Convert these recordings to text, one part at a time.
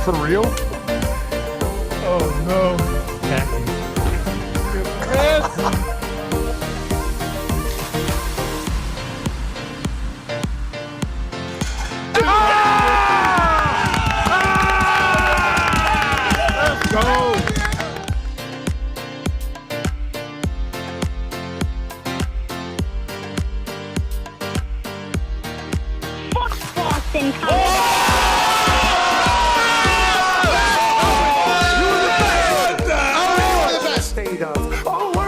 For real? Oh, no. Let's go. Boston. State of OH.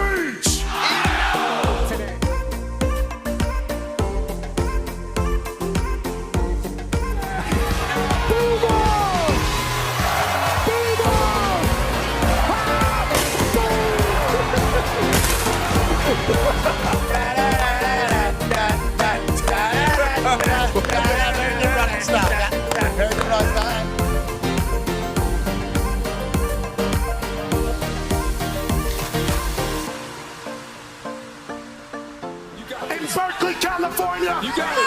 Today. In Berkeley, California. You got it.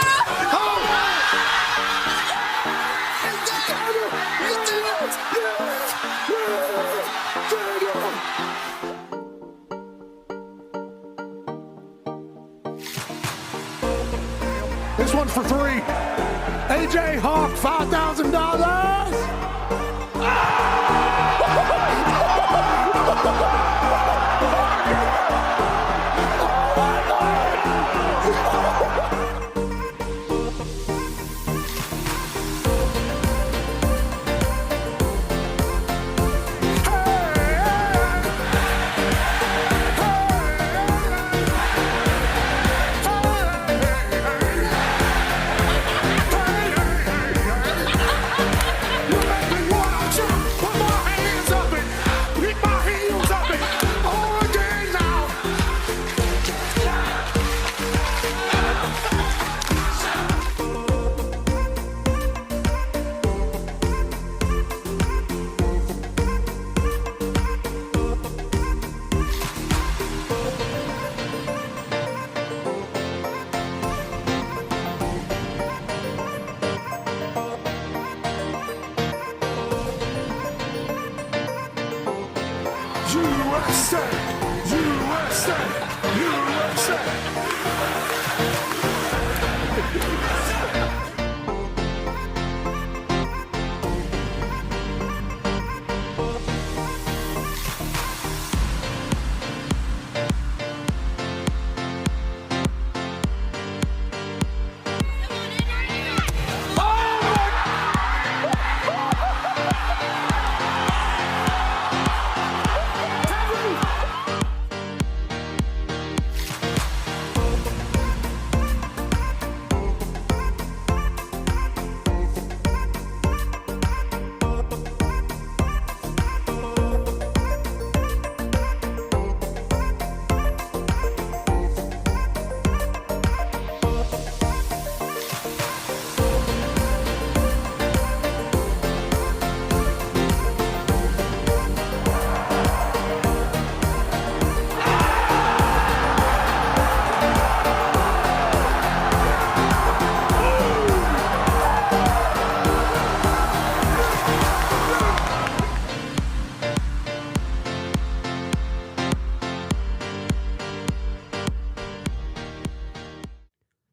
This one's for three. AJ Hawk, $5,000. USA! USA! USA!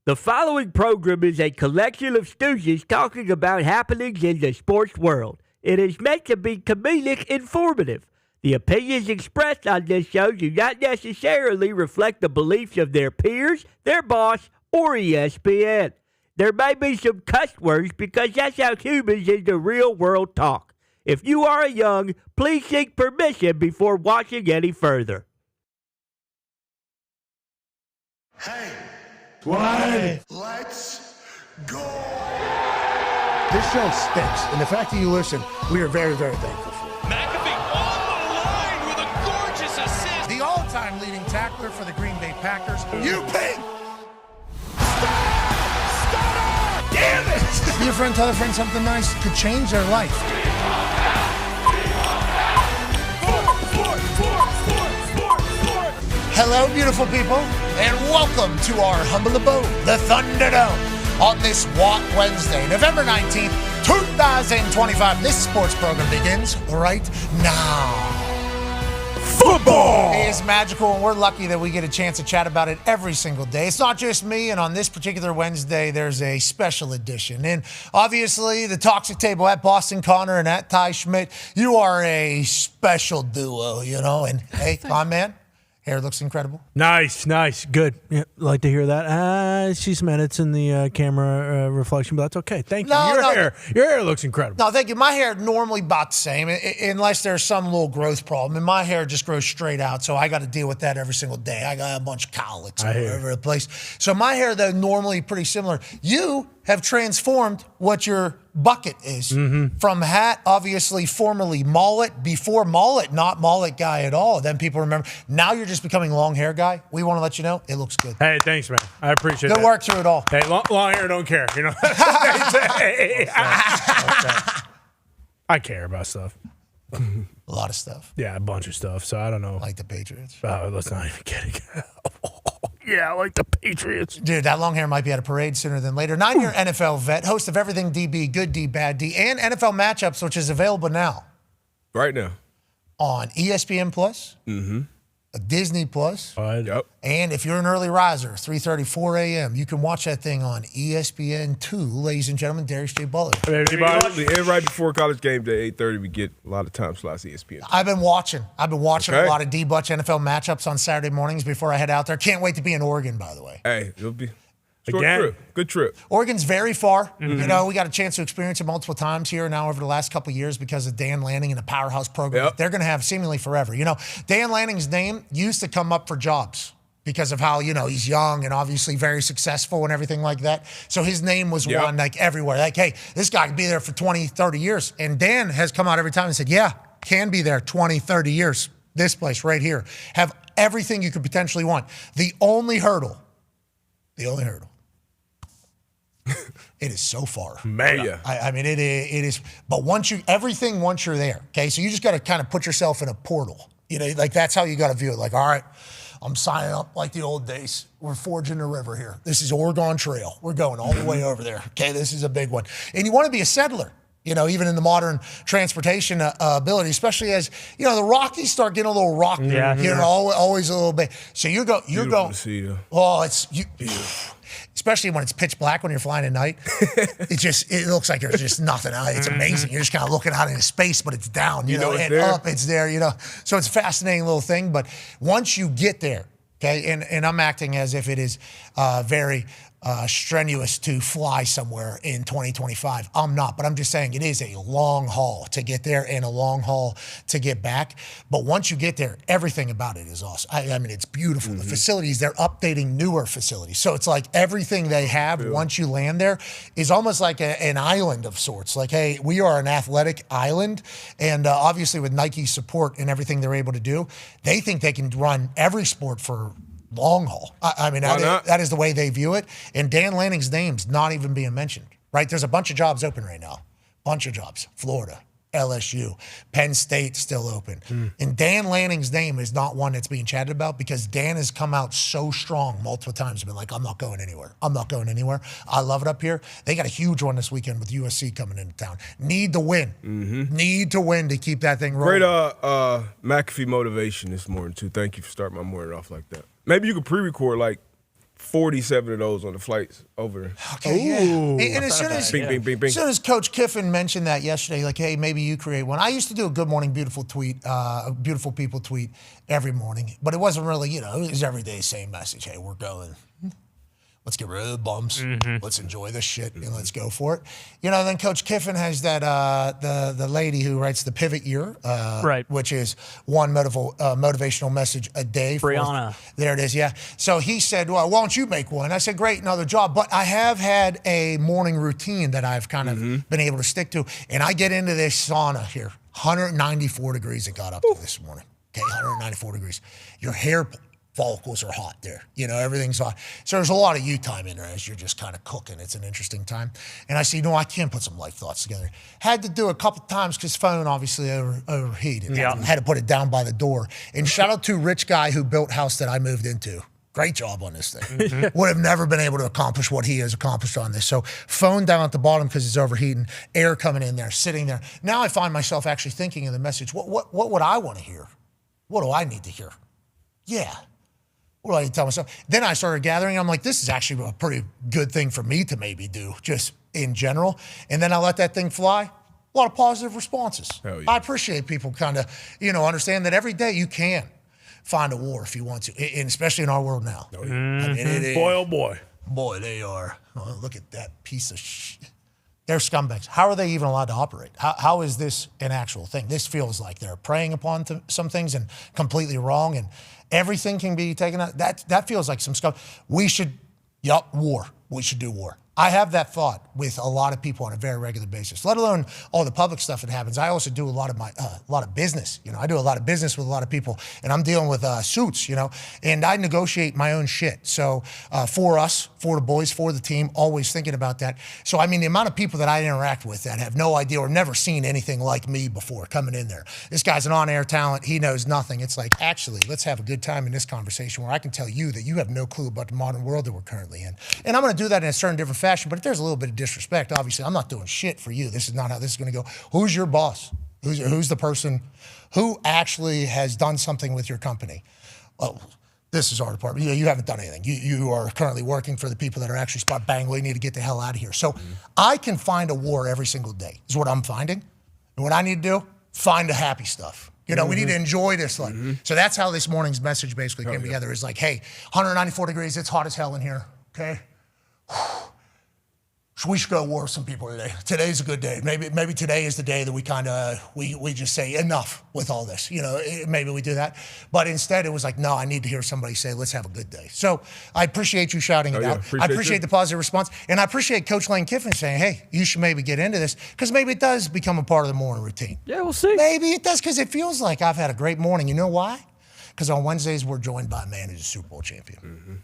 The following program is a collection of stooges talking about happenings in the sports world. It is meant to be comedic informative. The opinions expressed on this show do not necessarily reflect the beliefs of their peers, their boss, or ESPN. There may be some cuss words because that's how humans in the real world talk. If you are young, please seek permission before watching any further. Hey, Why? let's go. This show stinks, and the fact that you listen, we are very, very thankful for. McAfee on the line with a gorgeous assist. The all-time leading tackler for the Green Bay Packers. You pink. Damn it! Your friend tell a friend something nice could change their life. Hello, beautiful people, and welcome to our humble abode, the Thunderdome, on this Watt Wednesday, November 19th, 2025. This sports program begins right now. Football It is magical, and we're lucky that we get a chance to chat about it every single day. It's not just me, and on this particular Wednesday, there's a special edition. And obviously, the Toxic Table at Boston Connor and at Ty Schmidt, you are a special duo, you know. And hey, my man, hair looks incredible. Nice. Good. Yeah, like to hear that. I see some edits in the camera reflection, but that's okay. Thank you. Your hair looks incredible. No, thank you. My hair normally about the same, unless there's some little growth problem. And my hair just grows straight out, so I got to deal with that every single day. I got a bunch of cowlicks all over the place. So my hair, though, normally pretty similar. You have transformed what your bucket is from hat, obviously formerly mullet, before mullet, not mullet guy at all. Then people remember. Now you're just becoming long hair guy. We want to let you know it looks good. Hey, thanks, man. I appreciate it. Good work through it all. Hey, long hair don't care. You know. I care about stuff. A lot of stuff. Yeah, a bunch of stuff. So I don't know. Like the Patriots. Let's not even get it. Yeah, I like the Patriots. Dude, that long hair might be at a parade sooner than later. 9-year NFL vet, host of Everything DB, Good D, Bad D, and NFL Matchups, which is available now. Right now. On ESPN Plus, Disney Plus, Yep. and if you're an early riser, 3:30, 4 a.m., you can watch that thing on ESPN2, ladies and gentlemen, Darius J. Butler. Absolutely. And right before college game day, 8:30, we get a lot of time slots ESPN. I've been watching Okay. a lot of D-Butch NFL matchups on Saturday mornings before I head out there. Can't wait to be in Oregon, by the way. Hey, it'll be a short Again? trip. Good trip. Oregon's very far. You know, we got a chance to experience it multiple times here now over the last couple of years because of Dan Lanning and the powerhouse program Yep. that they're going to have seemingly forever. You know, Dan Lanning's name used to come up for jobs because of how, you know, he's young and obviously very successful and everything like that. So his name was Yep. one like everywhere. Like, hey, this guy could be there for 20, 30 years. And Dan has come out every time and said, yeah, can be there 20, 30 years. This place right here. Have everything you could potentially want. The only hurdle. It is so far. Man. Yeah. I mean, it is. But once you're there, okay? So you just got to kind of put yourself in a portal. You know, like that's how you got to view it. Like, all right, I'm signing up like the old days. We're forging the river here. This is Oregon Trail. We're going all the way over there. Okay, this is a big one. And you want to be a settler. You know, even in the modern transportation ability, especially as, you know, the Rockies start getting a little rocky. Yeah, you know, always a little bit. So you're going. To see, though. Oh, it's especially when it's pitch black when you're flying at night. It looks like there's just nothing out. It's amazing. You're just kind of looking out into space, but it's down, you know, it's and there. up, it's there, you know. So it's a fascinating little thing. But once you get there, okay, and I'm acting as if it is very strenuous to fly somewhere in 2025. I'm not, but I'm just saying it is a long haul to get there and a long haul to get back. But once you get there, everything about it is awesome. I mean, it's beautiful. The facilities, they're updating newer facilities. So it's like everything they have once you land there is almost like an island of sorts. Like, hey, we are an athletic island. And obviously with Nike's support and everything they're able to do, they think they can run every sport for long haul. I mean, that is the way they view it. And Dan Lanning's name's not even being mentioned, right? There's a bunch of jobs open right now. Bunch of jobs. Florida, LSU, Penn State still open. And Dan Lanning's name is not one that's being chatted about because Dan has come out so strong multiple times and been like, I'm not going anywhere. I'm not going anywhere. I love it up here. They got a huge one this weekend with USC coming into town. Need to win. Need to win to keep that thing rolling. Great McAfee motivation this morning, too. Thank you for starting my morning off like that. Maybe you could pre-record like 47 of those on the flights over there. Okay, yeah. And as soon as, Bing, bing, bing, bing. as soon as Coach Kiffin mentioned that yesterday, like, hey, maybe you create one. I used to do a Good Morning Beautiful tweet, Beautiful People tweet every morning, but it wasn't really, you know, it was every day same message. Hey, we're going. Let's get rid of the bums. Let's enjoy this shit and let's go for it. You know, then Coach Kiffin has that the lady who writes the Pivot Year, Right. which is one motivational message a day. Brianna. There it is, yeah. So he said, well, why don't you make one? I said, great, another job. But I have had a morning routine that I've kind of been able to stick to. And I get into this sauna here. 194 degrees it got up to this morning. Okay, 194 degrees. Your hair follicles are hot there. You know, everything's hot. So there's a lot of you time in there as you're just kind of cooking. It's an interesting time. And I said, no, I can put some life thoughts together. Had to do it a couple times because phone obviously overheated. Yeah. Had to put it down by the door. And shout out to rich guy who built house that I moved into. Great job on this thing. Would have never been able to accomplish what he has accomplished on this. So phone down at the bottom because it's overheating, air coming in there, sitting there. Now I find myself actually thinking of the message. What would I want to hear? What do I need to hear? Yeah. What do I need to tell myself? Then I started gathering. I'm like, this is actually a pretty good thing for me to maybe do, just in general. And then I let that thing fly. A lot of positive responses. Yeah. I appreciate people kind of, understand that every day you can find a war if you want to, and especially in our world now. Oh, yeah. I mean, Boy, oh boy. Boy, they are. Oh, look at that piece of shit. They're scumbags. How are they even allowed to operate? How is this an actual thing? This feels like they're preying upon some things and completely wrong, and everything can be taken out. That feels like some scum. War. We should do war. I have that thought with a lot of people on a very regular basis, let alone all the public stuff that happens. I also do a lot of business. I do a lot of business with a lot of people, and I'm dealing with suits, and I negotiate my own shit. So for us, for the boys, for the team, always thinking about that. So, the amount of people that I interact with that have no idea or never seen anything like me before coming in there. This guy's an on-air talent. He knows nothing. It's like, actually, let's have a good time in this conversation where I can tell you that you have no clue about the modern world that we're currently in. And I'm going to do that in a certain different fashion, but if there's a little bit of disrespect, obviously, I'm not doing shit for you. This is not how this is going to go. Who's your boss? Who's the person who actually has done something with your company? Oh, this is our department. You haven't done anything. You are currently working for the people that are actually spot bang. We need to get the hell out of here. So I can find a war every single day is what I'm finding. And what I need to do, find the happy stuff. We need to enjoy this life. So that's how this morning's message basically came together. Is like, hey, 194 degrees. It's hot as hell in here. Okay. We should go to war with some people today. Today's a good day. Maybe today is the day that we just say enough with all this. Maybe we do that. But instead it was like, no, I need to hear somebody say, let's have a good day. So I appreciate you shouting it out. I appreciate the positive response. And I appreciate Coach Lane Kiffin saying, hey, you should maybe get into this because maybe it does become a part of the morning routine. Yeah, we'll see. Maybe it does because it feels like I've had a great morning. You know why? Because on Wednesdays we're joined by a man who's a Super Bowl champion.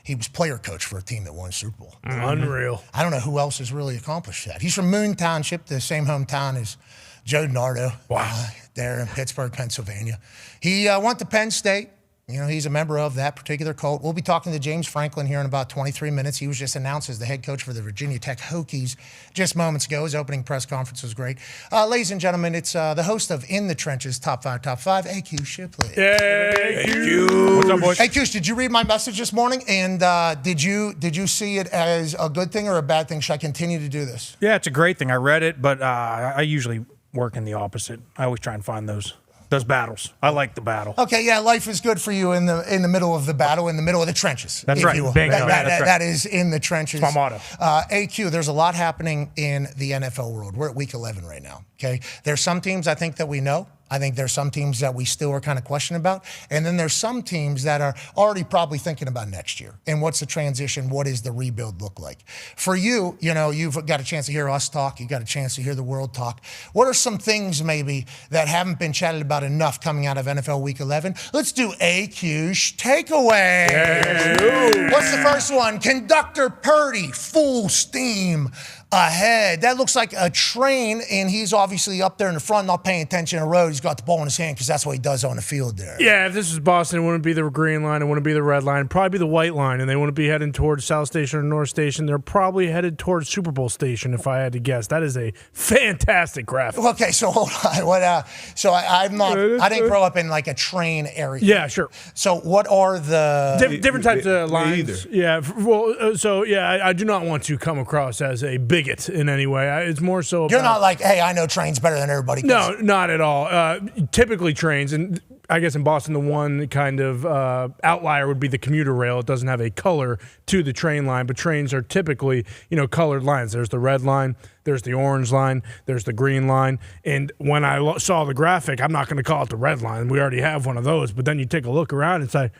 He was player coach for a team that won a Super Bowl. Unreal. I don't know who else has really accomplished that. He's from Moon Township, the same hometown as Joe Nardo. Wow. There in Pittsburgh, Pennsylvania. He went to Penn State. He's a member of that particular cult. We'll be talking to James Franklin here in about 23 minutes. He was just announced as the head coach for the Virginia Tech Hokies just moments ago. His opening press conference was great. Ladies and gentlemen, it's the host of In the Trenches, Top 5, AQ Shipley. Yay, AQ. What's up, boys? AQ, did you read my message this morning? And did you see it as a good thing or a bad thing? Should I continue to do this? Yeah, it's a great thing. I read it, but I usually work in the opposite. I always try and find those battles. I like the battle. Okay, yeah, life is good for you in the middle of the battle, in the middle of the trenches. That's right. Bingo. That is in the trenches. That's my motto. AQ, there's a lot happening in the NFL world. We're at week 11 right now, okay? There's some teams I think that we know. I think there's some teams that we still are kind of questioning about. And then there's some teams that are already probably thinking about next year. And what's the transition? What does the rebuild look like? For you, you've got a chance to hear us talk. You got a chance to hear the world talk. What are some things maybe that haven't been chatted about enough coming out of NFL Week 11? Let's do AQ's takeaway. What's the first one? Conductor Purdy, full steam ahead. That looks like a train, and he's obviously up there in the front, not paying attention to the road. He's got the ball in his hand because that's what he does on the field there. Yeah, if this was Boston, it wouldn't be the green line, it wouldn't be the red line, it'd probably be the white line, and they wouldn't be heading towards South Station or North Station. They're probably headed towards Super Bowl Station, if I had to guess. That is a fantastic graphic. Okay, so hold on. I didn't grow up in like a train area. Yeah, sure. So what are the different types of lines? Either. Yeah, I do not want to come across as a bigot in any way. It's more so about, you're not like, hey, I know trains better than everybody. No, not at all. Typically trains, and I guess in Boston the one kind of outlier would be the commuter rail. It doesn't have a color to the train line, but trains are typically, colored lines. There's the red line, there's the orange line, there's the green line. And when I saw the graphic, I'm not going to call it the red line. We already have one of those. But then you take a look around and say,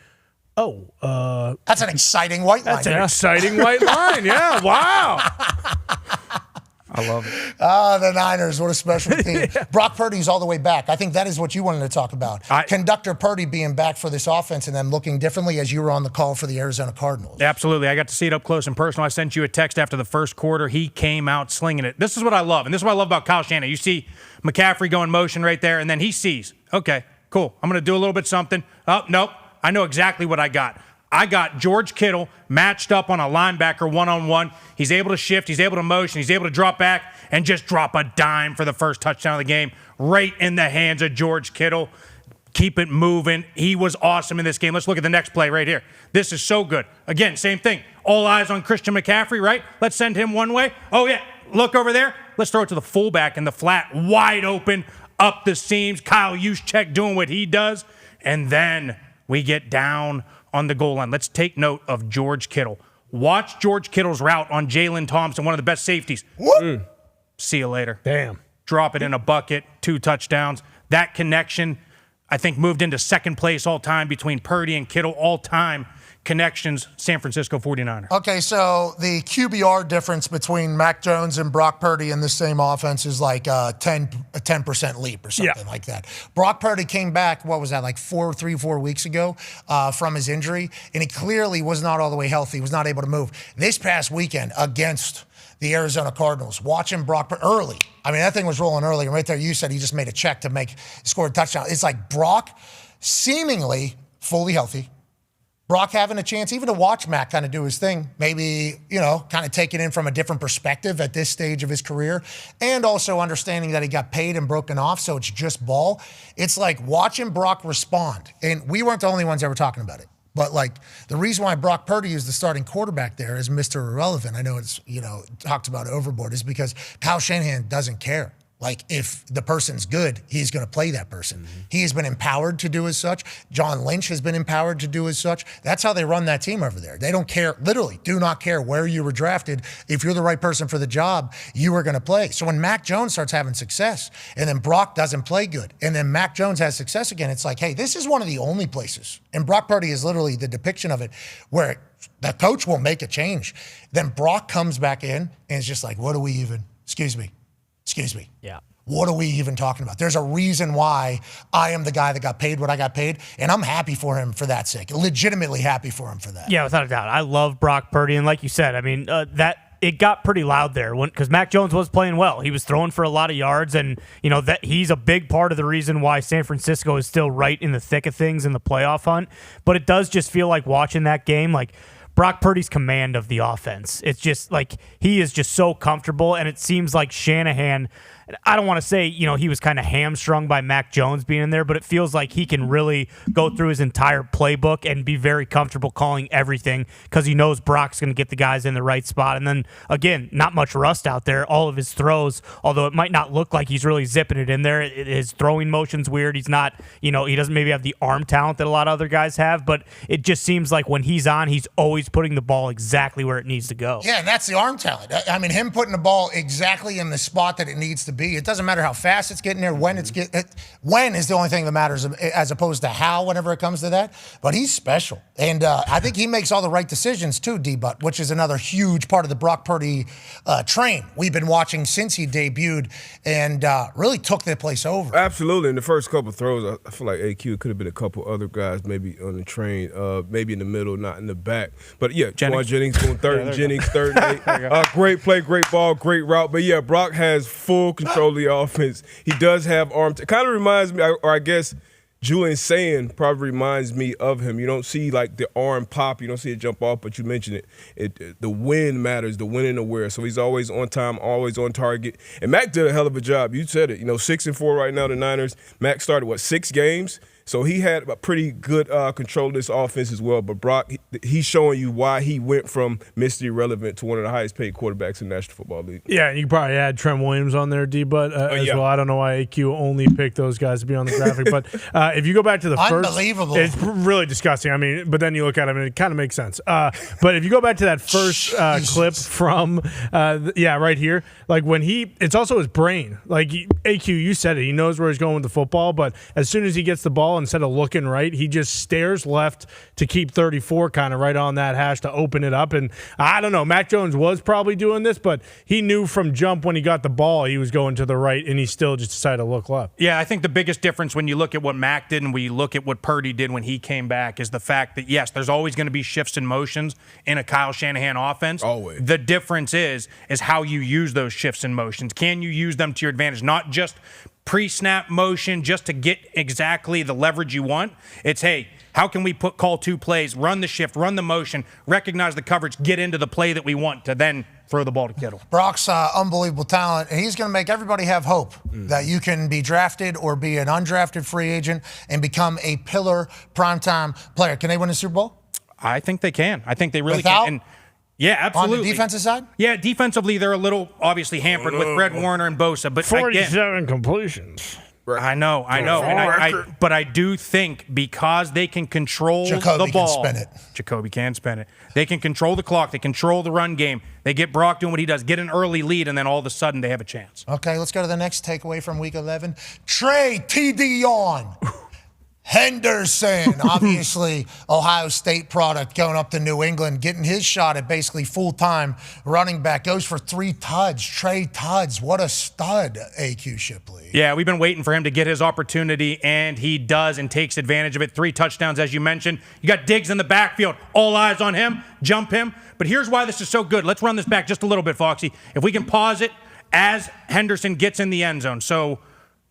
that's an exciting white line. That's an exciting white line. Yeah, wow. I love it. The Niners, what a special team. Yeah. Brock Purdy's all the way back. I think that is what you wanted to talk about. Conductor Purdy being back for this offense and them looking differently as you were on the call for the Arizona Cardinals. Absolutely. I got to see it up close and personal. I sent you a text after the first quarter. He came out slinging it. This is what I love, and this is what I love about Kyle Shanahan. You see McAfee go in motion right there, and then he sees, okay, cool, I'm going to do a little bit something. Oh, nope, I know exactly what I got. I got George Kittle matched up on a linebacker one-on-one. He's able to shift. He's able to motion. He's able to drop back and just drop a dime for the first touchdown of the game right in the hands of George Kittle. Keep it moving. He was awesome in this game. Let's look at the next play right here. This is so good. Again, same thing. All eyes on Christian McCaffrey, right? Let's send him one way. Oh, yeah. Look over there. Let's throw it to the fullback in the flat, wide open, up the seams. Kyle Juszczyk doing what he does. And then we get down on the goal line. Let's take note of George Kittle. Watch George Kittle's route on Jalen Thompson, one of the best safeties. See you later. Damn. Drop it in a bucket, 2 touchdowns. That connection, I think, moved into second place all time between Purdy and Kittle, all time connections, San Francisco 49er. Okay, so the QBR difference between Mac Jones and Brock Purdy in the same offense is like a 10% leap or something like that. Brock Purdy came back, what was that, like 4 weeks ago from his injury, and he clearly was not all the way healthy, was not able to move. This past weekend against the Arizona Cardinals, watching Brock early. I mean, that thing was rolling early, and right there you said he just made a check to score a touchdown. It's like Brock seemingly fully healthy, Brock having a chance even to watch Mac kind of do his thing, maybe, kind of take it in from a different perspective at this stage of his career, and also understanding that he got paid and broken off, so it's just ball. It's like watching Brock respond, and we weren't the only ones ever talking about it. But, the reason why Brock Purdy is the starting quarterback there is Mr. Irrelevant. I know it's, talked about overboard, is because Kyle Shanahan doesn't care. If the person's good, he's going to play that person. Mm-hmm. He has been empowered to do as such. John Lynch has been empowered to do as such. That's how they run that team over there. They don't care, literally do not care where you were drafted. If you're the right person for the job, you are going to play. So when Mac Jones starts having success and then Brock doesn't play good and then Mac Jones has success again, it's like, hey, this is one of the only places. And Brock Purdy is literally the depiction of it where the coach will make a change. Then Brock comes back in and it's just like, what do we even, excuse me. Yeah. What are we even talking about? There's a reason why I am the guy that got paid what I got paid, and I'm happy for him for that sake. Legitimately happy for him for that. Yeah, without a doubt. I love Brock Purdy, and like you said, I mean, it got pretty loud there because Mac Jones was playing well. He was throwing for a lot of yards, and that he's a big part of the reason why San Francisco is still right in the thick of things in the playoff hunt. But it does just feel like watching that game, Brock Purdy's command of the offense. It's just he is just so comfortable, and it seems like Shanahan, I don't want to say, he was kind of hamstrung by Mac Jones being in there, but it feels like he can really go through his entire playbook and be very comfortable calling everything because he knows Brock's going to get the guys in the right spot. And then, again, not much rust out there. All of his throws, although it might not look like he's really zipping it in there, his throwing motion's weird. He's not, he doesn't maybe have the arm talent that a lot of other guys have, but it just seems like when he's on, he's always putting the ball exactly where it needs to go. Yeah, and that's the arm talent. I mean, him putting the ball exactly in the spot that it needs to be. It doesn't matter how fast it's getting there, when when is the only thing that matters as opposed to how whenever it comes to that. But he's special. And I think he makes all the right decisions too, D-Butt, which is another huge part of the Brock Purdy train we've been watching since he debuted and really took the place over. Absolutely. In the first couple of throws, I feel like AQ could have been a couple other guys maybe on the train, maybe in the middle, not in the back. But yeah, Jennings going third and Jennings, third and 8. Great play, great ball, great route. But yeah, Brock has full control of the offense. He does have arm. It kind of reminds me, or I guess Julian saying probably reminds me of him. You don't see the arm pop. You don't see it jump off, but you mentioned it. The win matters, the win and the where. So he's always on time, always on target. And Mac did a hell of a job. You said it. 6-4 right now, the Niners. Mac started, 6 games? So he had a pretty good control of this offense as well. But Brock, he's showing you why he went from Mr. Irrelevant to one of the highest paid quarterbacks in the National Football League. Yeah, you probably add Trent Williams on there, D-Butt, as well. I don't know why AQ only picked those guys to be on the graphic. But if you go back to the Unbelievable. It's really disgusting. I mean, but then you look at him and it kind of makes sense. But if you go back to that first clip from, right here, when it's also his brain. AQ, you said it. He knows where he's going with the football, but as soon as he gets the ball, instead of looking right, he just stares left to keep 34 kind of right on that hash to open it up. And I don't know, Mac Jones was probably doing this, but he knew from jump when he got the ball he was going to the right, and he still just decided to look left. Yeah, I think the biggest difference when you look at what Mac did and we look at what Purdy did when he came back is the fact that, yes, there's always going to be shifts and motions in a Kyle Shanahan offense. Always. The difference is how you use those shifts and motions. Can you use them to your advantage? Not just pre-snap motion just to get exactly the leverage you want. It's, hey, How can we call 2 plays, run the shift, run the motion, recognize the coverage, get into the play that we want to then throw the ball to Kittle? Brock's unbelievable talent, and he's going to make everybody have hope that you can be drafted or be an undrafted free agent and become a pillar primetime player. Can they win the Super Bowl? I think they can. I think they really Without? can. And yeah, absolutely. On the defensive side? Yeah, defensively, they're a little obviously hampered with Fred Warner and Bosa. But 47 completions. I know. But I do think because they can control Jacoby the ball. can spin it. Jacoby can spin it. They can control the clock. They control the run game. They get Brock doing what he does, get an early lead, and then all of a sudden they have a chance. Okay, let's go to the next takeaway from Week 11. Trey TD on. Henderson, obviously Ohio State product, going up to New England, getting his shot at basically full-time running back. Goes for 3 tuds. Trey Tuds, what a stud, AQ Shipley. Yeah, we've been waiting for him to get his opportunity, and he does and takes advantage of it. 3 touchdowns, as you mentioned. You got Diggs in the backfield. All eyes on him. Jump him. But here's why this is so good. Let's run this back just a little bit, Foxy. If we can pause it as Henderson gets in the end zone. So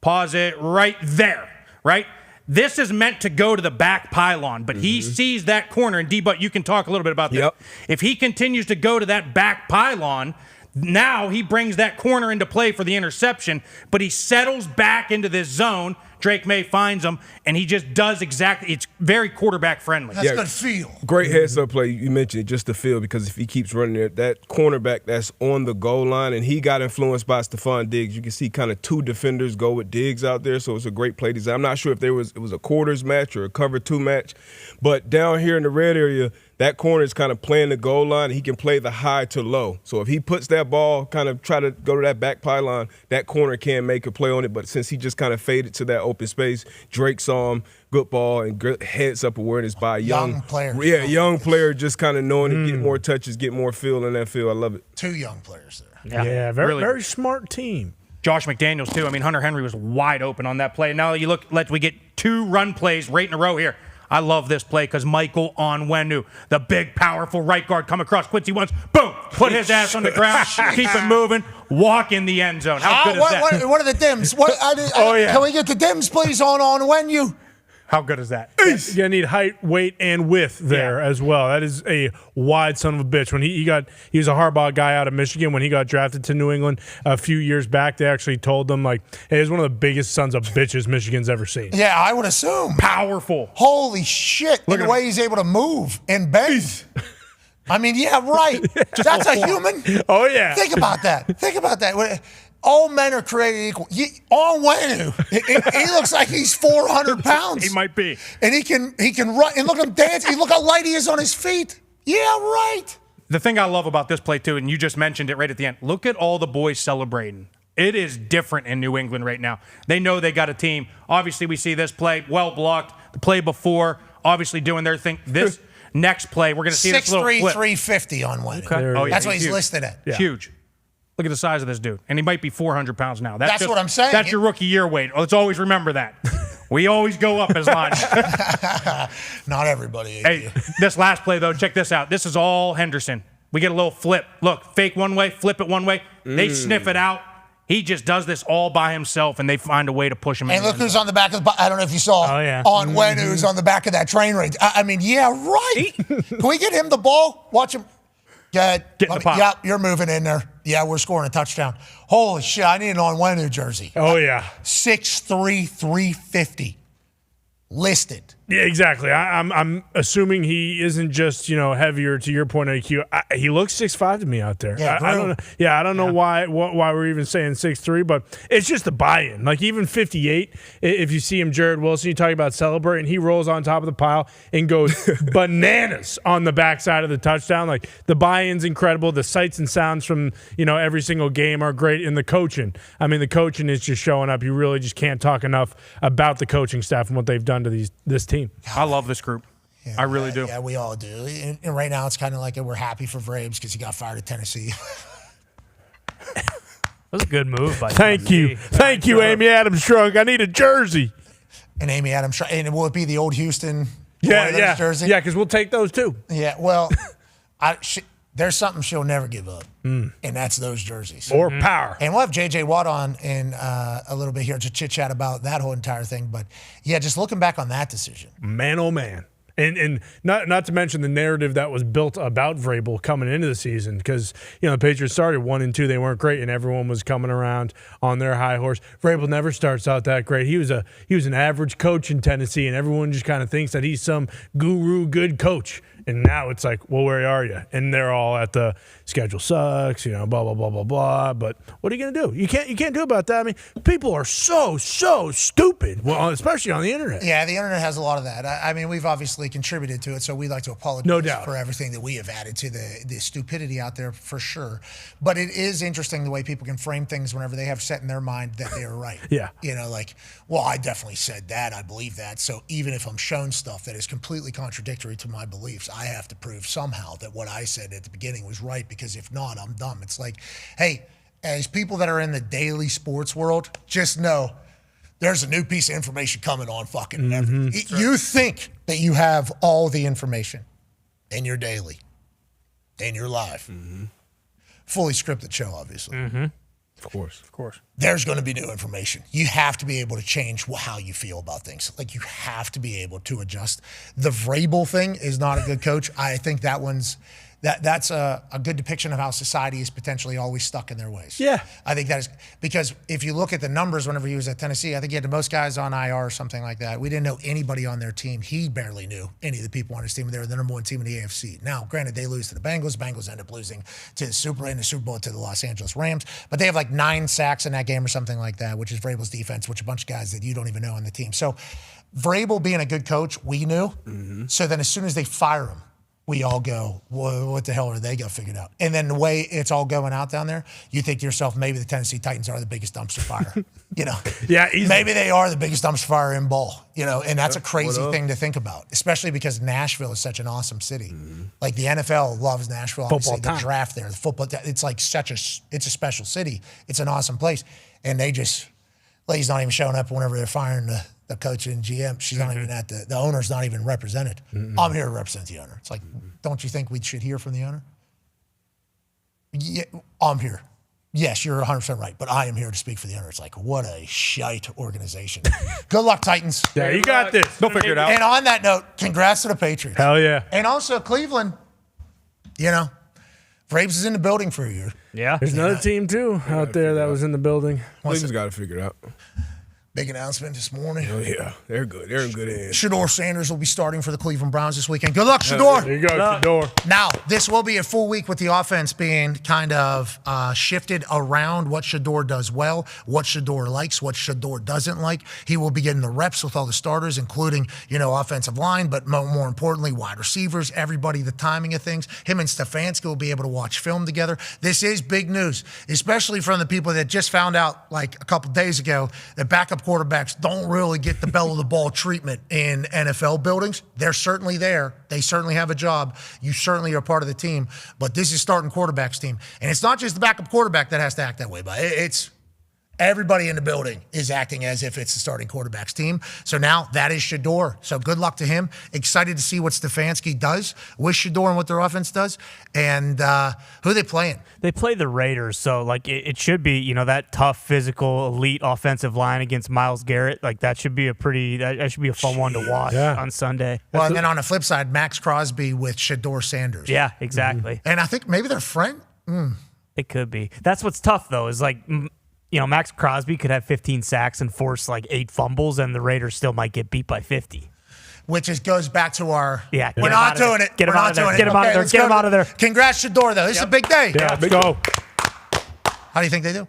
pause it right there, right? This is meant to go to the back pylon, but he sees that corner, and D-Butt, you can talk a little bit about that. If he continues to go to that back pylon, now he brings that corner into play for the interception, but he settles back into this zone. Drake May finds him, and he just does exactly. It's very quarterback friendly. That's good feel. Great heads up play. You mentioned it, just the feel, because if he keeps running it, that cornerback that's on the goal line, and he got influenced by Stephon Diggs. You can see kind of 2 defenders go with Diggs out there, so it's a great play design. I'm not sure if it was a quarters match or a cover 2 match, but down here in the red area, that corner is kind of playing the goal line. He can play the high to low. So if he puts that ball, kind of try to go to that back pylon, that corner can make a play on it. But since he just kind of faded to that open space, Drake saw him, good ball, and good heads up awareness by a young player. Yeah, young player just kind of knowing to get more touches, get more feel in that field. I love it. 2 young players there. Yeah, very smart team. Josh McDaniels, too. I mean, Hunter Henry was wide open on that play. Now you look, we get 2 run plays right in a row here. I love this play because Michael Onwenu, the big, powerful right guard, come across Quincy once, boom, put his ass on the ground, keep it moving, walk in the end zone. How good is that? What are the dims? Can we get the dims, please, on Onwenu? How good is that? You're going to need height, weight, and width there as well. That is a wide son of a bitch. When he was a Harbaugh guy out of Michigan. When he got drafted to New England a few years back, they actually told him, like, hey, he's one of the biggest sons of bitches Michigan's ever seen. Yeah, I would assume. Powerful. Holy shit. Look at the way he's able to move and bend. I mean, yeah, right. That's a human. Oh, yeah. Think about that. All men are created equal. Onwenu, he looks like he's 400 pounds. He might be. And he can run. And look at him dance. Look how light he is on his feet. Yeah, right. The thing I love about this play, too, and you just mentioned it right at the end, look at all the boys celebrating. It is different in New England right now. They know they got a team. Obviously, we see this play, well blocked. The play before, obviously doing their thing. This next play, we're going to see this little flip. 6'3", 350 on Onwenu. Okay. Oh, yeah. That's what he's listed at. Yeah. Huge. Look at the size of this dude. And he might be 400 pounds now. That's what I'm saying. That's your rookie year weight. Let's always remember that. We always go up as line. Not everybody. Hey, this last play, though, check this out. This is all Henderson. We get a little flip. Look, fake one way, flip it one way. They sniff it out. He just does this all by himself, and they find a way to push him in. And look who's on the back of the – I don't know if you saw Onwenu's on the back of that train range. I mean, yeah, right. Can we get him the ball? Watch him. Get in the pop. Yep, you're moving in there. Yeah, we're scoring a touchdown. Holy shit, I need an Onwenu jersey. Oh, yeah. 6'3", 350. Listed. Yeah, exactly. I'm assuming he isn't just, heavier, to your point, IQ. He looks 6'5" to me out there. Yeah, I don't know. Yeah, I don't know why we're even saying 6'3", but it's just the buy-in. Like, even 58, if you see him, Jared Wilson, you talk about celebrating, he rolls on top of the pile and goes bananas on the backside of the touchdown. Like, the buy-in's incredible. The sights and sounds from, every single game are great. And the coaching. I mean, the coaching is just showing up. You really just can't talk enough about the coaching staff and what they've done to this team. I love this group. Yeah, I really do. Yeah, we all do. And right now, it's kind of like we're happy for Vrabes because he got fired at Tennessee. That was a good move by Thank you, Amy Adams Strunk. I need a jersey. And Amy Adams Strunk. And will it be the old Houston jersey? Yeah, because we'll take those too. Yeah, well, there's something she'll never give up, and that's those jerseys. Or power. And we'll have J.J. Watt on in a little bit here to chit-chat about that whole entire thing. But, yeah, just looking back on that decision. Man, oh, man. And not to mention the narrative that was built about Vrabel coming into the season, because the Patriots started 1-2, they weren't great, and everyone was coming around on their high horse. Vrabel never starts out that great. He was an average coach in Tennessee, and everyone just kind of thinks that he's some guru good coach. And now it's like, well, where are you? And they're all at the schedule sucks, blah blah blah blah blah. But what are you gonna do? You can't do about that. I mean, people are so stupid. Well, especially on the internet. Yeah, the internet has a lot of that. I mean, we've obviously contributed to it, so we'd like to apologize no doubt for everything that we have added to the stupidity out there for sure. But it is interesting the way people can frame things whenever they have set in their mind that they are right. Yeah. Like, well, I definitely said that. I believe that. So even if I'm shown stuff that is completely contradictory to my beliefs, I have to prove somehow that what I said at the beginning was right, because if not, I'm dumb. It's like, hey, as people that are in the daily sports world, just know there's a new piece of information coming on fucking everything. You think that you have all the information in your daily, in your life. Fully scripted show, obviously. Of course. There's going to be new information. You have to be able to change how you feel about things. Like, you have to be able to adjust. The Vrabel thing is not a good coach. I think that's a good depiction of how society is potentially always stuck in their ways. Yeah. I think that is, because if you look at the numbers whenever he was at Tennessee, I think he had the most guys on IR or something like that. We didn't know anybody on their team. He barely knew any of the people on his team. They were the number one team in the AFC. Now, granted, they lose to the Bengals. Bengals end up losing to the Super Bowl to the Los Angeles Rams. But they have like 9 sacks in that game or something like that, which is Vrabel's defense, which a bunch of guys that you don't even know on the team. So Vrabel being a good coach, we knew. So then as soon as they fire him, we all go, well, what the hell are they going to figure it out? And then the way it's all going out down there, you think to yourself, maybe the Tennessee Titans are the biggest dumpster fire. Yeah, easy. Maybe they are the biggest dumpster fire in ball. And that's a crazy thing to think about, especially because Nashville is such an awesome city. Like, the NFL loves Nashville. Obviously, the draft there, the football, it's like it's a special city. It's an awesome place. And Lady's not even showing up whenever they're firing the coach and GM. She's not even at the owner's not even represented. I'm here to represent the owner. It's like, don't you think we should hear from the owner? Yeah, I'm here. Yes, you're 100% right, but I am here to speak for the owner. It's like, what a shite organization. Good luck, Titans. Yeah, you got this. They'll figure it out. And on that note, congrats to the Patriots. Hell yeah. And also Cleveland, Braves is in the building for a year. Yeah. There's another team, too, out there that was in the building. Cleveland's got to figure it out. Big announcement this morning. Oh, yeah. They're good. They're in good hands. Shedeur Sanders will be starting for the Cleveland Browns this weekend. Good luck, Shedeur. There you go, Shedeur. Now, this will be a full week with the offense being kind of shifted around what Shedeur does well, what Shedeur likes, what Shedeur doesn't like. He will be getting the reps with all the starters, including, offensive line, but more importantly, wide receivers, everybody, the timing of things. Him and Stefanski will be able to watch film together. This is big news, especially from the people that just found out like a couple days ago that backup quarterbacks don't really get the bell of the ball treatment in NFL buildings. They're certainly there. They certainly have a job. You certainly are part of the team. But this is starting quarterback's team. And it's not just the backup quarterback that has to act that way, but it's everybody in the building is acting as if it's the starting quarterback's team. So now that is Shedeur. So good luck to him. Excited to see what Stefanski does with Shedeur and what their offense does. And who are they playing? They play the Raiders, so it should be that tough, physical, elite offensive line against Myles Garrett. That should be that should be a fun one to watch on Sunday. Well, and then on the flip side, Max Crosby with Shedeur Sanders. Yeah, exactly. And I think maybe they're friends. It could be. That's what's tough though. Is Max Crosby could have 15 sacks and force 8 fumbles, and the Raiders still might get beat by 50. Which goes back to our. Yeah, we're not doing it. Get him out of there. Get him out of there. Get him out of there. Congrats, Shedeur, though. This is a big day. Yeah, let's go. How do you think they do?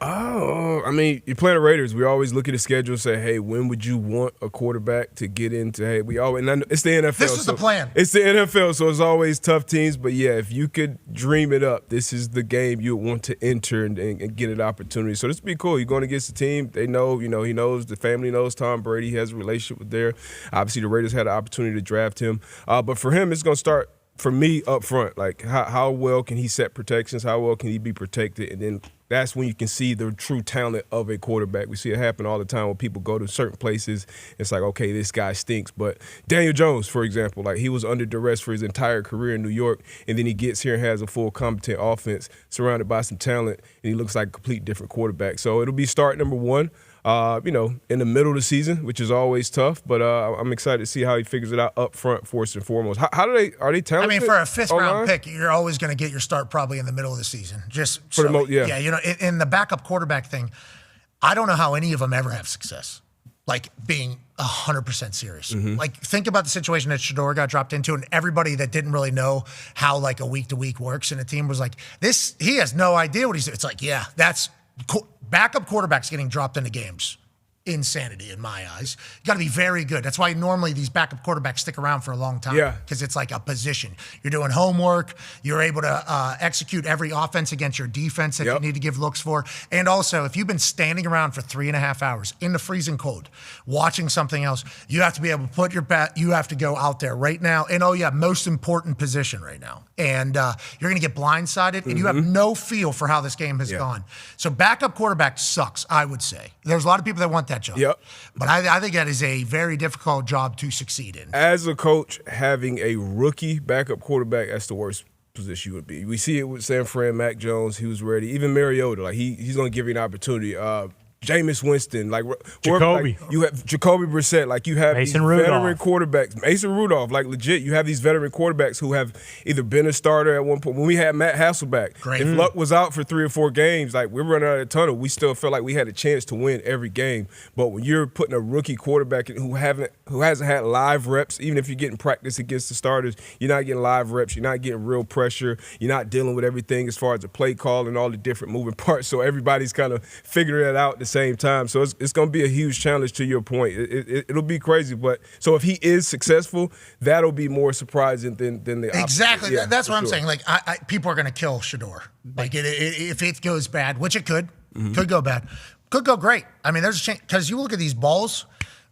Oh, you play the Raiders. We always look at the schedule and say, hey, when would you want a quarterback to get into? Hey, it's the NFL. This is the plan. It's the NFL, so it's always tough teams. But, yeah, if you could dream it up, this is the game you would want to enter and get an opportunity. So this would be cool. You're going against the team. They know, he knows, the family knows Tom Brady. He has a relationship with there. Obviously, the Raiders had an opportunity to draft him. But for him, it's going to start, for me, up front. How well can he set protections? How well can he be protected? And then that's when you can see the true talent of a quarterback. We see it happen all the time when people go to certain places. It's like, okay, this guy stinks. But Daniel Jones, for example, he was under duress for his entire career in New York, and then he gets here and has a full competent offense surrounded by some talent, and he looks like a complete different quarterback. So it'll be start number one. in the middle of the season, which is always tough. But I'm excited to see how he figures it out up front, first and foremost. Are they talented? I mean, for a fifth-round pick, you're always going to get your start probably in the middle of the season. Just for so, yeah. In the backup quarterback thing, I don't know how any of them ever have success. Like being 100% serious. Mm-hmm. Like think about the situation that Shedeur got dropped into, and everybody that didn't really know how like a week to week works in a team was like, this. He has no idea what he's doing. It's like, yeah, that's backup quarterbacks getting dropped into games. Insanity in my eyes. You got to be very good. That's why normally these backup quarterbacks stick around for a long time. Yeah. Because it's like a position. You're doing homework. You're able to execute every offense against your defense that you need to give looks for. And also, if you've been standing around for 3.5 hours in the freezing cold, watching something else, you have to be able to put your bat. You have to go out there right now. And most important position right now. And you're going to get blindsided, and you have no feel for how this game has gone. So backup quarterback sucks, I would say. There's a lot of people that want that job. Yep. But I think that is a very difficult job to succeed in. As a coach, having a rookie backup quarterback, that's the worst position you would be. We see it with San Fran, Mac Jones. He was ready. Even Mariota, like he's going to give you an opportunity. Jameis Winston, Jacoby. You have Jacoby Brissett, like you have Mason these Rudolph. veteran quarterbacks. Mason Rudolph, like legit, you have these veteran quarterbacks who have either been a starter at one point. When we had Matt Hasselbeck, if Luck was out for 3 or 4 games, like we're running out of the tunnel, we still felt like we had a chance to win every game. But when you're putting a rookie quarterback in who hasn't had live reps, even if you're getting practice against the starters, you're not getting live reps, you're not getting real pressure, you're not dealing with everything as far as the play call and all the different moving parts. So everybody's kind of figuring it out at the same time. So it's going to be a huge challenge to your point. It'll be crazy. But so if he is successful, that'll be more surprising than the opposite. Exactly. Yeah, that's what I'm saying. Like people are going to kill Shedeur. Like if it goes bad, which it could go bad, could go great. I mean, there's a chance because you look at these balls.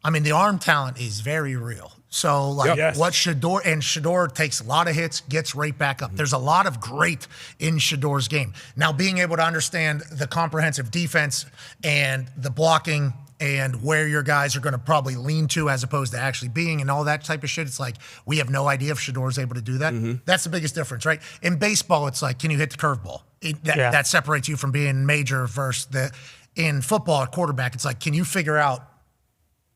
I mean, the arm talent is very real. So, what Shedeur takes a lot of hits, gets right back up. There's a lot of great in Shedeur's game. Now, being able to understand the comprehensive defense and the blocking and where your guys are going to probably lean to as opposed to actually being and all that type of shit, it's like we have no idea if Shedeur's able to do that. That's the biggest difference, right? In baseball, it's like, can you hit the curveball? That separates you from being major versus in football, at quarterback, it's like, can you figure out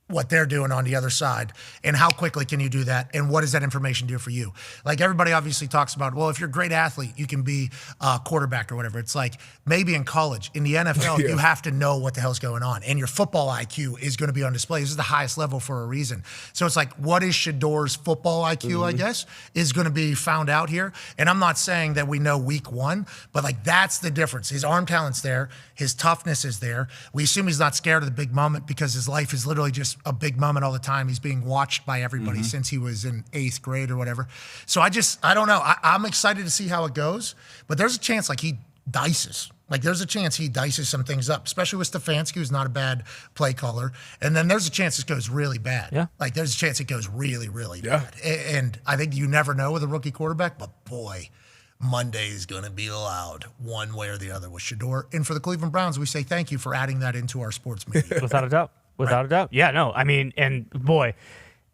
what they're doing on the other side, and how quickly can you do that, and what does that information do for you? Like everybody obviously talks about, well, if you're a great athlete, you can be a quarterback or whatever. It's like maybe in college. In the NFL, you have to know what the hell's going on, and your football IQ is going to be on display. This is the highest level for a reason. So it's like, what is Shedeur's football IQ, I guess, is going to be found out here. And I'm not saying that we know week 1, but like that's the difference. His arm talent's there. His toughness is there. We assume he's not scared of the big moment because his life is literally just a big moment all the time. He's being watched by everybody since he was in 8th grade or whatever. So I don't know. I'm excited to see how it goes, but there's a chance like he dices. Like there's a chance he dices some things up, especially with Stefanski, who's not a bad play caller. And then there's a chance it goes really bad. Yeah. Like there's a chance it goes really, really bad. And I think you never know with a rookie quarterback, but boy, Monday is going to be loud one way or the other with Shedeur. And for the Cleveland Browns, we say thank you for adding that into our sports media. Without a doubt. Without a doubt. Yeah, no, I mean, and boy,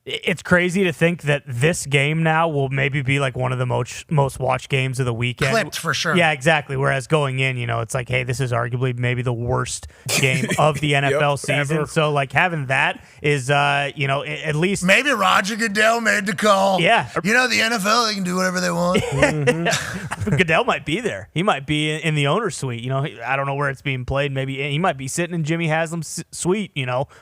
it's crazy to think that this game now will maybe be like one of the most watched games of the weekend. Clipped for sure. Yeah, exactly. Whereas going in, it's like, hey, this is arguably maybe the worst game of the NFL season. Ever. So like having that is, at least maybe Roger Goodell made the call. Yeah, the NFL, they can do whatever they want. Goodell might be there. He might be in the owner's suite. I don't know where it's being played. Maybe he might be sitting in Jimmy Haslam's suite.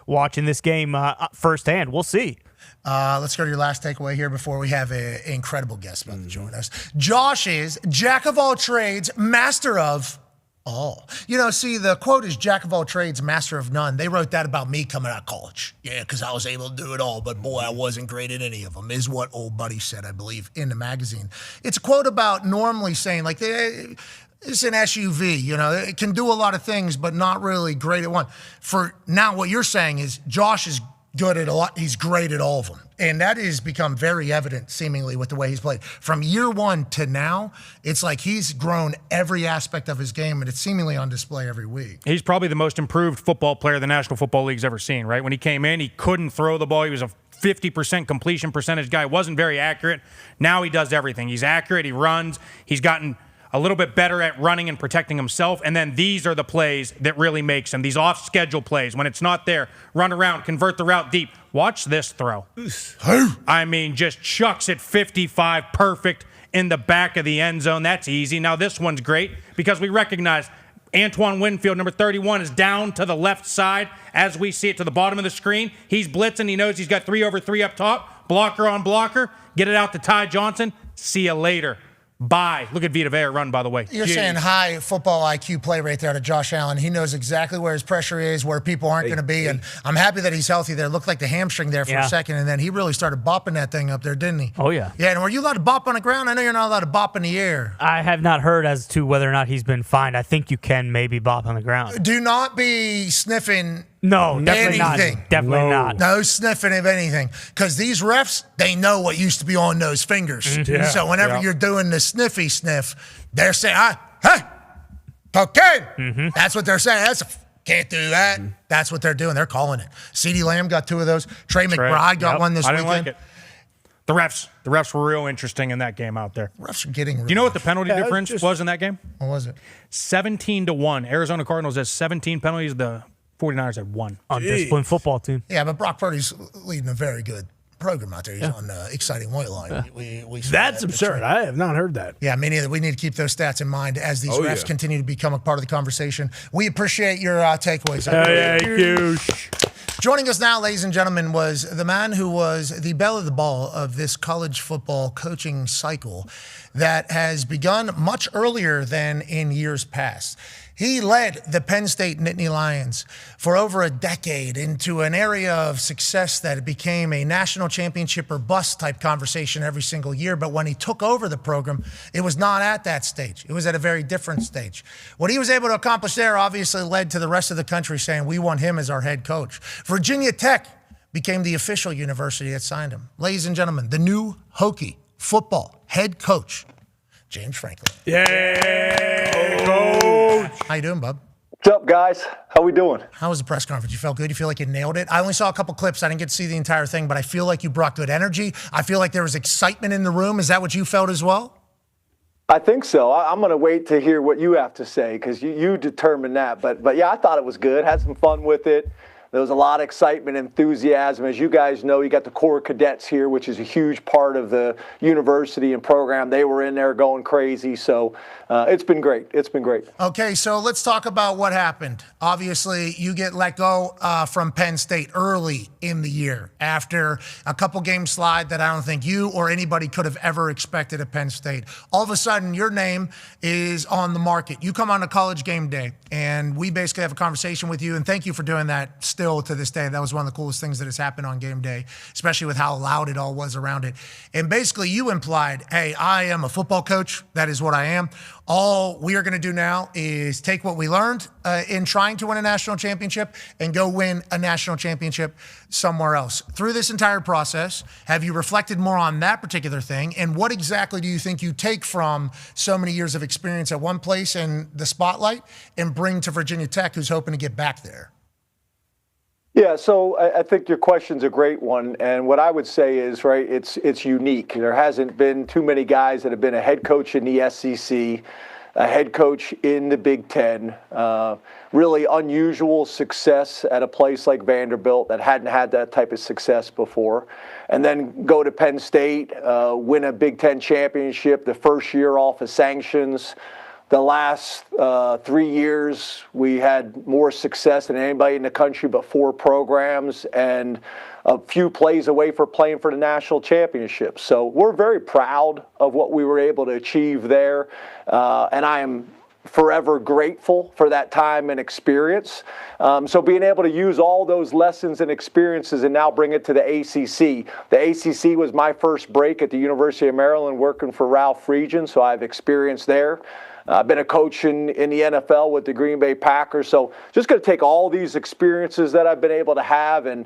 Watching this game firsthand. We'll see. Let's go to your last takeaway here before we have an incredible guest about to join us. Josh is jack of all trades, master of all. See, the quote is jack of all trades, master of none. They wrote that about me coming out of college. Yeah, because I was able to do it all, but boy, I wasn't great at any of them, is what old buddy said, I believe, in the magazine. It's a quote about normally saying, like, it's an SUV, it can do a lot of things, but not really great at one. For now, what you're saying is Josh is good at a lot. He's great at all of them. And that has become very evident seemingly with the way he's played. From year 1 to now, it's like he's grown every aspect of his game, and it's seemingly on display every week. He's probably the most improved football player the National Football League's ever seen, right? When he came in, he couldn't throw the ball. He was a 50% completion percentage guy. Wasn't very accurate. Now he does everything. He's accurate. He runs. He's gotten a little bit better at running and protecting himself. And then these are the plays that really makes him. These off-schedule plays. When it's not there, run around, convert the route deep. Watch this throw. I mean, just chucks it 55, perfect in the back of the end zone. That's easy. Now this one's great because we recognize Antoine Winfield, number 31, is down to the left side as we see it to the bottom of the screen. He's blitzing. He knows he's got 3 over 3 up top. Blocker on blocker. Get it out to Ty Johnson. See you later. Bye. Look at Vita Vea run, by the way. You're saying high football IQ play right there to Josh Allen. He knows exactly where his pressure is, where people aren't going to be, and I'm happy that he's healthy there. Looked like the hamstring there for a second, and then he really started bopping that thing up there, didn't he? Oh, yeah. Yeah, and were you allowed to bop on the ground? I know you're not allowed to bop in the air. I have not heard as to whether or not he's been fined. I think you can maybe bop on the ground. Do not be sniffing No, definitely anything. not. Definitely not. No sniffing of anything. Because these refs, they know what used to be on those fingers. Yeah. So whenever you're doing the sniffy sniff, they're saying, hey, cocaine. That's what they're saying. Can't do that. That's what they're doing. They're calling it. CeeDee Lamb got 2 of those. Trey McBride got one this I weekend. didn't like it. The refs were real interesting in that game out there. Refs are getting Do you know what the penalty difference was in that game? What was it? 17-1. Arizona Cardinals has 17 penalties. The 49ers had 1. Undisciplined football team. Yeah, but Brock Purdy's leading a very good program out there. He's on Exciting White Line. We That's absurd. I have not heard that. Yeah, me neither. We need to keep those stats in mind as these refs continue to become a part of the conversation. We appreciate your takeaways. Thank you. Joining us now, ladies and gentlemen, was the man who was the belle of the ball of this college football coaching cycle that has begun much earlier than in years past. He led the Penn State Nittany Lions for over a decade into an area of success that became a national championship or bust type conversation every single year. But when he took over the program, it was not at that stage. It was at a very different stage. What he was able to accomplish there obviously led to the rest of the country saying, we want him as our head coach. Virginia Tech became the official university that signed him. Ladies and gentlemen, the new Hokie football head coach, James Franklin. Yay, coach. How you doing, bub? What's up, guys? How we doing? How was the press conference? You felt good? You feel like you nailed it? I only saw a couple clips. I didn't get to see the entire thing, but I feel like you brought good energy. I feel like there was excitement in the room. Is that what you felt as well? I think so. I'm going to wait to hear what you have to say because you determine that. But yeah, I thought it was good. Had some fun with it. There was a lot of excitement, enthusiasm. As you guys know, you got the Corps Cadets here, which is a huge part of the university and program. They were in there going crazy. So it's been great. It's been great. Okay, so let's talk about what happened. Obviously, you get let go from Penn State early in the year after a couple game slide that I don't think you or anybody could have ever expected at Penn State. All of a sudden, your name is on the market. You come on to College Game Day, and we basically have a conversation with you, and thank you for doing that still to this day. That was one of the coolest things that has happened on game day, especially with how loud it all was around it. And basically you implied, hey, I am a football coach. That is what I am. All we are going to do now is take what we learned in trying to win a national championship and go win a national championship somewhere else. Through this entire process, have you reflected more on that particular thing? And what exactly do you think you take from so many years of experience at one place in the spotlight and bring to Virginia Tech, who's hoping to get back there? Yeah, so I think your question's a great one, and what I would say is, right, it's unique. There hasn't been too many guys that have been a head coach in the SEC, a head coach in the Big Ten, really unusual success at a place like Vanderbilt that hadn't had that type of success before, and then go to Penn State, win a Big Ten championship the first year off of sanctions. The last 3 years, we had more success than anybody in the country, but 4 programs and a few plays away for playing for the national championship. So we're very proud of what we were able to achieve there, and I am forever grateful for that time and experience. So being able to use all those lessons and experiences and now bring it to the ACC. The ACC was my first break at the University of Maryland working for Ralph Friedgen, so I have experience there. I've been a coach in the NFL with the Green Bay Packers, so just going to take all these experiences that I've been able to have and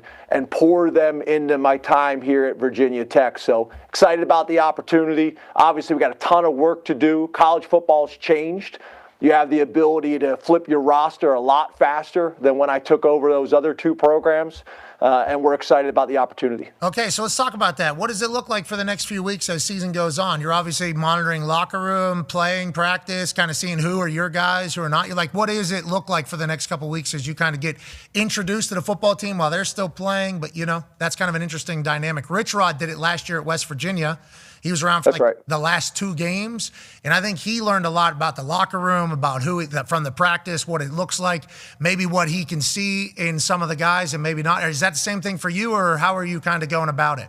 pour them into my time here at Virginia Tech. So excited about the opportunity. Obviously, we got a ton of work to do. College football's changed. You have the ability to flip your roster a lot faster than when I took over those other two programs. And we're excited about the opportunity. Okay, so let's talk about that. What does it look like for the next few weeks as season goes on? You're obviously monitoring locker room, playing, practice, kind of seeing who are your guys, who are not. You're like, what does it look like for the next couple of weeks as you kind of get introduced to the football team while they're still playing? But, that's kind of an interesting dynamic. Rich Rod did it last year at West Virginia. He was around for the last 2 games, and I think he learned a lot about the locker room, about from the practice, what it looks like, maybe what he can see in some of the guys and maybe not. Is that the same thing for you, or how are you kind of going about it?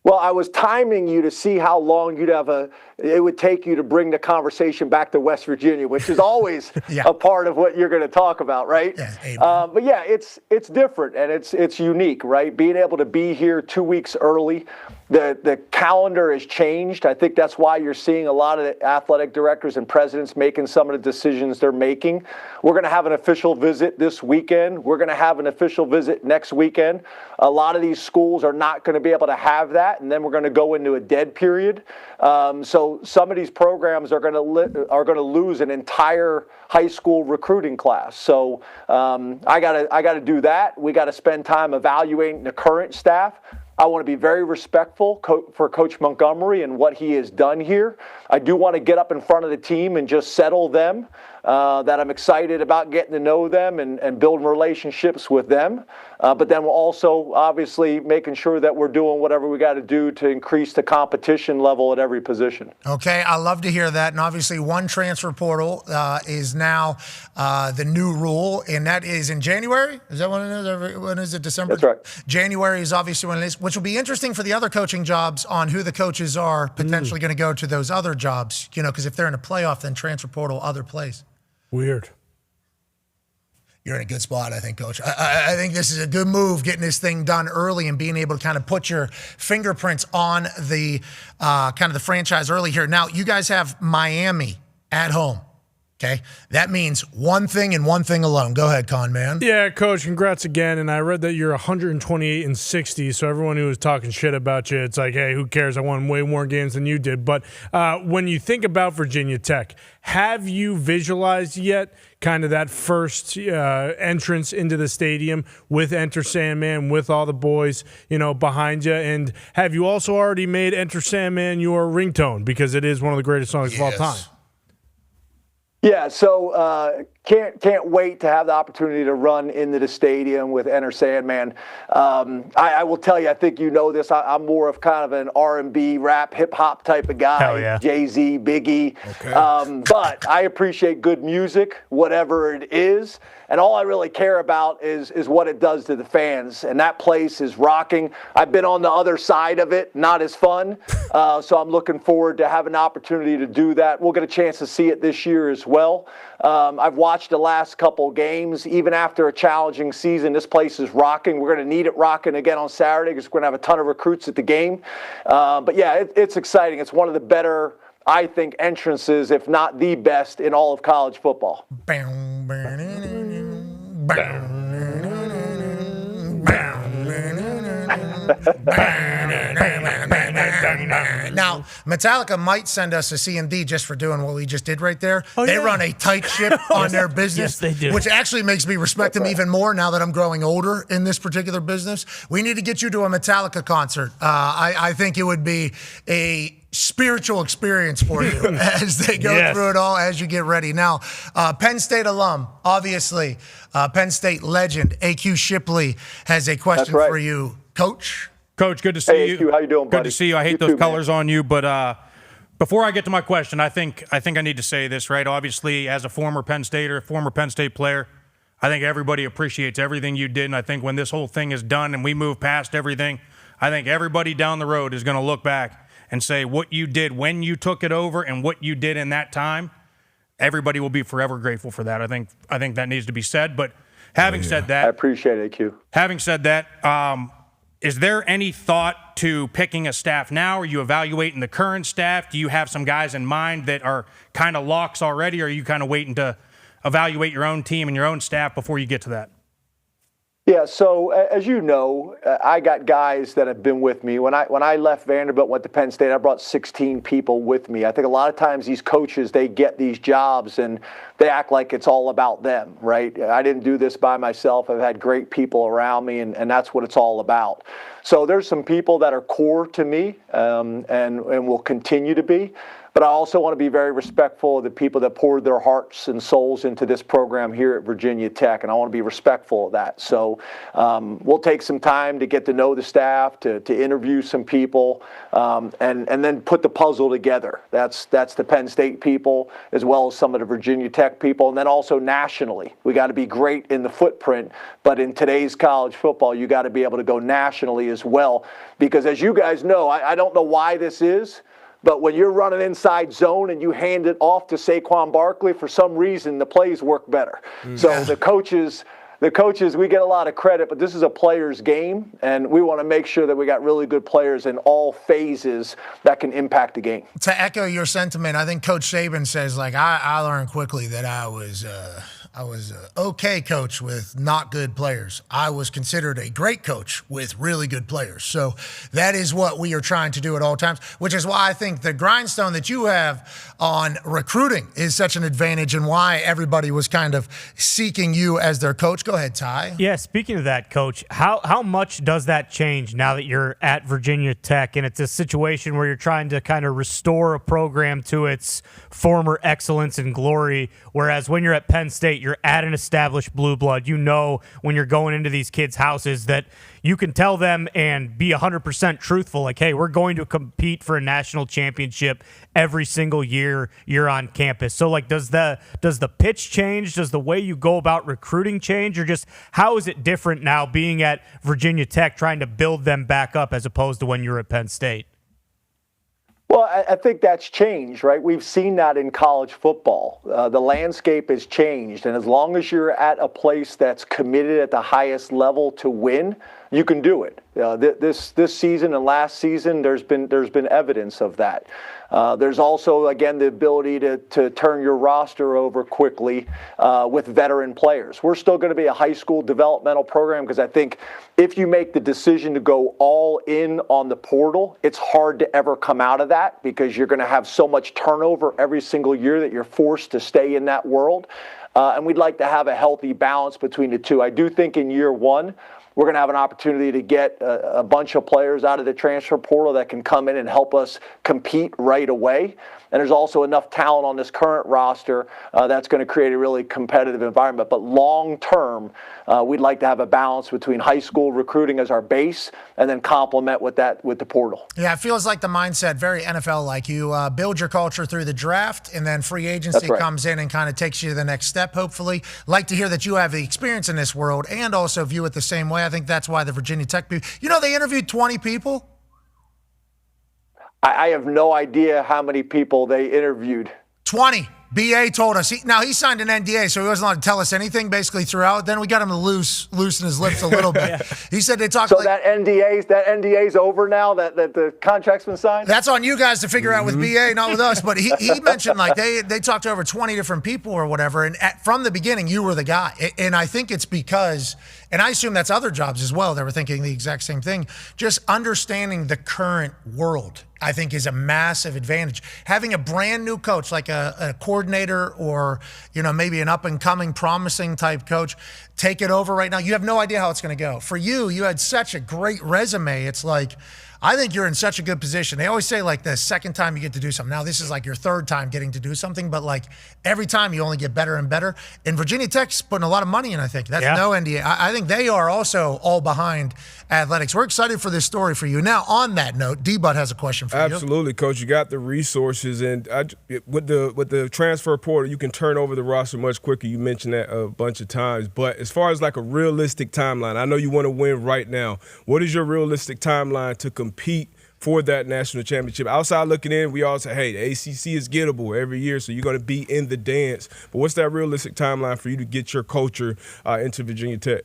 Well, I was timing you to see how long it would take you to bring the conversation back to West Virginia, which is always a part of what you're going to talk about, right? Yeah, but yeah, it's different and it's unique, right? Being able to be here 2 weeks early, the calendar has changed. I think that's why you're seeing a lot of the athletic directors and presidents making some of the decisions they're making. We're going to have an official visit this weekend. We're going to have an official visit next weekend. A lot of these schools are not going to be able to have that, and then we're going to go into a dead period. So some of these programs are going to lose an entire high school recruiting class. So I got to do that. We got to spend time evaluating the current staff. I want to be very respectful for Coach Montgomery and what he has done here. I do want to get up in front of the team and just settle them, that I'm excited about getting to know them and building relationships with them. But then we're also obviously making sure that we're doing whatever we got to do to increase the competition level at every position. Okay, I love to hear that. And obviously one transfer portal is now the new rule, and that is in January? Is that when it is? When is it, December? That's right. January is obviously when it is, which will be interesting for the other coaching jobs on who the coaches are potentially going to go to those other jobs, because if they're in a playoff, then transfer portal other place. Weird. You're in a good spot, I think, Coach. I think this is a good move, getting this thing done early and being able to kind of put your fingerprints on the kind of the franchise early here. Now, you guys have Miami at home. Okay, that means one thing and one thing alone. Go ahead, Con Man. Yeah, Coach, congrats again. And I read that you're 128-60. So everyone who was talking shit about you, it's like, hey, who cares? I won way more games than you did. But when you think about Virginia Tech, have you visualized yet kind of that first entrance into the stadium with Enter Sandman, with all the boys, behind you? And have you also already made Enter Sandman your ringtone, because it is one of the greatest songs of all time? Yeah, so can't wait to have the opportunity to run into the stadium with Enter Sandman. I will tell you, I think you know this. I'm more of kind of an R&B, rap, hip hop type of guy. Hell yeah. Jay-Z, Biggie. Okay. But I appreciate good music, whatever it is. And all I really care about is what it does to the fans. And that place is rocking. I've been on the other side of it, not as fun. So I'm looking forward to having an opportunity to do that. We'll get a chance to see it this year as well. I've watched the last couple games. Even after a challenging season, this place is rocking. We're going to need it rocking again on Saturday because we're going to have a ton of recruits at the game. But yeah, it's exciting. It's one of the better, I think, entrances, if not the best, in all of college football. Now, Metallica might send us a C&D just for doing what we just did right there. They run a tight ship on their business, yes, they do. Which actually makes me respect them even more now that I'm growing older in this particular business. We need to get you to a Metallica concert. I think it would be a spiritual experience for you as they go through it all, as you get ready. Now, Penn State alum, obviously, Penn State legend, AQ Shipley has a question for you. Coach, good to see you. AQ, how you doing, buddy? Good to see you. I hate those colors on you, but before I get to my question, I think I need to say this, right? Obviously, as a former Penn Stater, former Penn State player, I think everybody appreciates everything you did, and I think when this whole thing is done and we move past everything, I think everybody down the road is going to look back and say what you did when you took it over and what you did in that time. Everybody will be forever grateful for that. I think that needs to be said. But having said that, I appreciate it, AQ. Having said that, is there any thought to picking a staff now? Are you evaluating the current staff? Do you have some guys in mind that are kind of locks already? Or are you kind of waiting to evaluate your own team and your own staff before you get to that? Yeah, so as you know, I got guys that have been with me. When I left Vanderbilt, went to Penn State, I brought 16 people with me. I think a lot of times these coaches, they get these jobs and they act like it's all about them, right? I didn't do this by myself. I've had great people around me, and that's what it's all about. So there's some people that are core to me and will continue to be. But I also want to be very respectful of the people that poured their hearts and souls into this program here at Virginia Tech, and I want to be respectful of that. So we'll take some time to get to know the staff, to interview some people, and then put the puzzle together. That's the Penn State people as well as some of the Virginia Tech people, and then also nationally. We got to be great in the footprint, but in today's college football, you got to be able to go nationally as well. Because as you guys know, I don't know why this is, but when you're running inside zone and you hand it off to Saquon Barkley, for some reason the plays work better. So the coaches, we get a lot of credit, but this is a player's game, and we want to make sure that we got really good players in all phases that can impact the game. To echo your sentiment, I think Coach Saban says, like, I learned quickly that I was an okay coach with not good players. I was considered a great coach with really good players. So that is what we are trying to do at all times, which is why I think the grindstone that you have on recruiting is such an advantage and why everybody was kind of seeking you as their coach. Go ahead, Ty. Yeah, speaking of that, Coach, how much does that change now that you're at Virginia Tech and it's a situation where you're trying to kind of restore a program to its former excellence and glory, whereas when you're at Penn State, you're at an established blue blood. You know when you're going into these kids' houses that you can tell them and be 100% truthful, like, hey, we're going to compete for a national championship every single year you're on campus. So, like, does the pitch change? Does the way you go about recruiting change? Or just how is it different now being at Virginia Tech trying to build them back up as opposed to when you were at Penn State? Well, I think that's changed, right? We've seen that in college football. The landscape has changed, and as long as you're at a place that's committed at the highest level to win, you can do it. This season and last season, there's been evidence of that. There's also, again, the ability to turn your roster over quickly with veteran players. We're still going to be a high school developmental program because I think if you make the decision to go all in on the portal, it's hard to ever come out of that because you're going to have so much turnover every single year that you're forced to stay in that world. And we'd like to have a healthy balance between the two. I do think in year one, we're going to have an opportunity to get a bunch of players out of the transfer portal that can come in and help us compete right away. And there's also enough talent on this current roster that's going to create a really competitive environment. But long term, we'd like to have a balance between high school recruiting as our base and then complement with the portal. Yeah, it feels like the mindset, very NFL-like. You build your culture through the draft, and then free agency comes in and kind of takes you to the next step, hopefully. Like to hear that you have the experience in this world and also view it the same way. I think that's why the Virginia Tech people, they interviewed 20 people. I have no idea how many people they interviewed. 20. BA told us. He signed an NDA, so he wasn't allowed to tell us anything basically throughout. Then we got him to loosen his lips a little bit. He said they talked. So that NDA's over now. That the contract's been signed. That's on you guys to figure out with BA, not with us. But he mentioned like they talked to over 20 different people or whatever, and from the beginning you were the guy. And I think it's because, and I assume that's other jobs as well. They were thinking the exact same thing. Just understanding the current world, I think, is a massive advantage. Having a brand new coach, like a coordinator or, maybe an up-and-coming, promising type coach, take it over right now. You have no idea how it's going to go. For you had such a great resume. It's like, I think you're in such a good position. They always say, like, the second time you get to do something. Now, this is like your third time getting to do something, but, like, every time you only get better and better. And Virginia Tech's putting a lot of money in, I think. That's no NDA. I think they are also all behind athletics. We're excited for this story for you. Now, on that note, D-Bud has a question for you. Absolutely, Coach. You got the resources. And with the transfer portal, you can turn over the roster much quicker. You mentioned that a bunch of times. But as far as, like, a realistic timeline, I know you want to win right now. What is your realistic timeline to compete for that national championship? Outside looking in, we all say, hey, the ACC is gettable every year, so you're going to be in the dance. But what's that realistic timeline for you to get your culture into Virginia Tech?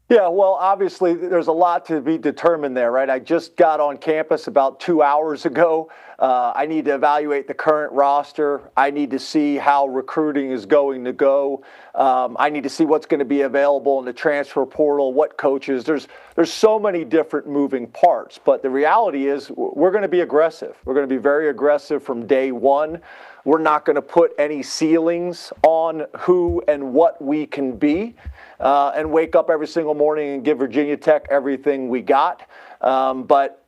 Yeah, well, obviously, there's a lot to be determined there, right? I just got on campus about 2 hours ago. I need to evaluate the current roster. I need to see how recruiting is going to go. I need to see what's going to be available in the transfer portal, what coaches. There's so many different moving parts. But the reality is we're going to be aggressive. We're going to be very aggressive from day one. We're not going to put any ceilings on who and what we can be and wake up every single morning and give Virginia Tech everything we got. But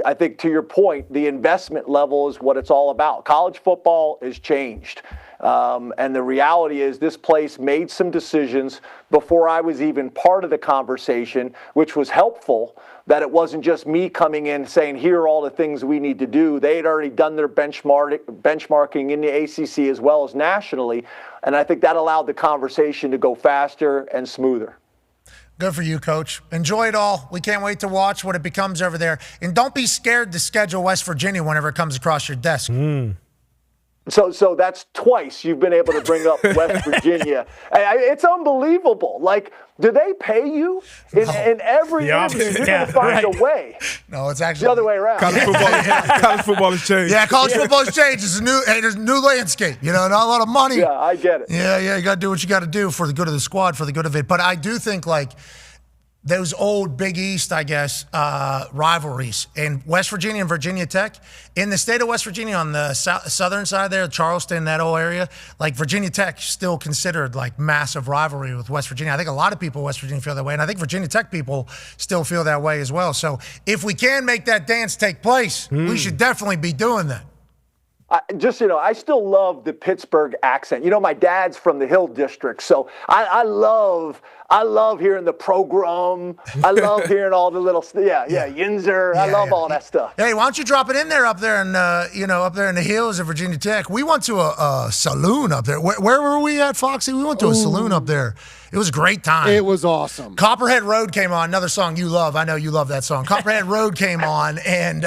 I think to your point, the investment level is what it's all about. College football has changed. And the reality is this place made some decisions before I was even part of the conversation, which was helpful, that it wasn't just me coming in saying, here are all the things we need to do. They had already done their benchmarking in the ACC as well as nationally. And I think that allowed the conversation to go faster and smoother. Good for you, Coach. Enjoy it all. We can't wait to watch what it becomes over there. And don't be scared to schedule West Virginia whenever it comes across your desk. So that's twice you've been able to bring up West Virginia. It's unbelievable. Like, do they pay you? In every interview, you're going to find a way. No, it's actually the other way around. College football has changed. Yeah, college football has changed. There's a new landscape. Not a lot of money. Yeah, I get it. Yeah, you got to do what you got to do for the good of the squad, for the good of it. But I do think, those old Big East, I guess, rivalries in West Virginia and Virginia Tech. In the state of West Virginia, on the southern side there, Charleston, that whole area, Virginia Tech still considered massive rivalry with West Virginia. I think a lot of people in West Virginia feel that way, and I think Virginia Tech people still feel that way as well. So if we can make that dance take place, we should definitely be doing that. I still love the Pittsburgh accent. My dad's from the Hill District, so I love hearing the program. I love hearing all the little, Yinzer. I love all that stuff. Hey, why don't you drop it in there up there in the hills of Virginia Tech? We went to a saloon up there. Where were we at, Foxy? We went to a saloon up there. It was a great time. It was awesome. Copperhead Road came on, another song you love. I know you love that song. Copperhead Road came on, and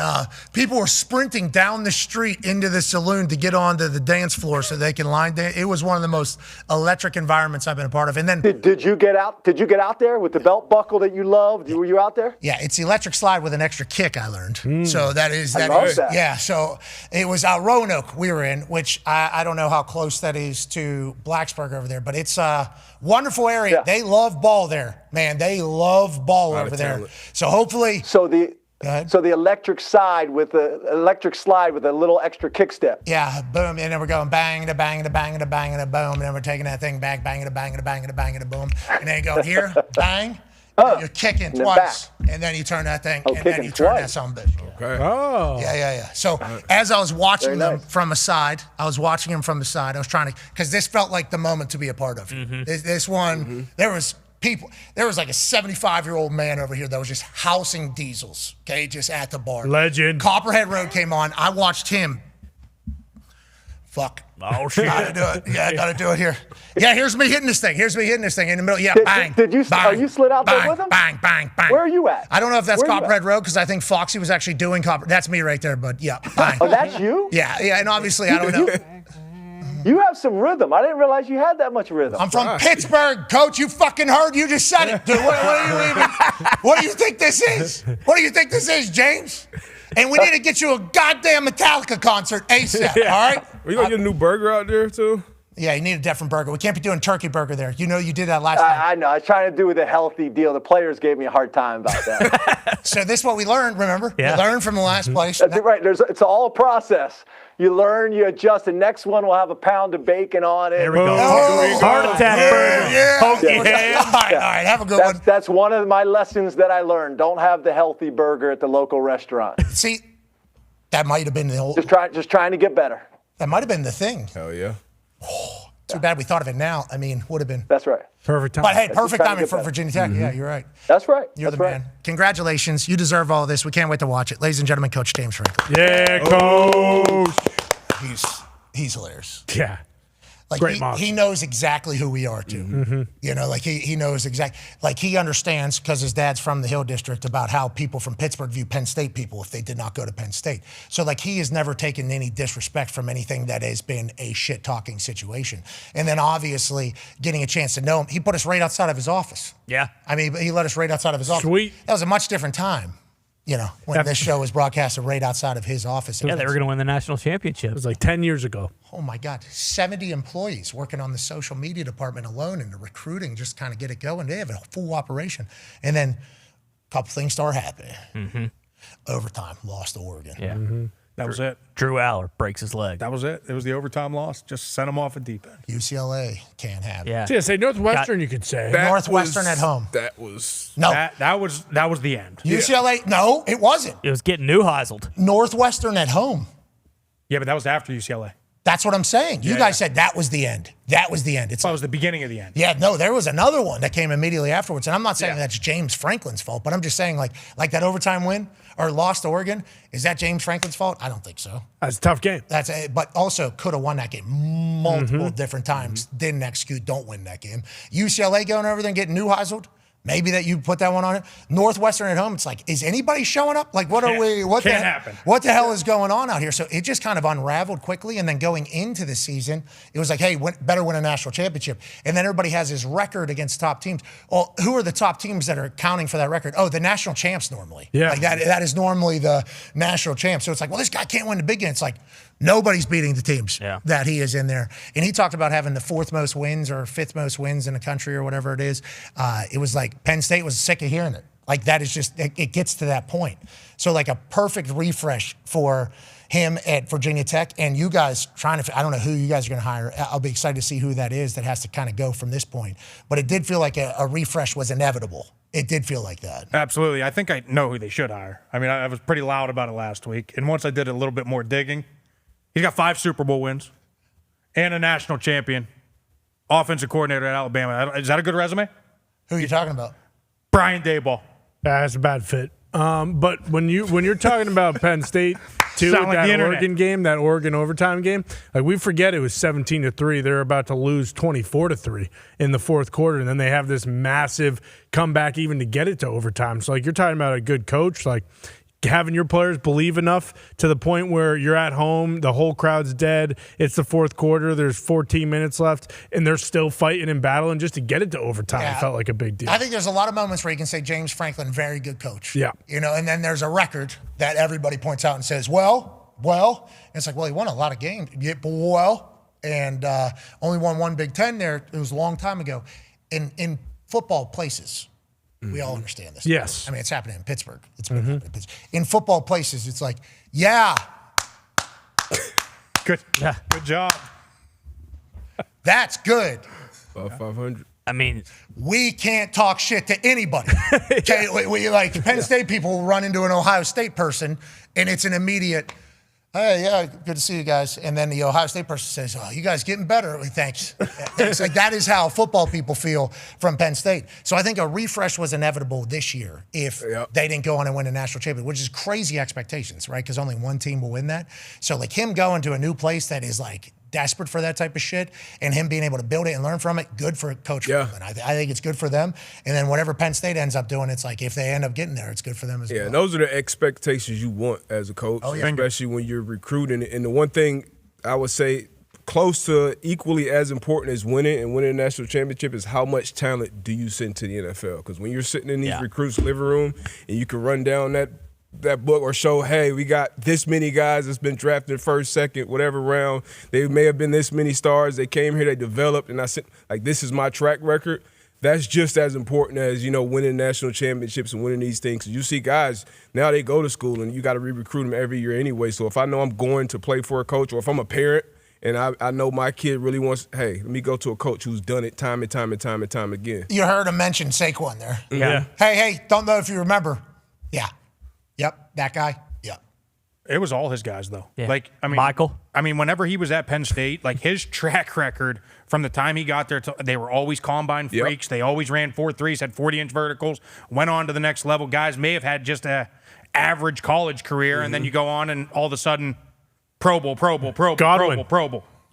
people were sprinting down the street into the saloon to get onto the dance floor so they can line dance. It was one of the most electric environments I've been a part of. And then, did you get out? Did you get out there with the belt buckle that you loved? Were you out there? Yeah, it's the electric slide with an extra kick, I learned. So that is. Yeah, so it was Roanoke we were in, which I don't know how close that is to Blacksburg over there, but it's a wonderful area. Yeah. They love ball there, man. They love ball over there. So hopefully. So the electric slide with a little extra kick step. Yeah, boom, and then we're going bang to bang to bang to bang to boom, and then we're taking that thing back, bang to bang to bang to bang to boom, and then you go here, bang. You're kicking twice, and then you turn that thing, and then you turn that son of a bitch. Okay. Oh. Yeah. So as I was watching them from the side, I was trying to, because this felt like the moment to be a part of. This one, there was people. There was a 75-year-old man over here that was just housing diesels, okay, just at the bar. Legend. Copperhead Road came on. I watched him. Fuck. Oh, shit. Gotta do it. Yeah, I gotta do it here. Yeah, here's me hitting this thing in the middle. Yeah, bang. Are you slid out there with him? Bang, bang, bang. Where are you at? I don't know if that's Copperhead Road, because I think Foxy was actually doing Copperhead. That's me right there, but yeah, bang. Oh, that's you? Yeah, and obviously I don't know. You have some rhythm. I didn't realize you had that much rhythm. I'm from Pittsburgh, Coach. You fucking heard. You just said it. Dude, what do you think this is? What do you think this is, James? And we need to get you a goddamn Metallica concert ASAP, all right? Are you going to get a new burger out there, too? Yeah, you need a different burger. We can't be doing turkey burger there. You did that last time. I know. I was trying to do with a healthy deal. The players gave me a hard time about that. So this is what we learned, remember? Yeah. We learned from the last place. That's right. It's all a process. You learn, you adjust. The next one will have a pound of bacon on it. There we go. Heart attack burger. Pokey ham. All right, have a good one. That's one of my lessons that I learned. Don't have the healthy burger at the local restaurant. See, that might have been the old. Just trying to get better. That might have been the thing. Hell yeah. Too bad we thought of it now. I mean, would have been. That's right. Perfect time. But hey, perfect timing for Virginia Tech. Yeah, you're right. That's right. You're the man. Congratulations. You deserve all this. We can't wait to watch it. Ladies and gentlemen, Coach James Franklin. Yeah, Coach. He's hilarious. Yeah. Like Great mock. he knows exactly who we are too. You know, like he knows exactly. Like he understands because his dad's from the Hill District about how people from Pittsburgh view Penn State people if they did not go to Penn State. So like he has never taken any disrespect from anything that has been a shit talking situation. And then obviously getting a chance to know him, he put us right outside of his office. Yeah. I mean, he let us right outside of his office. Sweet. That was a much different time. You know, when this show was broadcasted right outside of his office. Yeah, they were going to win the national championship. It was like 10 years ago. Oh my God, 70 employees working on the social media department alone and the recruiting, just kind of get it going. They have a full operation. And then a couple things start happening. Overtime, lost to Oregon. Yeah. That was it. Drew Aller breaks his leg. That was it. It was the overtime loss. Just sent him off at deep end. UCLA can't have it. Yeah. Yeah, say Northwestern, you could say. Northwestern at home. That was No. That was the end. UCLA, no, it wasn't. It was getting Neuheiseled. Northwestern at home. Yeah, but that was after UCLA. That's what I'm saying. You guys said that was the end. That was the end. That was the beginning of the end. Yeah, no, there was another one that came immediately afterwards. And I'm not saying that's James Franklin's fault, but I'm just saying like that overtime win or loss to Oregon, is that James Franklin's fault? I don't think so. That's a tough game. But also could have won that game multiple different times. Didn't execute, don't win that game. UCLA going over there and getting Neuheiseled. Maybe that you put that one on it. Northwestern at home, it's like, is anybody showing up? Like, what are we? What Can't the happen. What the hell is going on out here? So it just kind of unraveled quickly. And then going into the season, it was like, hey, better win a national championship. And then everybody has his record against top teams. Well, who are the top teams that are counting for that record? Oh, the national champs normally. Yeah. Like that is normally the national champ. So it's like, well, this guy can't win the big game. It's like, nobody's beating the teams that he is in there. And he talked about having the fourth most wins or fifth most wins in the country or whatever it is. It was like Penn State was sick of hearing it. Like that is just, it gets to that point. So like a perfect refresh for him at Virginia Tech, and you guys trying to, I don't know who you guys are going to hire. I'll be excited to see who that is that has to kind of go from this point. But it did feel like a refresh was inevitable. It did feel like that. Absolutely. I think I know who they should hire. I mean, I was pretty loud about it last week. And once I did a little bit more digging, he's got 5 Super Bowl wins and a national champion, offensive coordinator at Alabama. Is that a good resume? Who are you talking about? Brian Daboll. That's a bad fit. But when you're talking about Penn State too, Sound with like that the Oregon game, that Oregon overtime game, like we forget it was 17-3. They're about to lose 24-3 in the fourth quarter, and then they have this massive comeback even to get it to overtime. So like you're talking about a good coach, like having your players believe enough to the point where you're at home, the whole crowd's dead, it's the fourth quarter, there's 14 minutes left, and they're still fighting and battling just to get it to overtime. Felt like a big deal. I think there's a lot of moments where you can say James Franklin, very good coach. Yeah. You know, and then there's a record that everybody points out and says, well. And it's like, well, he won a lot of games. Yeah, and only won one Big Ten there. It was a long time ago. In football places, we all understand this. Yes. I mean, it's happening in Pittsburgh. It's been happening in Pittsburgh. In football places, it's like, yeah. Good job. That's good. About 500. I mean, we can't talk shit to anybody. Okay, we like Penn State people will run into an Ohio State person, and it's an immediate, hey, yeah, good to see you guys. And then the Ohio State person says, oh, you guys getting better. Thanks. It's like that is how football people feel from Penn State. So I think a refresh was inevitable this year if they didn't go on and win a national championship, which is crazy expectations, right? Because only one team will win that. So like him going to a new place that is like desperate for that type of shit, and him being able to build it and learn from it, good for Coach Franklin. I think it's good for them. And then whatever Penn State ends up doing, it's like if they end up getting there, it's good for them as well. Yeah, those are the expectations you want as a coach, especially when you're recruiting. And the one thing I would say close to equally as important as winning a national championship is how much talent do you send to the NFL? Because when you're sitting in these recruits' living room and you can run down that book or show, hey, we got this many guys that's been drafted first, second, whatever round. They may have been this many stars. They came here, they developed, and I said, like, this is my track record. That's just as important as, winning national championships and winning these things. You see guys, now they go to school, and you got to re-recruit them every year anyway. So if I know I'm going to play for a coach, or if I'm a parent and I know my kid really wants, hey, let me go to a coach who's done it time and time and time and time again. You heard him mention Saquon there. Yeah. Hey, don't know if you remember. Yeah. Yep, that guy. Yep. It was all his guys, though. Yeah. Like, I mean, Michael. I mean, whenever he was at Penn State, like his track record from the time he got there, they were always combine freaks. They always ran 4.3s, had 40-inch verticals, went on to the next level. Guys may have had just a average college career, and then you go on and all of a sudden, Pro Bowl.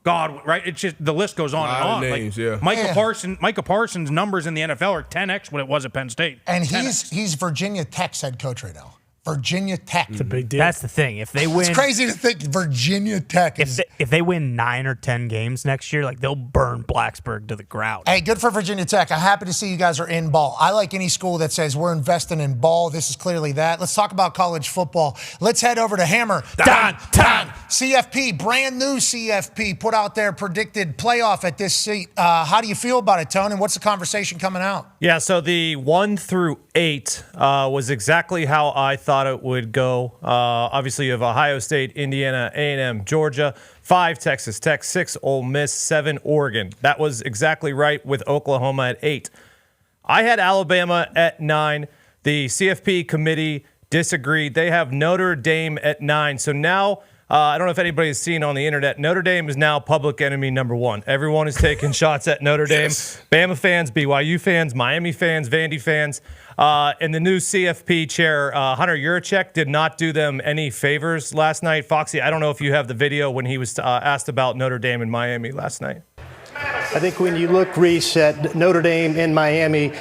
God, right? It's just the list goes on and on. Names, Micah Parsons' numbers in the NFL are 10x what it was at Penn State. And he's Virginia Tech's head coach right now. Virginia Tech. It's a big deal. That's the thing. If they win, it's crazy to think Virginia Tech is. If they win 9 or 10 games next year, like they'll burn Blacksburg to the ground. Hey, good for Virginia Tech. I'm happy to see you guys are in ball. I like any school that says we're investing in ball. This is clearly that. Let's talk about college football. Let's head over to Hammer. Dahn. CFP, brand new CFP, put out their predicted playoff at this seat. How do you feel about it, Tone? And what's the conversation coming out? Yeah, so the 1 through 8 was exactly how I thought it would go. Obviously, you have Ohio State, Indiana, A&M, Georgia, 5 Texas Tech, 6 Ole Miss, 7 Oregon. That was exactly right with Oklahoma at 8. I had Alabama at 9. The CFP committee disagreed. They have Notre Dame at 9. So now, I don't know if anybody's seen on the internet, Notre Dame is now public enemy number 1. Everyone is taking shots at Notre Dame. Bama fans, BYU fans, Miami fans, Vandy fans. And the new CFP chair, Hunter Yurachek, did not do them any favors last night. Foxy, I don't know if you have the video when he was asked about Notre Dame and Miami last night. I think when you look, Reese, at Notre Dame and Miami,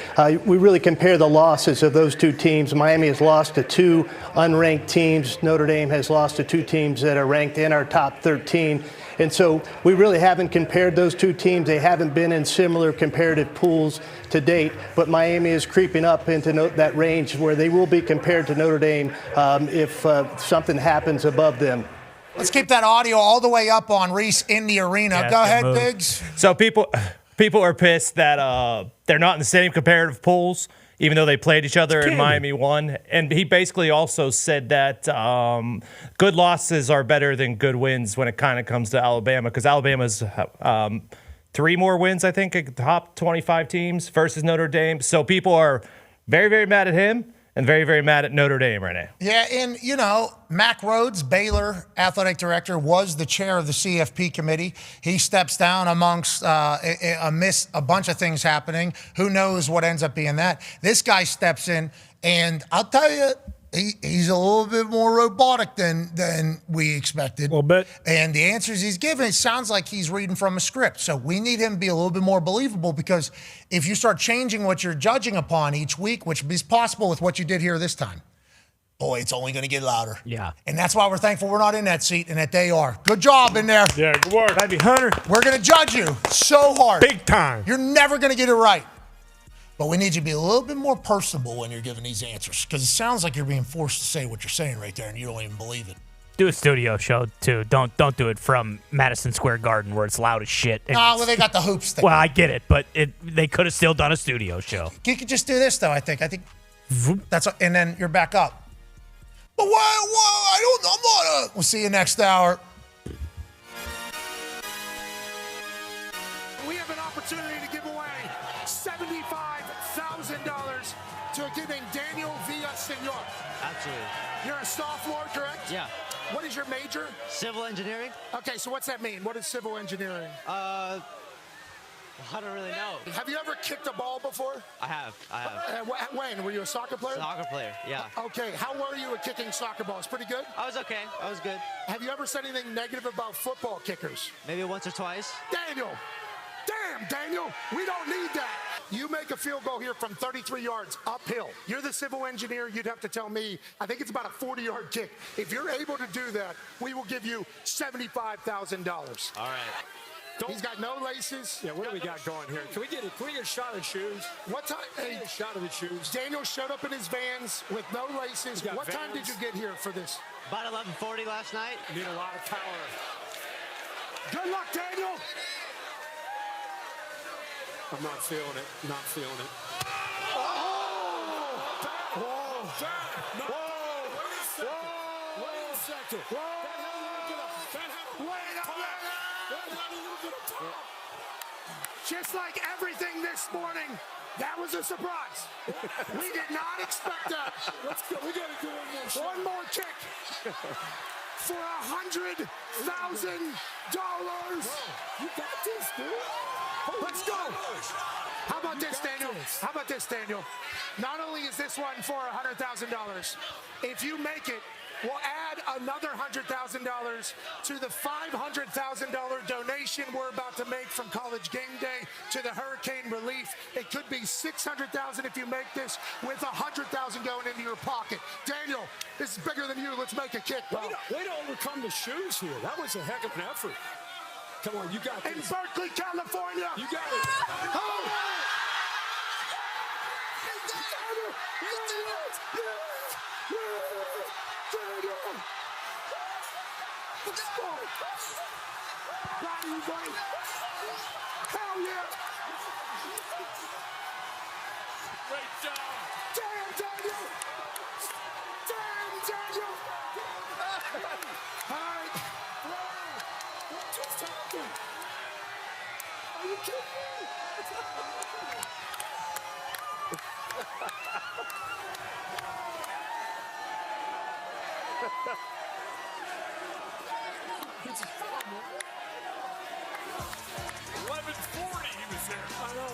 we really compare the losses of those two teams. Miami has lost to 2 unranked teams. Notre Dame has lost to 2 teams that are ranked in our top 13. And so we really haven't compared those two teams. They haven't been in similar comparative pools to date. But Miami is creeping up into that range where they will be compared to Notre Dame if something happens above them. Let's keep that audio all the way up on Reese in the arena. Yeah, go ahead, move. Biggs. So people are pissed that they're not in the same comparative pools, even though they played each other and Miami won. And he basically also said that good losses are better than good wins when it kind of comes to Alabama, because Alabama's 3 more wins, I think, top 25 teams versus Notre Dame. So people are very, very mad at him and very, very mad at Notre Dame right now. Yeah, and, you know, Mack Rhodes, Baylor athletic director, was the chair of the CFP committee. He steps down amongst amidst a bunch of things happening. Who knows what ends up being that? This guy steps in, and I'll tell you, he's a little bit more robotic than we expected. A little bit. And the answers he's giving, it sounds like he's reading from a script. So we need him to be a little bit more believable, because if you start changing what you're judging upon each week, which is possible with what you did here this time, boy, it's only going to get louder. Yeah. And that's why we're thankful we're not in that seat and that they are. Good job in there. Yeah, good work. Maybe Hunter. We're going to judge you so hard. Big time. You're never going to get it right. But we need you to be a little bit more personable when you're giving these answers, because it sounds like you're being forced to say what you're saying right there, and you don't even believe it. Do a studio show too. Don't do it from Madison Square Garden where it's loud as shit. Well, they got the hoops thing. Well, I get it, but they could have still done a studio show. You could just do this though. I think that's and then you're back up. But why? I don't know. I'm not. We'll see you next hour. We have an opportunity to give away $75,000 to a kid named Daniel Villasenor. Absolutely. You're a sophomore, correct? Yeah. What is your major? Civil engineering. Okay, so what's that mean? What is civil engineering? I don't really know. Have you ever kicked a ball before? I have. When? Were you a soccer player? Soccer player, yeah. Okay, how were you at kicking soccer balls? Pretty good? I was okay. I was good. Have you ever said anything negative about football kickers? Maybe once or twice. Daniel! Damn, Daniel, we don't need that. You make a field goal here from 33 yards uphill. You're the civil engineer. You'd have to tell me, I think it's about a 40-yard kick. If you're able to do that, we will give you $75,000. All right. He's got no laces. Yeah, what do we got going here? Can we get a shot of the shoes? What time? Hey, a shot of the shoes. Daniel showed up in his Vans with no laces. What time did you get here for this? About 11:40 last night. You need a lot of power. Good luck, Daniel. I'm not feeling it. Not feeling it. Oh! Whoa! Wait a second. Just like everything this morning, that was a surprise. We did not expect that. Let's go. We gotta do one more kick for $100,000. You got this, dude. Let's go. How about this, Daniel? How about this, Daniel? Not only is this one for $100,000, if you make it, will add another $100,000 to the $500,000 donation we're about to make from College Game Day to the hurricane relief. It could be $600,000 if you make this, with $100,000 going into your pocket. Daniel, this is bigger than you. Let's make a kick. Way to overcome the shoes here. That was a heck of an effort. Come on, you got this. In Berkeley, California. You got it. Oh! Hell yeah! Great job. Damn, Daniel! Damn, Daniel! All right. What just happened? Are you kidding me? It's horrible. 11:40 he was there. I know.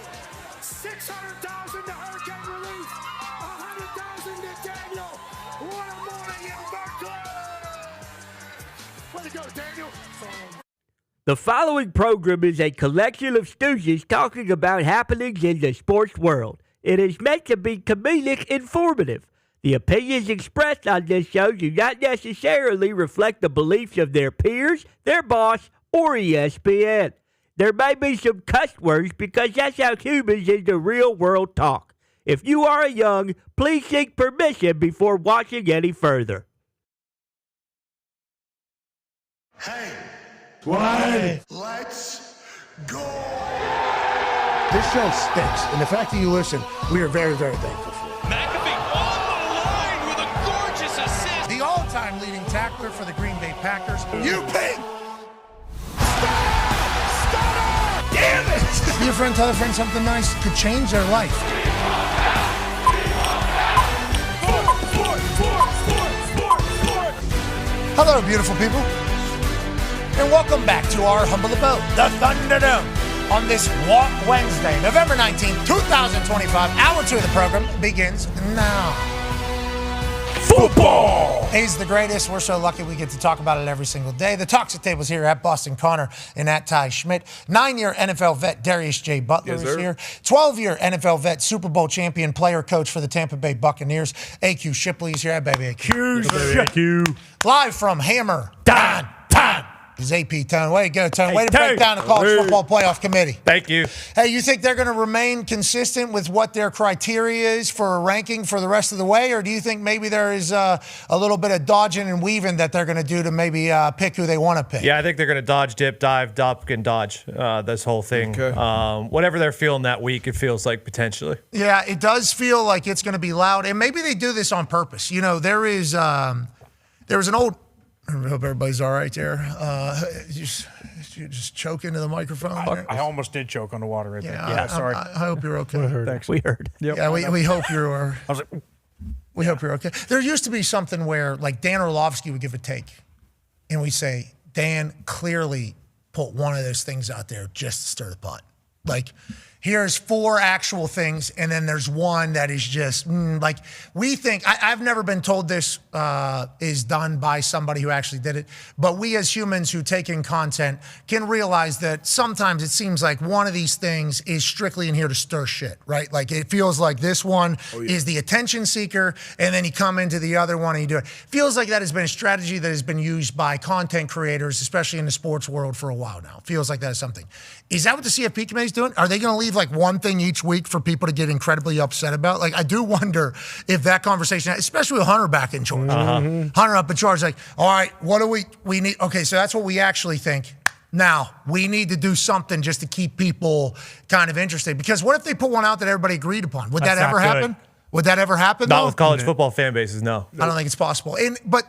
600,000 to hurricane relief. 100,000 to Daniel. What a morning in Berkeley. Way to go, Daniel. The following program is a collection of stooges talking about happenings in the sports world. It is meant to be comedic informative. The opinions expressed on this show do not necessarily reflect the beliefs of their peers, their boss, or ESPN. There may be some cuss words because that's how humans in the real world talk. If you are young, please seek permission before watching any further. Hey. Why? Let's go. This show stinks, and the fact that you listen, we are very, very thankful for. McAfee on the line with a gorgeous assist. The all-time leading tackler for the Green Bay Packers, UP. Damn it! Your friend tell a friend something nice could change their life. Hello, beautiful people. And welcome back to our humble abode, the Thunderdome, on this Walk Wednesday, November 19th, 2025. Hour 2 of the program begins now. Football! He's the greatest. We're so lucky we get to talk about it every single day. The Toxic Table's here at Boston Connor and at Ty Schmidt. 9-year NFL vet Darius J. Butler is here. 12-year NFL vet, Super Bowl champion, player coach for the Tampa Bay Buccaneers. AQ Shipley is here. Hey, baby, AQ. Live from Hammer, Dahn, is AP Tone. Way to go, Tone. Way to break down the college football playoff committee. Thank you. Hey, you think they're going to remain consistent with what their criteria is for a ranking for the rest of the way, or do you think maybe there is a little bit of dodging and weaving that they're going to do to maybe pick who they want to pick? Yeah, I think they're going to dodge, dip, dive, duck, and dodge this whole thing. Okay. Whatever they're feeling that week, it feels like potentially. Yeah, it does feel like it's going to be loud, and maybe they do this on purpose. You know, there was an old. I hope everybody's all right there. You just choke into the microphone. I almost did choke on the water right there. Yeah, sorry. I hope you're okay. Thanks. We heard. Yep. Yeah, we hope you're. I was like, we hope you're okay. There used to be something where, like, Dan Orlovsky would give a take, and we say, Dan clearly put one of those things out there just to stir the pot. Like, here's 4 actual things, and then there's one that is just like we think. I've never been told this is done by somebody who actually did it, but we as humans who take in content can realize that sometimes it seems like one of these things is strictly in here to stir shit, right? Like it feels like this one is the attention seeker, and then you come into the other one and you do it. Feels like that has been a strategy that has been used by content creators, especially in the sports world, for a while now. Feels like that is something. Is that what the CFP committee is doing? Are they going to leave like one thing each week for people to get incredibly upset about? Like, I do wonder if that conversation, especially with Hunter back in charge, Hunter up in charge, like, all right, what do we need? Okay, so that's what we actually think. Now, we need to do something just to keep people kind of interested. Because what if they put one out that everybody agreed upon? Would that ever happen? Would that ever happen? Not with college football fan bases, no. I don't think it's possible. But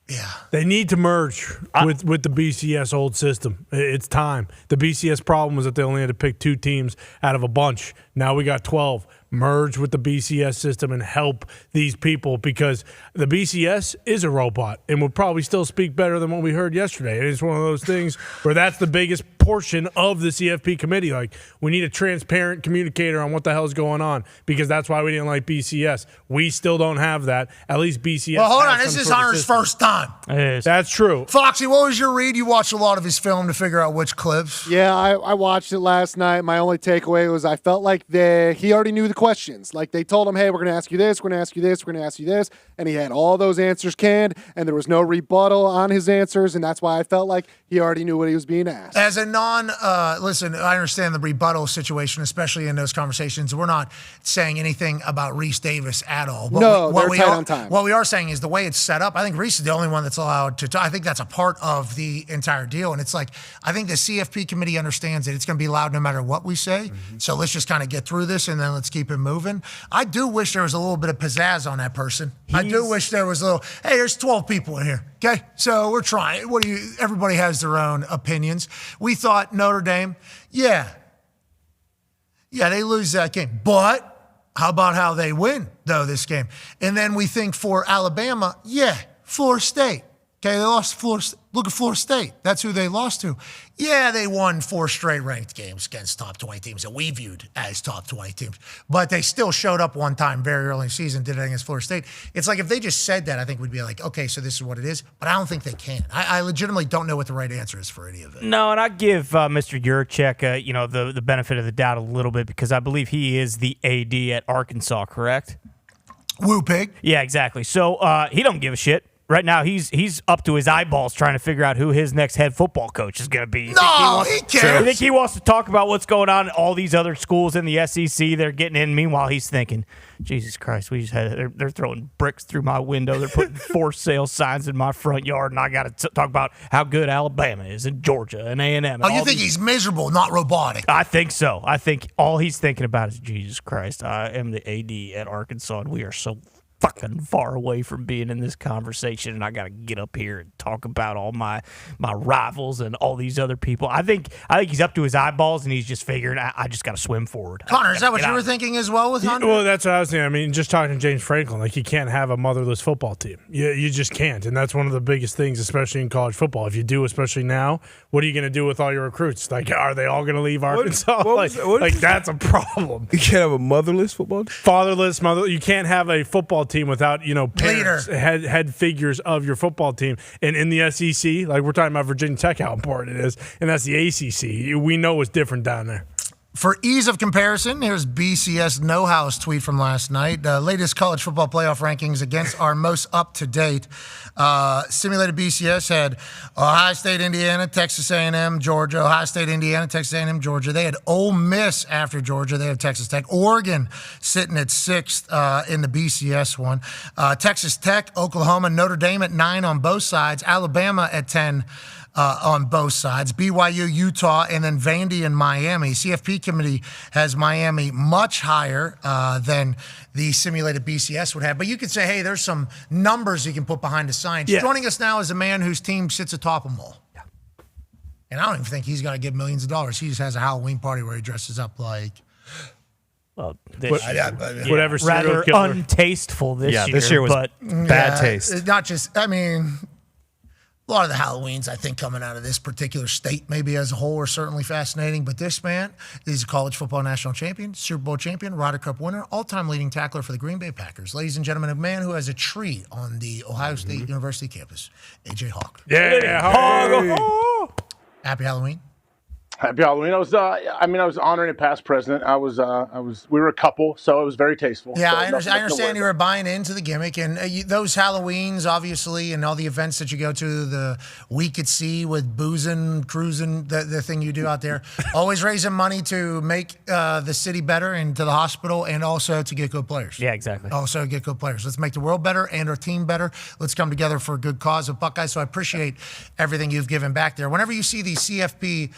yeah, they need to merge with the BCS old system. It's time. The BCS problem was that they only had to pick 2 teams out of a bunch. Now we got 12. Merge with the BCS system and help these people, because the BCS is a robot and will probably still speak better than what we heard yesterday. And it's one of those things where that's the biggest portion of the CFP committee. Like, we need a transparent communicator on what the hell is going on, because that's why we didn't like BCS. We still don't have that. At least BCS. Well, hold on. This is Hunter's first time. That's true. Foxy, what was your read? You watched a lot of his film to figure out which clips. Yeah, I watched it last night. My only takeaway was I felt like he already knew the questions. Like, they told him, hey, we're going to ask you this, we're going to ask you this, we're going to ask you this. And he had all those answers canned, and there was no rebuttal on his answers. And that's why I felt like he already knew what he was being asked. As a listen, I understand the rebuttal situation, especially in those conversations. We're not saying anything about Reese Davis at all. They're tight on time. What we are saying is the way it's set up, I think Reese is the only one that's allowed to talk. I think that's a part of the entire deal. And it's like, I think the CFP committee understands that it's going to be loud no matter what we say. So let's just kind of get through this and then let's keep it moving. I do wish there was a little bit of pizzazz on that person. I do wish there was a little, hey, there's 12 people in here. Okay, so we're trying. Everybody has their own opinions. We thought Notre Dame, yeah, they lose that game. But how about how they win, though, this game? And then we think for Alabama, yeah, Florida State. Okay, they lost to Florida State. Look at Florida State. That's who they lost to. Yeah, they won 4 straight ranked games against top 20 teams that we viewed as top 20 teams. But they still showed up one time very early in the season, did it against Florida State. It's like if they just said that, I think we'd be like, okay, so this is what it is. But I don't think they can. I legitimately don't know what the right answer is for any of it. No, and I give Mr. Yurchek, the benefit of the doubt a little bit, because I believe he is the AD at Arkansas, correct? Woo pig. Yeah, exactly. So he don't give a shit. Right now, he's up to his eyeballs trying to figure out who his next head football coach is going to be. He cares. You think he wants to talk about what's going on in all these other schools in the SEC? They're getting in. Meanwhile, he's thinking, Jesus Christ, they're throwing bricks through my window. They're putting for sale signs in my front yard, and I got to talk about how good Alabama is and Georgia and A&M. Oh, you think he's miserable, not robotic? I think so. I think all he's thinking about is, Jesus Christ, I am the AD at Arkansas, and we are so fucking far away from being in this conversation, and I got to get up here and talk about all my rivals and all these other people. I think he's up to his eyeballs, and he's just figuring, I just got to swim forward. Connor, is that what you were thinking as well with Hunter? Well, that's what I was thinking. I mean, just talking to James Franklin, like, you can't have a motherless football team. You just can't, and that's one of the biggest things, especially in college football. If you do, especially now, what are you going to do with all your recruits? Like, are they all going to leave Arkansas? That's a problem. You can't have a motherless football team? Fatherless, motherless. You can't have a football team without, parents, head figures of your football team. And in the SEC, like, we're talking about Virginia Tech, how important it is, and that's the ACC. We know what's different down there. For ease of comparison, here's BCS No House tweet from last night. Latest college football playoff rankings against our most up-to-date. Simulated BCS had Ohio State, Indiana, Texas A&M, Georgia. Ohio State, Indiana, Texas A&M, Georgia. They had Ole Miss after Georgia. They have Texas Tech. Oregon sitting at 6th in the BCS one. Texas Tech, Oklahoma, Notre Dame at 9 on both sides. Alabama at 10. On both sides, BYU, Utah, and then Vandy and Miami. CFP committee has Miami much higher than the simulated BCS would have. But you could say, hey, there's some numbers you can put behind the science. Yeah. Joining us now is a man whose team sits atop them all. Yeah. And I don't even think he's got to give millions of dollars. He just has a Halloween party where he dresses up like... Well, whatever. Rather untasteful this year. Yeah, this year was bad taste. Not just, a lot of the Halloweens, I think, coming out of this particular state, maybe as a whole, are certainly fascinating. But this man is a college football national champion, Super Bowl champion, Ryder Cup winner, all-time leading tackler for the Green Bay Packers. Ladies and gentlemen, a man who has a tree on the Ohio State University campus, AJ Hawk. Yeah, Hawk. Happy Halloween. Happy Halloween. I was honoring a past president. We were a couple, so it was very tasteful. Yeah, so I understand you were buying into the gimmick, and those Halloweens, obviously, and all the events that you go to, the week at sea with boozing, cruising, the thing you do out there, always raising money to make the city better and to the hospital, and also to get good players. Yeah, exactly. Also get good players. Let's make the world better and our team better. Let's come together for a good cause of Buckeyes. So I appreciate everything you've given back there. Whenever you see these CFP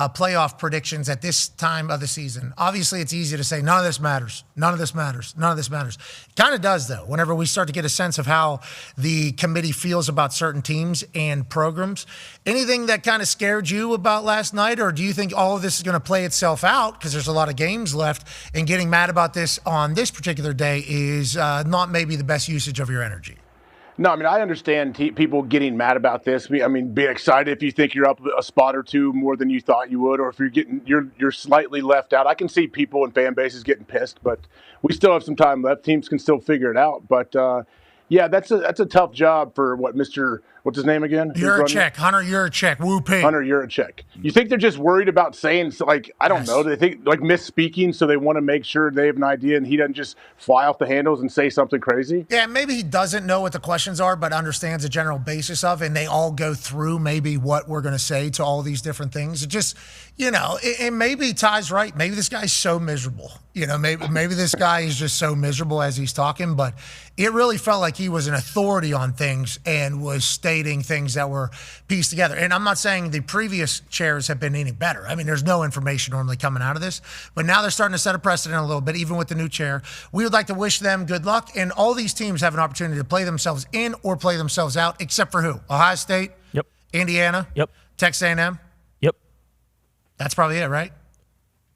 playoff predictions at this time of the season, obviously it's easy to say none of this matters, none of this matters, none of this matters. It kind of does, though, whenever we start to get a sense of how the committee feels about certain teams and programs. Anything that kind of scared you about last night, or do you think all of this is going to play itself out because there's a lot of games left, and getting mad about this on this particular day is not maybe the best usage of your energy? No, I mean, I understand people getting mad about this. I mean, being excited if you think you're up a spot or two more than you thought you would, or if you're slightly left out. I can see people and fan bases getting pissed, but we still have some time left. Teams can still figure it out. But yeah, that's a tough job for what's his name again? Yurachek, Hunter Yurachek, whoopee. Hunter Yurachek. You think they're just worried about saying, like, I don't know, they think, like, misspeaking, so they want to make sure they have an idea and he doesn't just fly off the handles and say something crazy? Yeah, maybe he doesn't know what the questions are, but understands the general basis of, and they all go through maybe what we're going to say to all these different things. It just, and maybe Ty's right. Maybe this guy's so miserable. Maybe this guy is just so miserable as he's talking, but it really felt like he was an authority on things and was stating things that were pieced together. And I'm not saying the previous chairs have been any better. I mean, there's no information normally coming out of this, but now they're starting to set a precedent a little bit, even with the new chair. We would like to wish them good luck, and all these teams have an opportunity to play themselves in or play themselves out, except for who? Ohio State? Yep. Indiana? Yep. Texas A&M? Yep. That's probably it, right?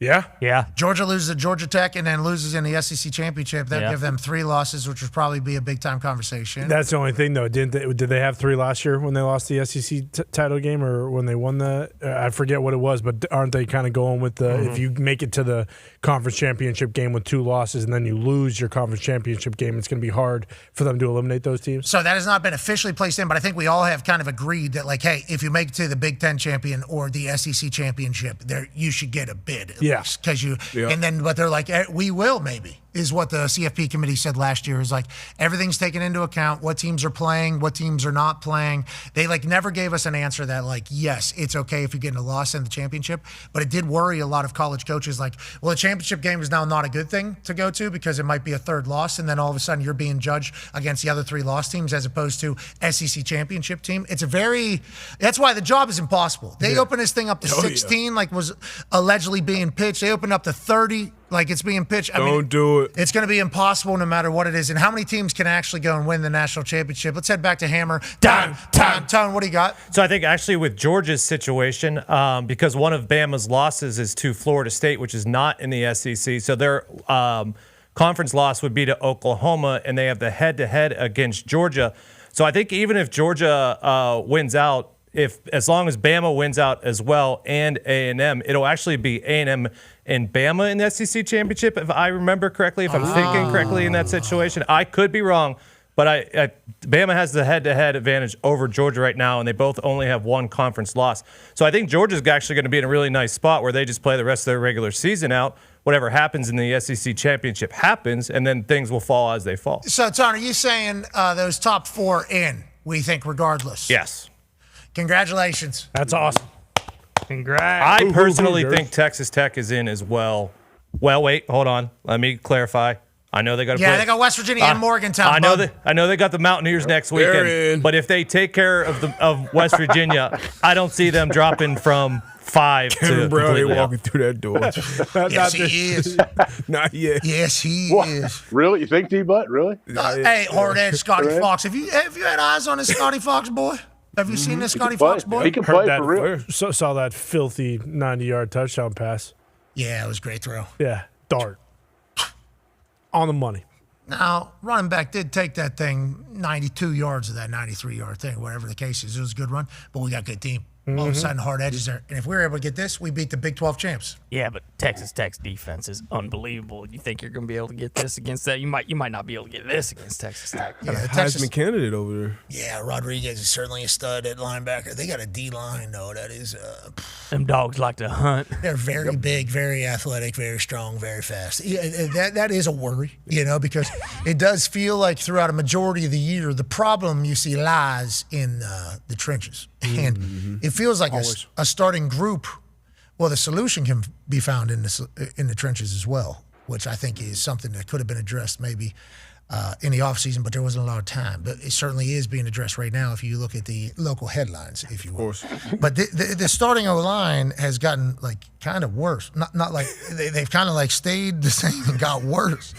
Yeah. Georgia loses at Georgia Tech and then loses in the SEC championship. That'd give them 3 losses, which would probably be a big-time conversation. That's the only thing, though. Did they have 3 last year when they lost the SEC title game, or when they won the? I forget what it was, but aren't they kind of going with the if you make it to the conference championship game with 2 losses and then you lose your conference championship game, it's going to be hard for them to eliminate those teams? So that has not been officially placed in, but I think we all have kind of agreed that, like, hey, if you make it to the Big Ten champion or the SEC championship, you should get a bid. Because and then, but they're like, we will maybe, is what the CFP committee said last year, is like, everything's taken into account, what teams are playing, what teams are not playing. They never gave us an answer that, like, yes, it's okay if you get a loss in the championship, but it did worry a lot of college coaches, like, well, the championship game is now not a good thing to go to because it might be a 3rd loss, and then all of a sudden you're being judged against the other 3 loss teams as opposed to SEC championship team. That's why the job is impossible. They open this thing up to 16, like was allegedly being pitched. They opened up to 30, like it's being pitched. Don't do it. It's going to be impossible no matter what it is. And how many teams can actually go and win the national championship? Let's head back to Hammer. Dahn, what do you got? So I think actually with Georgia's situation, because one of Bama's losses is to Florida State, which is not in the SEC, so their conference loss would be to Oklahoma, and they have the head-to-head against Georgia. So I think even if Georgia wins out, as long as Bama wins out as well and A&M, it'll actually be A&M and Bama in the SEC championship, if I remember correctly, if I'm thinking correctly in that situation. I could be wrong, but Bama has the head-to-head advantage over Georgia right now, and they both only have 1 conference loss. So I think Georgia's actually going to be in a really nice spot where they just play the rest of their regular season out. Whatever happens in the SEC championship happens, and then things will fall as they fall. So, Ton, are you saying those top 4 in, we think, regardless? Yes. Congratulations. That's awesome. Congrats. I personally think Texas Tech is in as well. Well, wait, hold on. Let me clarify. I know they got to play. They got West Virginia and Morgantown. I know they got the Mountaineers next weekend. But if they take care of West Virginia, I don't see them dropping from 5 to Brown ain't completely out. walking through that door. Yes, he is. Not yet. Yes, he is. Really? You think D-Butt? Really? Hey, hard-edge Scotty Fox. Have you had eyes on this Scotty Fox boy? Have you seen this Scotty Fox boy? He can play for real. Saw that filthy 90-yard touchdown pass. Yeah, it was a great throw. Yeah, dart. On the money. Now, running back did take that thing 92 yards of that 93-yard thing, whatever the case is. It was a good run, but we got a good team. All of a sudden, hard edges there. And if we were able to get this, we beat the Big 12 champs. Yeah, but Texas Tech's defense is unbelievable. You think you're going to be able to get this against that? You might not be able to get this against Texas Tech. Yeah, Heisman candidate over there. Yeah, Rodriguez is certainly a stud at linebacker. They got a D-line, though. That is... Them dogs like to hunt. They're very big, very athletic, very strong, very fast. Yeah, that is a worry, because it does feel like throughout a majority of the year, the problem you see lies in the trenches. And it feels like a starting group. Well, the solution can be found in the trenches as well, which I think is something that could have been addressed maybe in the offseason, but there wasn't a lot of time. But it certainly is being addressed right now if you look at the local headlines, if you will. Of course. But the starting O-line has gotten kind of worse. Not like they've kind of stayed the same and got worse,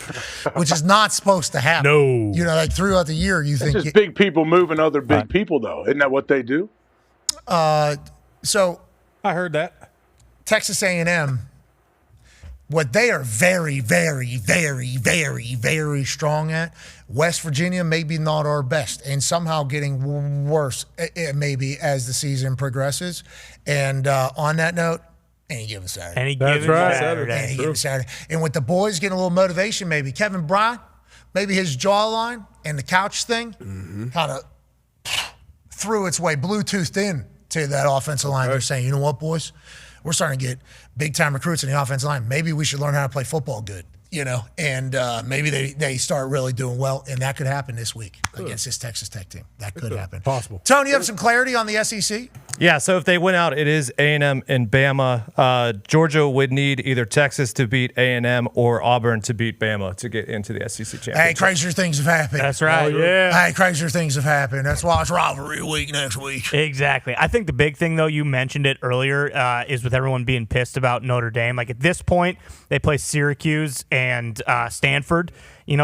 which is not supposed to happen. No. Throughout the year, you think just big people moving other big people, though. Isn't that what they do? So I heard that. Texas A&M what they are very, very, very, very, very strong at, West Virginia maybe not our best, and somehow getting worse maybe as the season progresses. And on that note, any given Saturday. Any given Saturday. Any given Saturday. And with the boys getting a little motivation, maybe Kevin Bryant, maybe his jawline and the couch thing kind of threw its way, Bluetoothed in to that offensive line. They're saying, you know what, boys? We're starting to get big-time recruits in the offensive line. Maybe we should learn how to play football good, and maybe they start really doing well, and that could happen this week against this Texas Tech team. That could happen. Possible. Tony, you have some clarity on the SEC? Yeah, so if they win out, it is A&M and Bama. Georgia would need either Texas to beat A&M or Auburn to beat Bama to get into the SEC championship. Hey, crazier things have happened. That's right. Oh, yeah. Hey, crazier things have happened. That's why it's rivalry week next week. Exactly. I think the big thing, though, you mentioned it earlier, is with everyone being pissed about Notre Dame. Like, at this point, they play Syracuse and Stanford.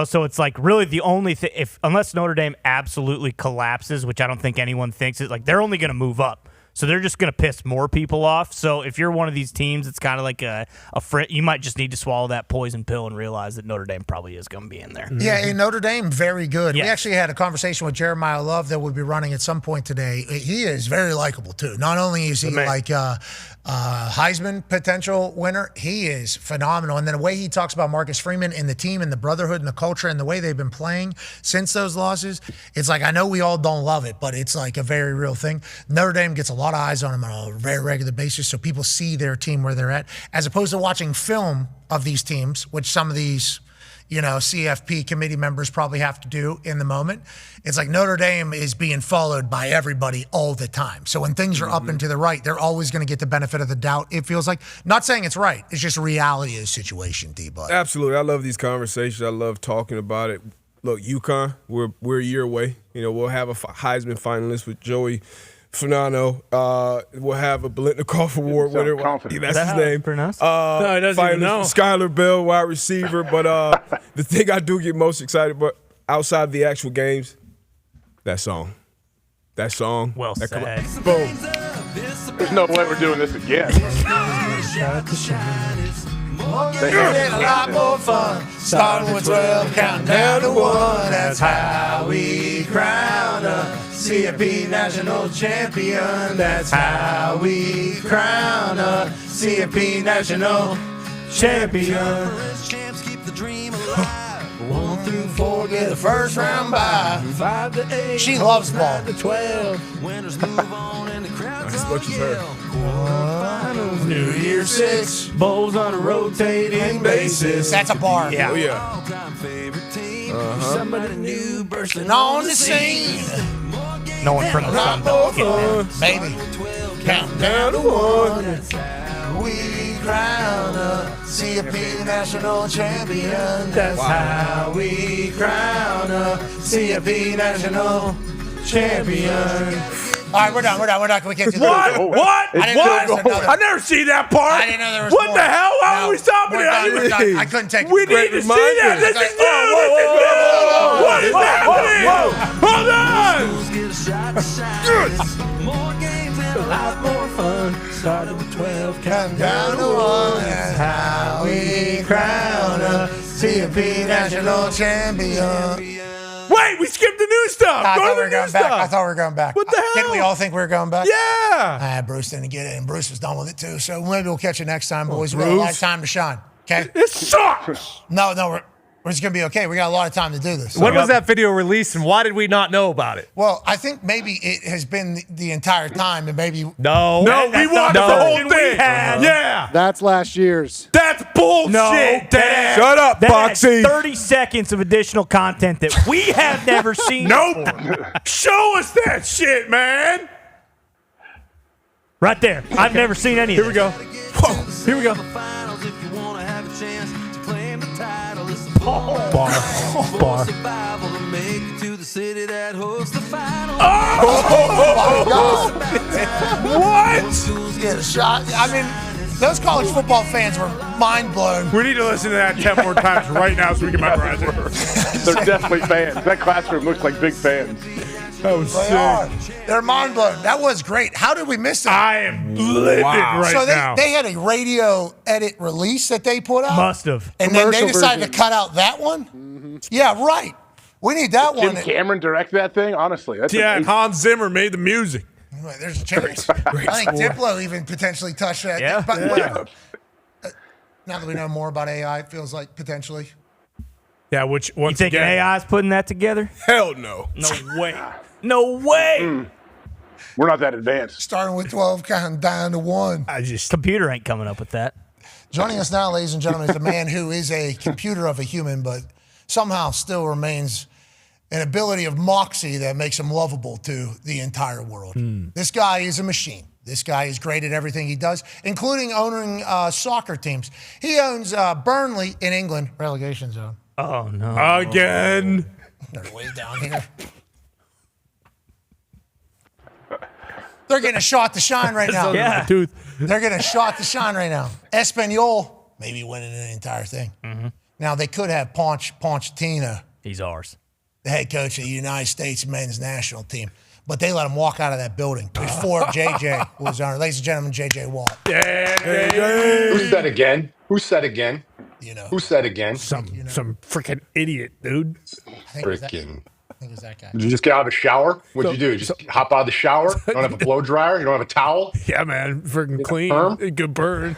So it's like really the only thing, unless Notre Dame absolutely collapses, which I don't think anyone thinks, it's like they're only going to move up. So they're just going to piss more people off. So if you're one of these teams, it's kind of like a friend. You might just need to swallow that poison pill and realize that Notre Dame probably is going to be in there. Yeah, and Notre Dame, very good. Yes. We actually had a conversation with Jeremiah Love that we'll be running at some point today. He is very likable, too. Not only is he like Heisman potential winner, he is phenomenal. And then the way he talks about Marcus Freeman and the team and the brotherhood and the culture and the way they've been playing since those losses, it's like, I know we all don't love it, but it's like a very real thing. Notre Dame gets a lot of eyes on them on a very regular basis, so people see their team where they're at, as opposed to watching film of these teams, which some of these CFP committee members probably have to do in the moment. It's like Notre Dame is being followed by everybody all the time. So when things are up and to the right, they're always going to get the benefit of the doubt, it feels like. Not saying it's right. It's just reality of the situation, D-Bud. Absolutely. I love these conversations. I love talking about it. Look, UConn, we're a year away. We'll have a Heisman finalist with Joey Fanano. We'll have a Biletnikoff Award winner. That's his name. No, he doesn't even know. Skylar Bell, wide receiver. But the thing I do get most excited about outside of the actual games, that song. Well that said. Boom. There's no way we're doing this again. It's a lot more fun. Starting with 12, counting down to 1. That's how we crown a CFP national champion. That's how we crown a CFP national champion. Champs keep the dream alive. 1 through 4 get a first round bye. 5 to 8. She loves ball. 5 to 12. Winners move on and the crowd's As much as her. New Year 6. Bowls on a rotating basis. That's a bar. Yeah. Oh, yeah. All-time favorite team. Somebody new bursting On the scene. No one from the Sun Belt getting in. Baby. Counting down to 1. That's how we crown a CFP national champion. That's how we crown a CFP national champion. All right, we're done. We can't do that. What? I didn't know there was another. I never see that part. I didn't know there was What more. the hell? Why No, are we stopping we're it? done, we're done. I couldn't take it. We need to see that. This is new. What is happening? Hold on. Schools get a shot to shine. More games and a lot more fun. Starting with 12, counting Down to 1. That's how we crown a CFP national champion. Wait, we skipped the new stuff. I Go thought to we the were new going back. I stuff. thought we were going back. What the hell? Didn't we all think we were going back? Yeah. Bruce didn't get it, and Bruce was done with it too. So maybe we'll catch you next time, boys. We got a lot of time to shine. Okay? It sucks. No, we're just gonna be okay. We got a lot of time to do this. When was that video released, and why did we not know about it? Well, I think maybe it has been the entire time, and maybe No, we watched the whole thing. Yeah. That's last year's. That's bullshit, Dad. Shut up, That's Foxy. 30 seconds of additional content that we have never seen. Nope. before. Show us that shit, man. Right there. I've never seen any of Here we go. Here we go. finals if you want to have a chance to claim the title. It's Bar. survival to make it to the city that hosts the final. What? schools get a shot. I mean, those college football fans were mind blown. We need to listen to that 10 more times right now so we can memorize it. They're definitely fans. That classroom looks like big fans. That was They are. They're mind blown. That was great. How did we miss that? I am livid right so now. they had a radio edit release that they put out? Must have. And then they decided to cut out that one? Mm-hmm. Yeah, right. We need that one. Jim Cameron directed that thing? Honestly. That's Yeah, and amazing. Hans Zimmer made the music. Wait, there's a chance. I think Diplo even potentially touched that. Yeah. But whatever. Now that we know more about AI, it feels like potentially. Yeah, which You once thinking again, AI's putting that together? Hell no. No way. No way. We're not that advanced. Starting with 12, counting down to 1. Computer ain't coming up with that. Joining us now, ladies and gentlemen, is a man who is a computer of a human, but somehow still remains an ability of moxie that makes him lovable to the entire world. This guy is a machine. This guy is great at everything he does, including owning soccer teams. He owns Burnley in England, relegation zone. Oh, no. Again. They're way down here. They're getting a shot to shine right now. Yeah. They're getting a shot to shine right now. Espanol, maybe winning the entire thing. Mm-hmm. Now, they could have Pochettino, He's ours. the head coach of the United States men's national team. But they let him walk out of that building before JJ was on. Ladies and gentlemen, JJ Watt. Who said again? Who said again? You know. Who said again? Some freaking idiot, dude. Freaking. I think it's that guy. Did you just get out of the shower? What'd you do? Just hop out of the shower? You don't have a blow dryer? You don't have a towel? Yeah, man. Freaking clean. Perm? Good burn.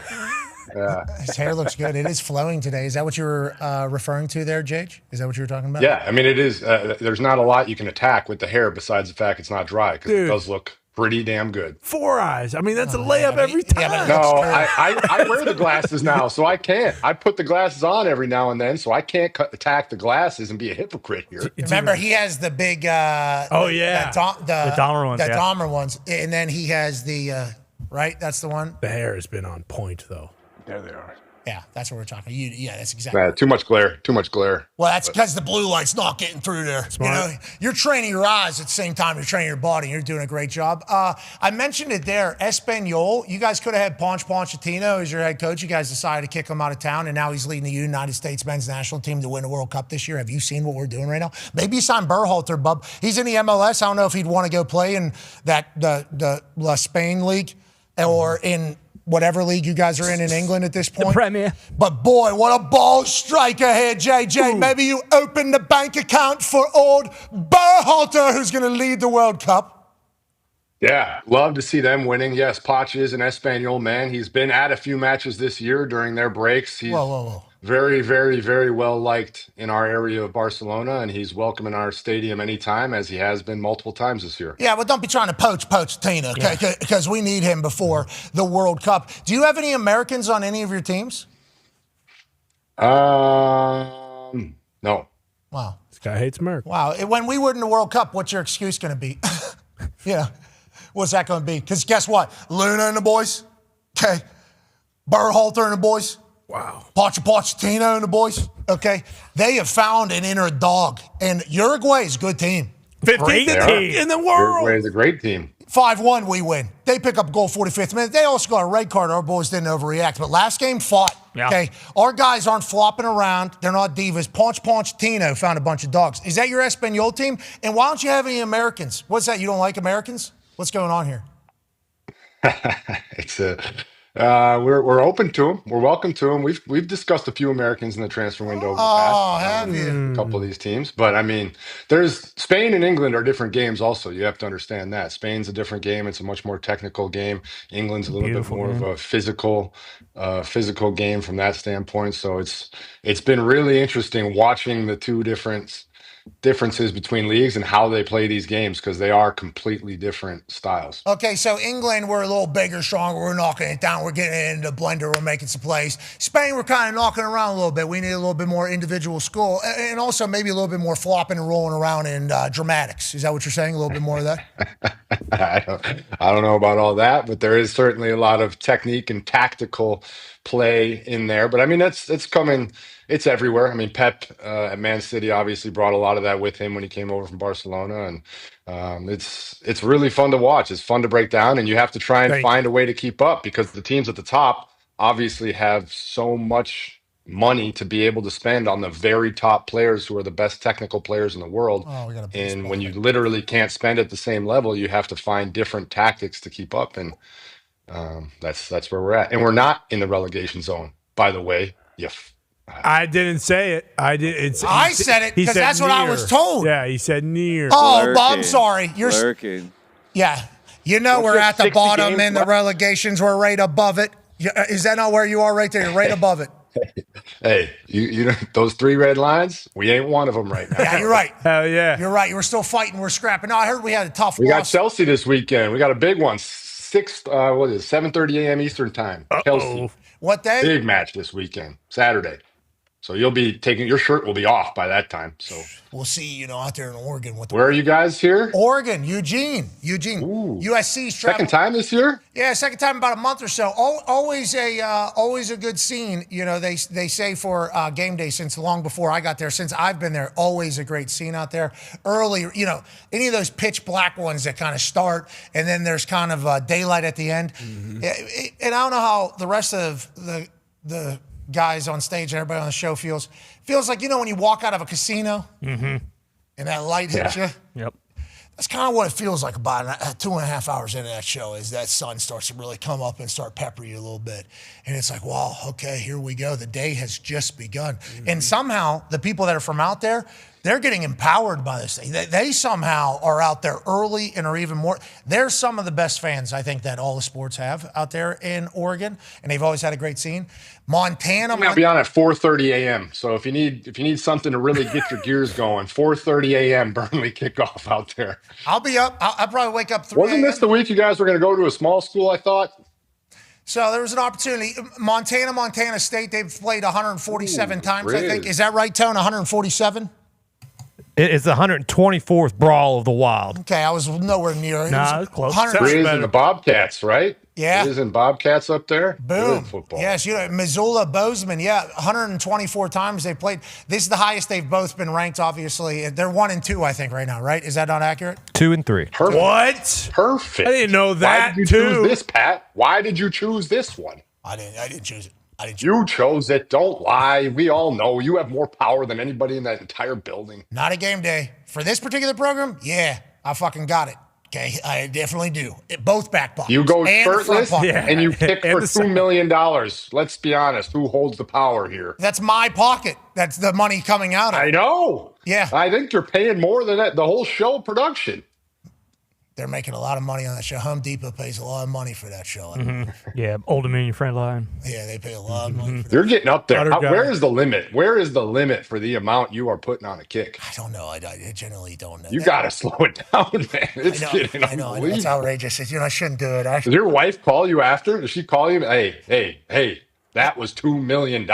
Yeah. His hair looks good. It is flowing today. Is that what you were referring to there, Jage? Is that what you were talking about? Yeah, I mean, it is. There's not a lot you can attack with the hair besides the fact it's not dry because it does look pretty damn good. 4 eyes. I mean, that's a layup every time. No, I wear the glasses now, so I can't. I put the glasses on every now and then, so I can't attack the glasses and be a hypocrite here. Remember, he has the big. Oh, yeah. The Dahmer ones. The Yeah. Dahmer ones. And then he has the. Right? That's the one? The hair has been on point, though. There they are. Yeah, that's what we're talking. Yeah, that's exactly. Too much glare. Too much glare. Well, that's because the blue light's not getting through there. Smart. You know, you're training your eyes at the same time you're training your body. And you're doing a great job. I mentioned it there. Espanol, you guys could have had Pochettino as your head coach. You guys decided to kick him out of town, and now he's leading the United States men's national team to win the World Cup this year. Have you seen what we're doing right now? Maybe you sign Berhalter, bub. He's in the MLS. I don't know if he'd want to go play in that the La Spain league or in whatever league you guys are in England at this point. The Premier. But boy, what a ball striker here, JJ. Ooh. Maybe you open the bank account for old Berhalter, who's going to lead the World Cup. Yeah, love to see them winning. Yes, Poch is an Espanol man. He's been at a few matches this year during their breaks. He's very, very, very well liked in our area of Barcelona, and he's welcome in our stadium anytime, as he has been multiple times this year. Yeah, but don't be trying to poach Pochettino, because we need him before the World Cup. Do you have any Americans on any of your teams? No. Wow. This guy hates America. Wow. When we win the World Cup, what's your excuse going to be? Yeah. What's that going to be? Because guess what? Luna and the boys. Okay. Berhalter and the boys. Wow. Pochettino and the boys. Okay. They have found an inner dog. And Uruguay is a good team. 15th team in the world. Uruguay is a great team. 5-1, we win. They pick up a goal 45th minute. They also got a red card. Our boys didn't overreact. But last game fought. Yeah. Okay. Our guys aren't flopping around. They're not divas. Pochettino found a bunch of dogs. Is that your Espanol team? And why don't you have any Americans? What's that? You don't like Americans? What's going on here? It's we're open to them. We're welcome to them. We've discussed a few Americans in the transfer window over the past. Have you? A couple of these teams, but I mean, there's Spain and England are different games. Also, you have to understand that Spain's a different game. It's a much more technical game. England's a little bit more of a physical game from that standpoint. So it's been really interesting watching the two differences between leagues and how they play these games, because they are completely different styles. Okay, so England, we're a little bigger, stronger. We're knocking it down. We're getting it into the blender. We're making some plays. Spain, we're kind of knocking around a little bit. We need a little bit more individual skill, and also maybe a little bit more flopping and rolling around in dramatics. Is that what you're saying? A little bit more of that? I don't know about all that, but there is certainly a lot of technique and tactical play in there. But I mean, it's coming. It's everywhere. I mean, Pep at Man City obviously brought a lot of that with him when he came over from Barcelona, and it's really fun to watch. It's fun to break down, and you have to try and find a way to keep up, because the teams at the top obviously have so much money to be able to spend on the very top players who are the best technical players in the world. And when you literally can't spend at the same level, you have to find different tactics to keep up. And that's where we're at. And we're not in the relegation zone, by the way. I didn't say it. I said it because that's what I was told. Yeah, he said near. Oh, I'm sorry. You're lurking. Yeah. You know we're at the bottom in the relegations. We're right above it. Is that not where you are right there? You're right above it. Hey, you know those 3 red lines? We ain't one of them right now. Yeah, you're right. Hell yeah. You're right. We're still fighting. We're scrapping. No, I heard we had a tough We got loss. Chelsea this weekend. We got a big one. 7:30 a.m. Eastern time. Chelsea. What day? Big match this weekend. Saturday. So you'll be taking your shirt will be off by that time. So we'll see, out there in Oregon. Where are you guys here? Oregon, Eugene. USC's traveling. Second time this year? Yeah, second time in about a month or so. Always a good scene. They say for game day since long before I got there. Since I've been there, always a great scene out there. Early, any of those pitch black ones that kind of start, and then there's kind of daylight at the end. And I don't know how the rest of the guys on stage and everybody on the show feels like when you walk out of a casino and that light hits you. Yep. That's kind of what it feels like about 2.5 hours into that show is that sun starts to really come up and start peppering you a little bit. And it's like, wow, okay, here we go. The day has just begun. And somehow the people that are from out there, they're getting empowered by this thing. They somehow are out there early and are even more. They're some of the best fans, I think, that all the sports have out there in Oregon. And they've always had a great scene. Montana. I'm gonna be on at 4:30 a.m. So if you need something to really get your gears going, 4:30 a.m. Burnley kickoff out there. I'll be up. I'll probably wake up 3 Wasn't this the week you guys were going to go to a small school? I thought. So there was an opportunity. Montana State. They've played 147 times. I think. Is that right, Tone? 147. It's the 124th Brawl of the Wild. Okay, I was nowhere near it. Nah, it's close. Grizz and the Bobcats, right? Yeah. Grizz and Bobcats up there. Boom. Good football. Yes, Missoula, Bozeman. Yeah, 124 times they played. This is the highest they've both been ranked, obviously. They're 1 and 2, I think, right now, right? Is that not accurate? 2 and 3. Perfect. What? Perfect. I didn't know that, Why did you choose this, Pat? Why did you choose this one? I didn't choose it. You chose it. Don't lie. We all know you have more power than anybody in that entire building. Not a game day. For this particular program, yeah, I fucking got it. Okay, I definitely do. Both back pockets. You go and shirtless and you pick for and $2 million. Let's be honest. Who holds the power here? That's my pocket. That's the money coming out of it. I know. Yeah. I think you're paying more than that. The whole show production. They're making a lot of money on that show. Home Depot pays a lot of money for that show. Yeah, Old Dominion Friend Line. Yeah, they pay a lot of money for that. You're getting up there. Butter Where guy. is the limit? Where is the limit for the amount you are putting on a kick? I don't know. I generally don't know. You got to slow it down, man. It's getting I know. It's outrageous. I shouldn't do it. Does your wife call you after? Does she call you? Hey, that was $2 million.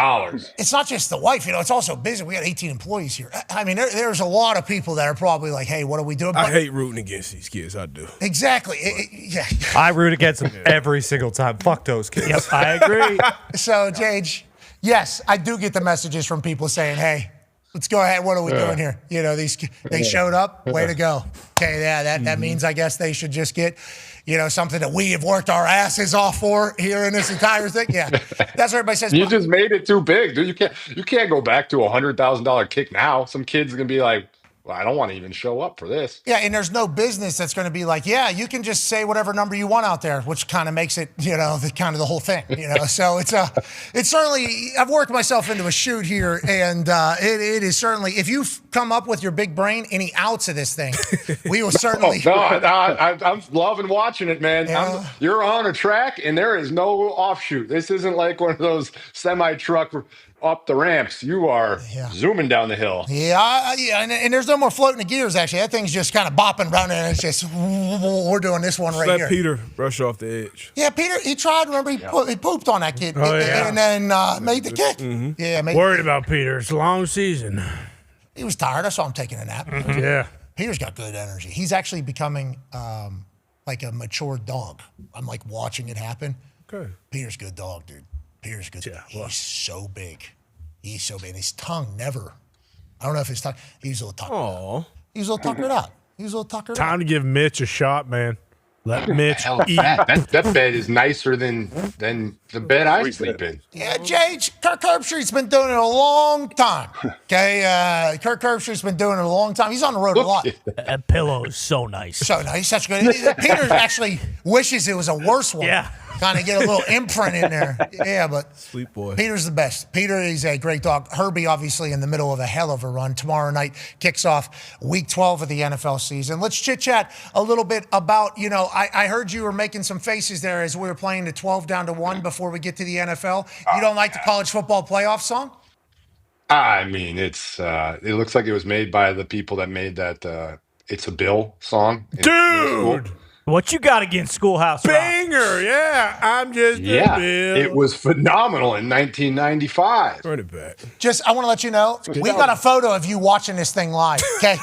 It's not just the wife, it's also business. We got 18 employees here. I mean, there's a lot of people that are probably like, hey, what are we doing? I hate rooting against these kids. I do. Exactly. Yeah. I root against them every single time. Fuck those kids. Yep, I agree. So, Jage, yes, I do get the messages from people saying, hey, let's go ahead. What are we doing here? They showed up. Way to go. Okay, yeah, that means I guess they should just get, something that we have worked our asses off for here in this entire thing. Yeah, that's what everybody says. You just made it too big, dude. You can't go back to $100,000 kick now. Some kid's gonna be like, well, I don't want to even show up for this. Yeah, and there's no business that's going to be like, yeah, you can just say whatever number you want out there, which kind of makes it, the whole thing, So it's certainly, I've worked myself into a shoot here, and it is certainly, if you come up with your big brain, any outs of this thing, we will certainly. I'm loving watching it, man. Yeah. You're on a track, and there is no offshoot. This isn't like one of those semi-truck up the ramps. You are zooming down the hill. Yeah, and there's no more floating the gears, actually. That thing's just kind of bopping around, and it's just, we're doing this one right Let here. Peter brush off the edge. Yeah, Peter, he tried. Remember, he pooped on that kid, and then made the kick. Mm-hmm. Yeah, Worried about Peter. It's a long season. He was tired. I saw him taking a nap. Yeah. Peter's got good energy. He's actually becoming like a mature dog. I'm like watching it happen. Okay. Peter's a good dog, dude. Peter's good. Yeah, He's so big. He's so big. And his tongue never. I don't know if his tongue. He was a little tuckered out. He was a little tuckered out. Time to give Mitch a shot, man. Let Mitch Hell, eat. that bed is nicer than the bed I sleep in. Yeah, Kirk Herbstreit's been doing it a long time. Okay, Kirk Herbstreit's been doing it a long time. He's on the road a lot. That pillow is so nice. So nice, such good. Peter actually wishes it was a worse one. Yeah. Kind of get a little imprint in there. Yeah, but Sweet boy. Peter's the best. Peter is a great dog. Herbie, obviously, in the middle of a hell of a run. Tomorrow night kicks off week 12 of the NFL season. Let's chit-chat a little bit about, I heard you were making some faces there as we were playing the 12 down to 1 before we get to the NFL. You don't like the college football playoff song? I mean, it looks like it was made by the people that made that It's a Bill song. Dude! What you got against Schoolhouse Rock? Banger, yeah. I'm just Yeah, a Bill. it was phenomenal in 1995. Run it back. I want to let you know, we got a photo of you watching this thing live, okay?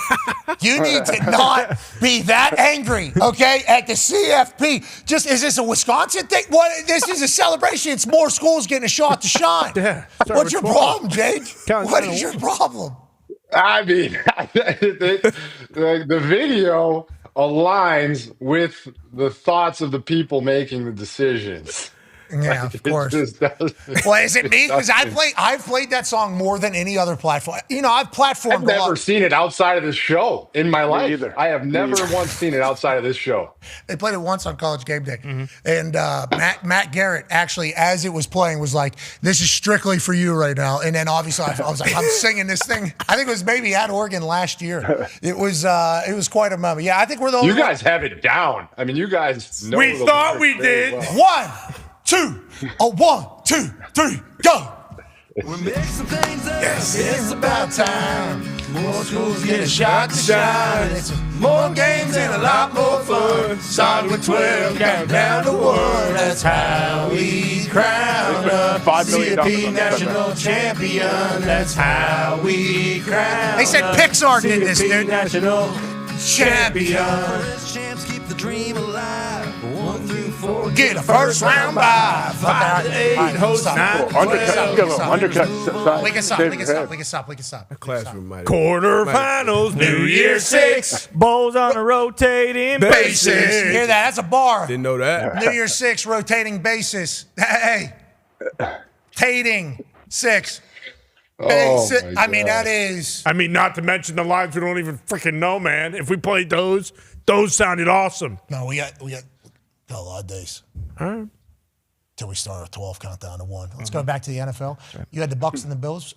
You need to not be that angry, okay, at the CFP. Is this a Wisconsin thing? This is a celebration. It's more schools getting a shot to shine. Yeah, What's your problem, Jade? What is your problem? I mean, the video aligns with the thoughts of the people making the decisions. Yeah, of course. Well, is it me? Because I've played that song more than any other platform. I've platformed I've never seen it outside of this show in my life. Either. I have never once seen it outside of this show. They played it once on College Game Day. And Matt Garrett actually, as it was playing, was like, this is strictly for you right now. And then obviously I was like, I'm singing this thing. I think it was maybe at Oregon last year. It was quite a moment. Yeah, I think we're the only You guys have it down. I mean, you guys know We thought we did. Well. 1, 2, 3, go. We make some things up. Yes, it's about time. More schools get a shot to shine. It's more games and a lot more fun. Start with 12, count down to 1. That's how we crown a CFP national champion. That's how we crown. They said Pixar did this, dude. National champion. Champs keep the dream alive. 1 through 4 get a first round bye. 5 to 8 host 9 to 12. We can stop. Classroom might. Quarterfinals, New Year's 6. Bowls on a rotating basis. You hear that? That's a bar. Didn't know that. New Year's 6 rotating basis. Hey. Tating 6. I mean, that is. I mean, not to mention the lines we don't even freaking know, man. If we played those sounded awesome. No, we got a lot of days. All right. Till we start our 12 countdown to 1. Let's go back to the NFL. Right. You had the Bucs and the Bills.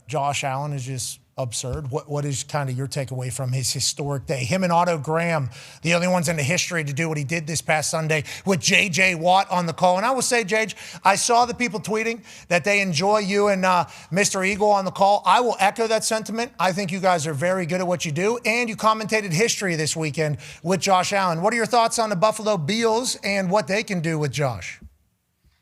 Josh Allen is just absurd. What is kind of your takeaway from his historic day? Him and Otto Graham, the only ones in the history to do what he did this past Sunday with J.J. Watt on the call. And I will say, J.J., I saw the people tweeting that they enjoy you and Mr. Eagle on the call. I will echo that sentiment. I think you guys are very good at what you do. And you commentated history this weekend with Josh Allen. What are your thoughts on the Buffalo Bills and what they can do with Josh?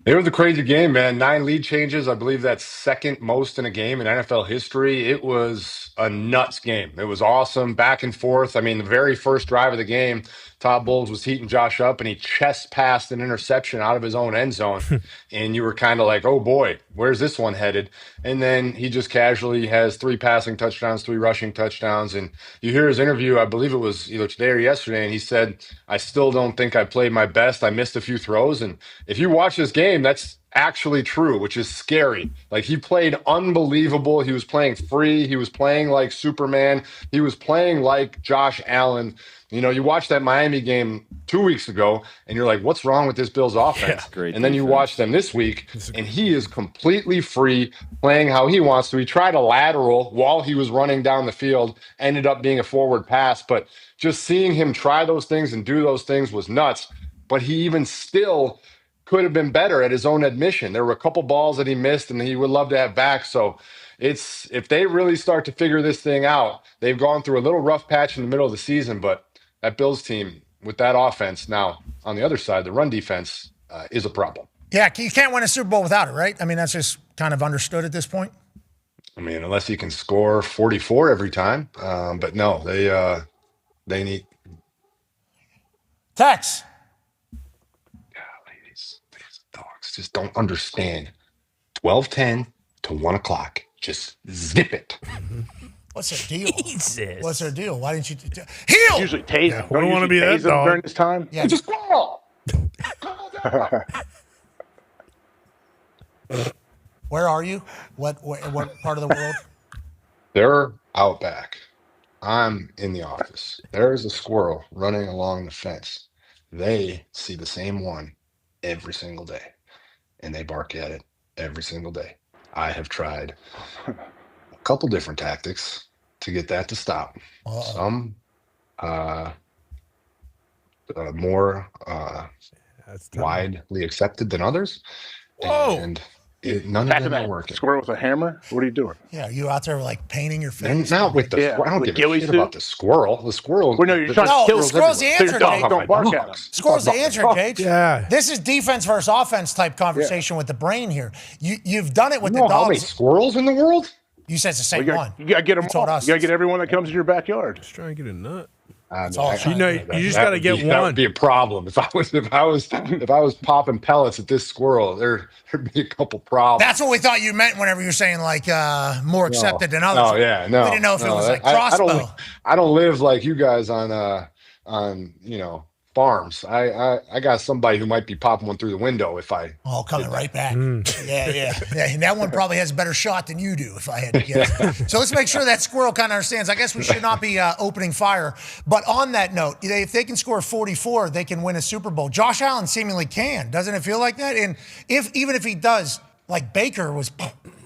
It was a crazy game, man. 9 lead changes. I believe that's second most in a game in NFL history. It was a nuts game. It was awesome, back and forth. I mean, the very first drive of the game, Todd Bowles was heating Josh up, and he chest passed an interception out of his own end zone. And you were kind of like, oh, boy, where's this one headed? And then he just casually has 3 passing touchdowns, 3 rushing touchdowns. And you hear his interview, I believe it was either today or yesterday, and he said, I still don't think I played my best. I missed a few throws. And if you watch this game, that's actually true, which is scary. Like, he played unbelievable. He was playing free. He was playing like Superman. He was playing like Josh Allen. You know, you watch that Miami game 2 weeks ago, and you're like, what's wrong with this Bills offense? Yeah, and then you watch them this week, and he is completely free, playing how he wants to. He tried a lateral while he was running down the field, ended up being a forward pass. But just seeing him try those things and do those things was nuts. But he even still could have been better at his own admission. There were a couple balls that he missed, and he would love to have back. So if they really start to figure this thing out, they've gone through a little rough patch in the middle of the season, but that Bills team with that offense now on the other side, the run defense is a problem. Yeah, you can't win a Super Bowl without it, right? I mean, that's just kind of understood at this point. I mean, unless you can score 44 every time. But no, they need. Tex. These dogs just don't understand. 12:10 to 1 o'clock. Just zip it. What's their deal? Jesus. What's their deal? Why didn't you heel? Usually tase Yeah, them. we don't want to be that dog. during this time. Yeah. It's a squirrel. Where are you? What part of the world? They're out back. I'm in the office. There's a squirrel running along the fence. They see the same one every single day, and they bark at it every single day. I have tried a couple different tactics to get that to stop. Some more widely accepted than others. Whoa. And none of them are working. Squirrel with a hammer? What are you doing? Yeah, are you out there like painting your And face? not with the squirrel. I don't give a shit about the squirrel. The squirrel. Well, no, you're the trying to kill the squirrel's the answer, Jake. Don't bark at him. Squirrel's the answer, Jake. Yeah. This is defense versus offense type conversation with the brain here. You've done it with You the know how many dogs. squirrels in the world? You said it's the same You one. gotta get them You told all. us. You gotta get everyone that comes in your backyard. Just trying to get a nut. That's all. You know, you just got to get That one. would be a problem. If I was popping pellets at this squirrel, there'd be a couple problems. That's what we thought you meant whenever you were saying like more accepted than others. Oh yeah, no. We didn't know if it was like I crossbow. I don't live like you guys on farms. I got somebody who might be popping one through the window if I. Oh, coming right back. Yeah. And that one probably has a better shot than you do, if I had to guess. So let's make sure that squirrel kind of understands. I guess we should not be opening fire. But on that note, if they can score 44, they can win a Super Bowl. Josh Allen seemingly can. Doesn't it feel like that? And even if he does, like Baker was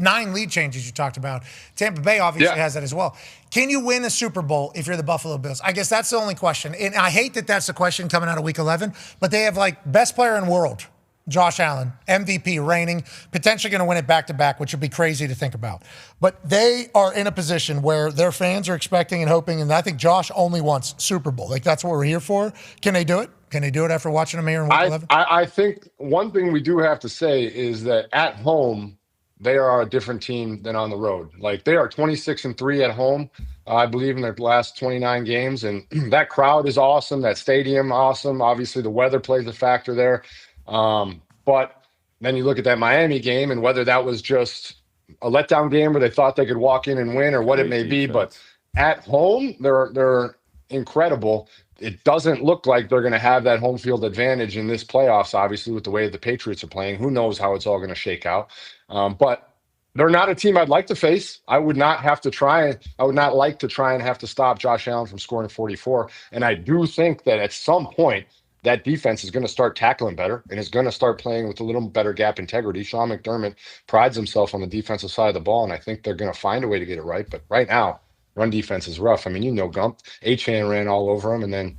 9 lead changes you talked about. Tampa Bay obviously has that as well. Can you win a Super Bowl if you're the Buffalo Bills? I guess that's the only question. And I hate that that's the question coming out of Week 11, but they have like best player in the world, Josh Allen, MVP reigning, potentially going to win it back-to-back, which would be crazy to think about. But they are in a position where their fans are expecting and hoping, and I think Josh only wants Super Bowl. Like that's what we're here for. Can they do it? Can they do it after watching them here in Week 11? I think one thing we do have to say is that at home, they are a different team than on the road. Like they are 26-3 at home, I believe, in their last 29 games. And that crowd is awesome. That stadium, awesome. Obviously, the weather plays a factor there. But then you look at that Miami game and whether that was just a letdown game where they thought they could walk in and win or what it may be. But at home, they're incredible. It doesn't look like they're going to have that home field advantage in this playoffs, obviously, with the way the Patriots are playing. Who knows how it's all going to shake out. But they're not a team I'd like to face. I would not like to try and have to stop Josh Allen from scoring 44. And I do think that at some point, that defense is going to start tackling better and is going to start playing with a little better gap integrity. Sean McDermott prides himself on the defensive side of the ball, and I think they're going to find a way to get it right. But right now, run defense is rough. I mean, Gump. Achane ran all over him, and then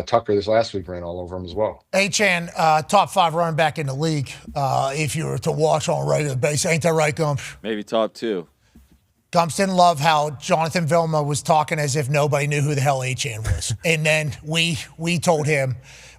Tucker this last week ran all over him as well. Achane, top 5 running back in the league, if you were to watch on a regular basis. Ain't that right, Gump? Maybe top 2. Gumps didn't love how Jonathan Vilma was talking as if nobody knew who the hell Achane was. And then we told him,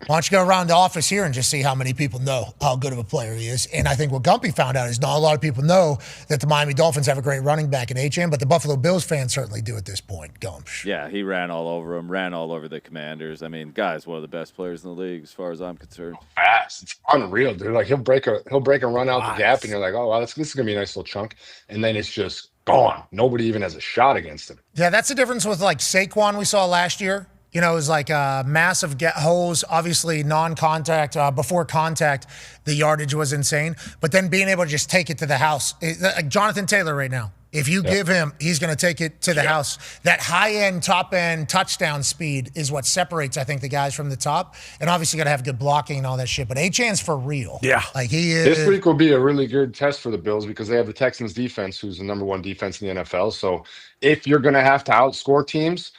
why don't you go around the office here and just see how many people know how good of a player he is. And I think what Gumpy found out is not a lot of people know that the Miami Dolphins have a great running back in Achane, but the Buffalo Bills fans certainly do at this point, Gumps. Yeah, he ran all over him, ran all over the Commanders. I mean, guy's one of the best players in the league as far as I'm concerned. Fast. It's unreal, dude. Like he'll break a run out the gap, and you're like, oh, wow, this is going to be a nice little chunk. And then it's just gone. Nobody even has a shot against him. Yeah, that's the difference with like Saquon we saw last year. You know, it was like massive holes, obviously non-contact. Before contact, the yardage was insane. But then being able to just take it to the house. Like Jonathan Taylor right now, if you give him, he's going to take it to the house. That high-end, top-end touchdown speed is what separates, I think, the guys from the top. And obviously, you got to have good blocking and all that shit. But Achane's for real. Yeah. Like he is. This week will be a really good test for the Bills because they have the Texans defense, who's the number 1 defense in the NFL. So if you're going to have to outscore teams,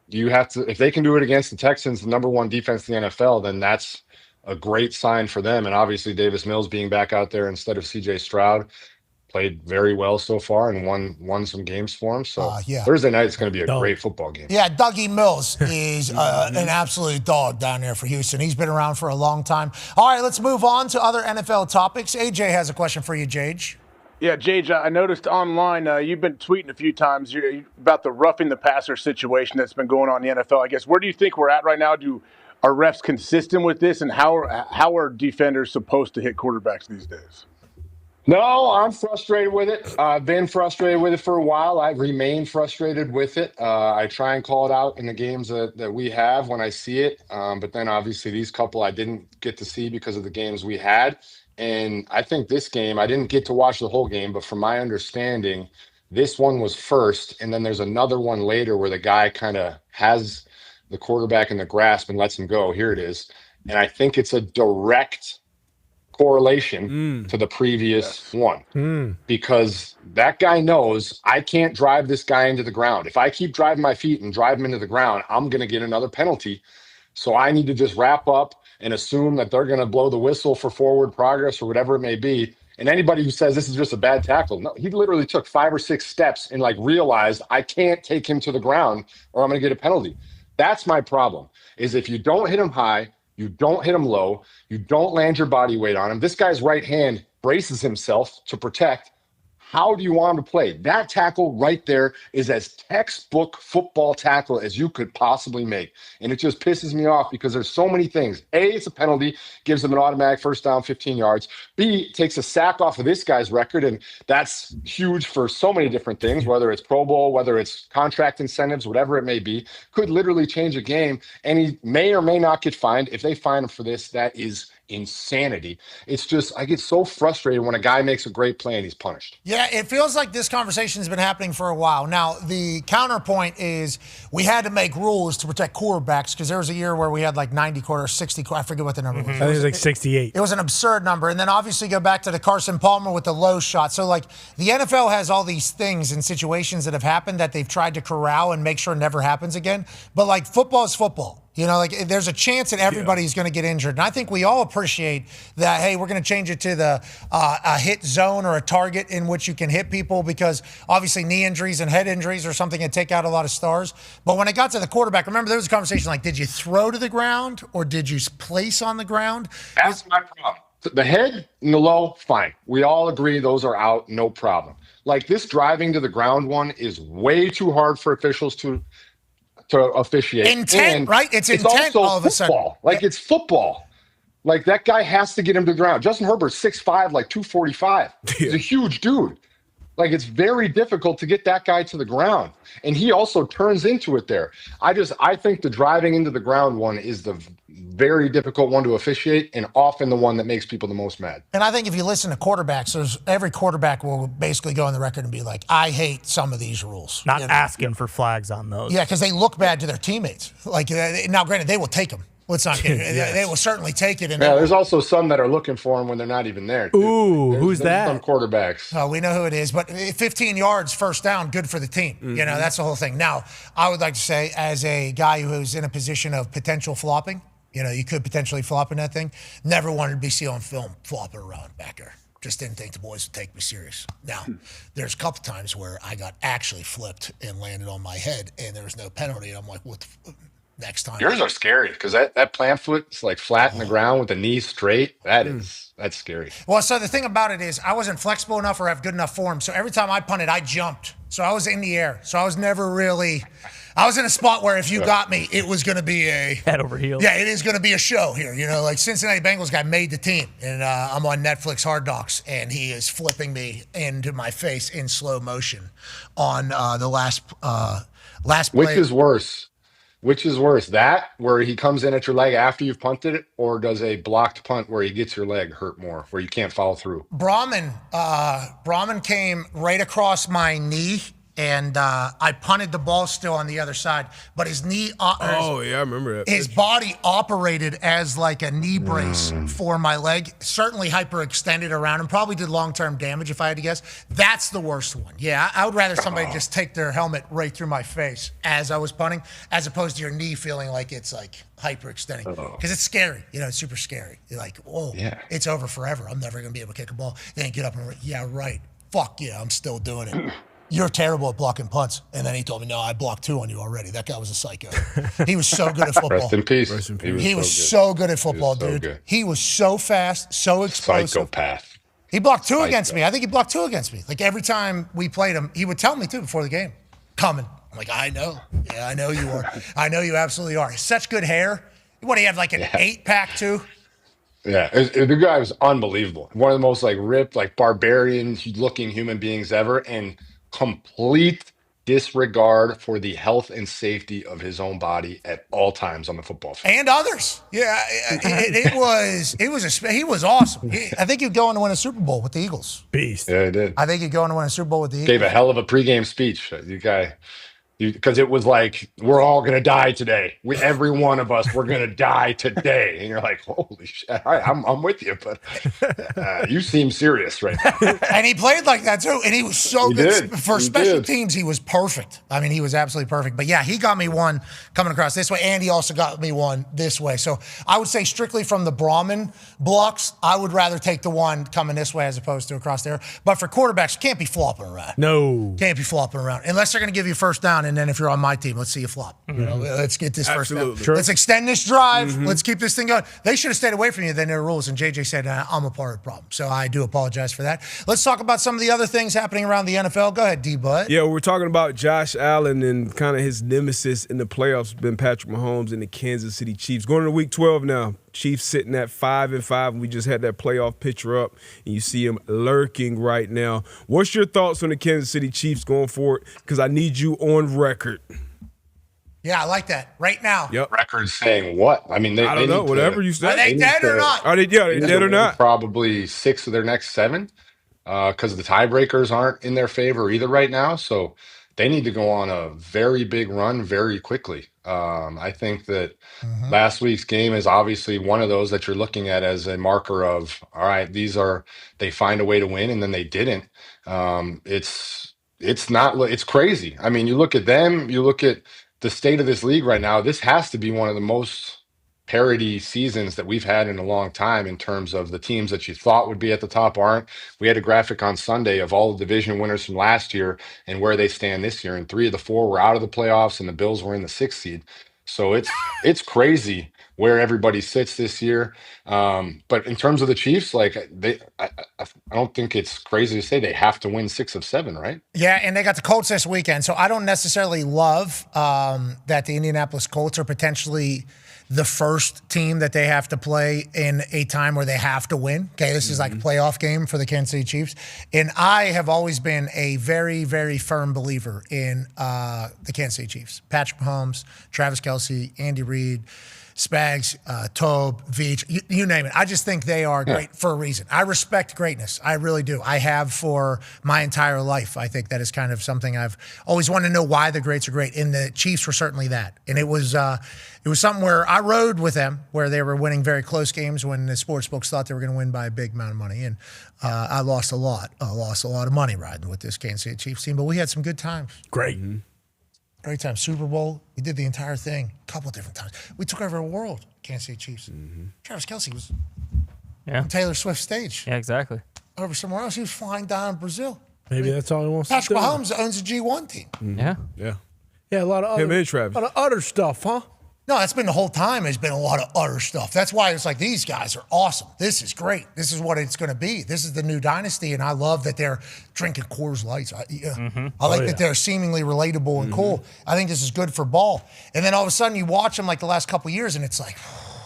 you have to, if they can do it against the Texans, the number 1 defense in the NFL, then that's a great sign for them. And obviously Davis Mills being back out there instead of CJ Stroud played very well so far and won some games for him. So Thursday night is going to be a great football game. Yeah, Dougie Mills is an absolute dog down there for Houston. He's been around for a long time. All right, let's move on to other NFL topics. AJ has a question for you, Jage. Yeah, Jage, I noticed online you've been tweeting a few times about the roughing the passer situation that's been going on in the NFL. I guess, where do you think we're at right now? Are refs consistent with this, and how are defenders supposed to hit quarterbacks these days? No, I'm frustrated with it. I've been frustrated with it for a while. I remain frustrated with it. I try and call it out in the games that we have when I see it. But then obviously these couple I didn't get to see because of the games we had. And I think this game, I didn't get to watch the whole game, but from my understanding, this one was first. And then there's another one later where the guy kind of has the quarterback in the grasp and lets him go. Here it is. And I think it's a direct correlation to the previous one because that guy knows I can't drive this guy into the ground. If I keep driving my feet and drive him into the ground, I'm going to get another penalty. So I need to just wrap up and assume that they're going to blow the whistle for forward progress or whatever it may be. And anybody who says this is just a bad tackle, no, he literally took 5 or 6 steps and realized I can't take him to the ground or I'm going to get a penalty. That's my problem is if you don't hit him high, you don't hit him low. You don't land your body weight on him. This guy's right hand braces himself to protect. How do you want him to play? That tackle right there is as textbook football tackle as you could possibly make. And it just pisses me off because there's so many things. A, it's a penalty, gives them an automatic first down, 15 yards. B, takes a sack off of this guy's record, and that's huge for so many different things, whether it's Pro Bowl, whether it's contract incentives, whatever it may be. Could literally change a game, and he may or may not get fined. If they fine him for this, that is insanity. It's just, I get so frustrated when a guy makes a great play and he's punished. Yeah, it feels like this conversation's been happening for a while. Now, the counterpoint is we had to make rules to protect quarterbacks because there was a year where we had 90 quarters, 60 quarters. I forget what the number was. I think it was 68. It was an absurd number. And then obviously go back to the Carson Palmer with the low shot. So the NFL has all these things and situations that have happened that they've tried to corral and make sure never happens again. But football is football. There's a chance that everybody's going to get injured. And I think we all appreciate that, hey, we're going to change it to the a hit zone or a target in which you can hit people because obviously knee injuries and head injuries are something that take out a lot of stars. But when it got to the quarterback, remember there was a conversation did you throw to the ground or did you place on the ground? That's my problem. The head and the low, fine. We all agree those are out, no problem. This driving to the ground one is way too hard for officials to officiate. Intent, right? It's intent also all of a sudden. It's football. That guy has to get him to the ground. Justin Herbert's 6'5", 245. He's a huge dude. It's very difficult to get that guy to the ground. And he also turns into it there. I think the driving into the ground one is the very difficult one to officiate and often the one that makes people the most mad. And I think if you listen to quarterbacks, every quarterback will basically go on the record and be like, I hate some of these rules. Not asking for flags on those. Yeah, because they look bad to their teammates. Now, granted, they will take them. Let's not get it. Yes. They will certainly take it. And there's also some that are looking for him when they're not even there. Too. Ooh, who's that? Some quarterbacks. Oh, we know who it is. But 15 yards, first down, good for the team. Mm-hmm. That's the whole thing. Now, I would like to say, as a guy who's in a position of potential flopping, you could potentially flop in that thing. Never wanted to be seen on film flopping around back there. Just didn't think the boys would take me serious. Now, there's a couple times where I got actually flipped and landed on my head, and there was no penalty. And I'm like, what the next time? Yours are scary because that plant foot is flat in the ground with the knees straight. That's scary. Well, so the thing about it is I wasn't flexible enough or have good enough form. So every time I punted, I jumped. So I was in the air. So I was never really – I was in a spot where if you got me, it was going to be a – head over heels. Yeah, it is going to be a show here. Cincinnati Bengals guy made the team. And I'm on Netflix Hard Knocks, and he is flipping me into my face in slow motion on the last play. Which is worse, that where he comes in at your leg after you've punted it, or does a blocked punt where he gets your leg hurt more, where you can't follow through? Brahman came right across my knee, and I punted the ball still on the other side, but his knee. I remember that. His body operated as a knee brace for my leg. Certainly hyperextended around him. Probably did long-term damage if I had to guess. That's the worst one. Yeah, I would rather somebody just take their helmet right through my face as I was punting, as opposed to your knee feeling like it's hyperextending. Because it's scary. It's super scary. You're like, whoa, it's over forever. I'm never going to be able to kick a ball. Then you get up and yeah, right. Fuck yeah, I'm still doing it. You're terrible at blocking punts. And then he told me, no, I blocked 2 on you already. That guy was a psycho. He was so good at football. Rest in peace. He was so good at football, dude. Good. He was so fast, so explosive. Psychopath. He blocked 2 against me. I think he blocked 2 against me. Every time we played him, he would tell me, too, before the game. Coming. I'm like, I know. Yeah, I know you are. I know you absolutely are. Such good hair. What, he had an 8-pack, too? Yeah, the guy was unbelievable. One of the most like ripped, like barbarian looking human beings ever, and complete disregard for the health and safety of his own body at all times on the football field. And others. Yeah, he was awesome. I think he'd go on to win a Super Bowl with the Eagles. Beast. Yeah, he did. I think he'd go on to win a Super Bowl with the Eagles. Gave a hell of a pregame speech. You guy. Because it was like, we're all going to die today. Every one of us, we're going to die today. And you're like, holy shit. All right, I'm with you, but you seem serious right now. And he played like that too. And he was so He good. did. For He special did. teams, he was perfect. I mean, he was absolutely perfect. But yeah, he got me one coming across this way. And he also got me one this way. So I would say strictly from the Brahmin blocks, I would rather take the one coming this way as opposed to across there. But for quarterbacks, you can't be flopping around. No. Can't be flopping around. Unless they're going to give you first down. And then if you're on my team, let's see you flop. You know, let's get this first down. True. Let's extend this drive. Let's keep this thing going. They should have stayed away from you. Then there are rules. And JJ said, I'm a part of the problem. So I do apologize for that. Let's talk about some of the other things happening around the NFL. Go ahead, D-Bud. Yeah, we're talking about Josh Allen and kind of his nemesis in the playoffs has been Patrick Mahomes and the Kansas City Chiefs. Going into week 12 now. Chiefs sitting at 5-5, and we just had that playoff picture up, and you see him lurking right now. What's your thoughts on the Kansas City Chiefs going forward? Because I need you on record. Yeah, I like that. Right now. Yep. Record saying what? I mean, I don't know. Whatever you say. Are they dead or not? Are they dead or not? Probably 6 of their next 7 because the tiebreakers aren't in their favor either right now. So they need to go on a very big run very quickly. I think that last week's game is obviously one of those that you're looking at as a marker of, all right, they find a way to win, and then they didn't. It's crazy. I mean, you look at them, you look at the state of this league right now. This has to be one of the most parity seasons that we've had in a long time in terms of the teams that you thought would be at the top aren't. We had a graphic on Sunday of all the division winners from last year and where they stand this year. And 3 of the 4 were out of the playoffs, and the Bills were in the 6th seed. So it's crazy where everybody sits this year. But in terms of the Chiefs, like I don't think it's crazy to say they have to win 6 of 7, right? Yeah, and they got the Colts this weekend. So I don't necessarily love that the Indianapolis Colts are potentially the first team that they have to play in a time where they have to win. Okay, this is like a playoff game for the Kansas City Chiefs. And I have always been a very, very firm believer in the Kansas City Chiefs. Patrick Mahomes, Travis Kelce, Andy Reid, Spags, Tobe, Veach, you name it. I just think they are great for a reason. I respect greatness. I really do. I have for my entire life. I think that is kind of something I've always wanted to know why the greats are great. And the Chiefs were certainly that. And it was something where I rode with them, where they were winning very close games when the sports books thought they were going to win by a big amount of money. And I lost a lot. I lost a lot of money riding with this Kansas City Chiefs team, but we had some good times. Great. Great time. Super Bowl. We did the entire thing a couple of different times. We took over the world, Kansas City Chiefs. Travis Kelce was on Taylor Swift's stage. Yeah, exactly. Over somewhere else. He was flying down in Brazil. Maybe that's all he wants Patrick to do. Mahomes owns a G1 team. Yeah. Yeah. Yeah, a lot of Him other, and Travis. lot of other stuff, huh? No, that's been the whole time. There's been a lot of utter stuff. That's why it's like, these guys are awesome. This is great. This is what it's going to be. This is the new dynasty, and I love that they're drinking Coors Lights. I like that they're seemingly relatable and cool. I think this is good for ball. And then all of a sudden, you watch them like the last couple of years, and it's like,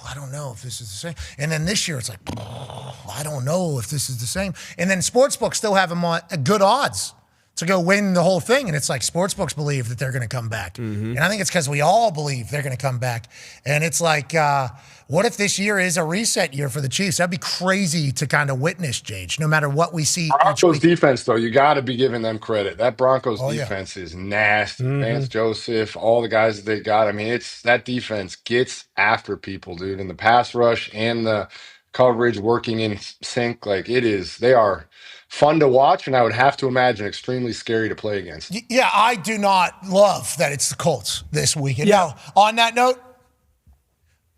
I don't know if this is the same. And then this year, it's like, I don't know if this is the same. And then sportsbooks still have them on good odds to go win the whole thing. And it's like sportsbooks believe that they're going to come back. And I think it's because we all believe they're going to come back. And it's like, what if this year is a reset year for the Chiefs? That'd be crazy to kind of witness, Jage, no matter what we see. Broncos defense, though, you got to be giving them credit. That Broncos defense is nasty. Vance Joseph, all the guys that they got. I mean, that defense gets after people, dude. And the pass rush and the coverage working in sync, like they are fun to watch, and I would have to imagine extremely scary to play against. Yeah, I do not love that it's the Colts this weekend. Yeah. Now, on that note,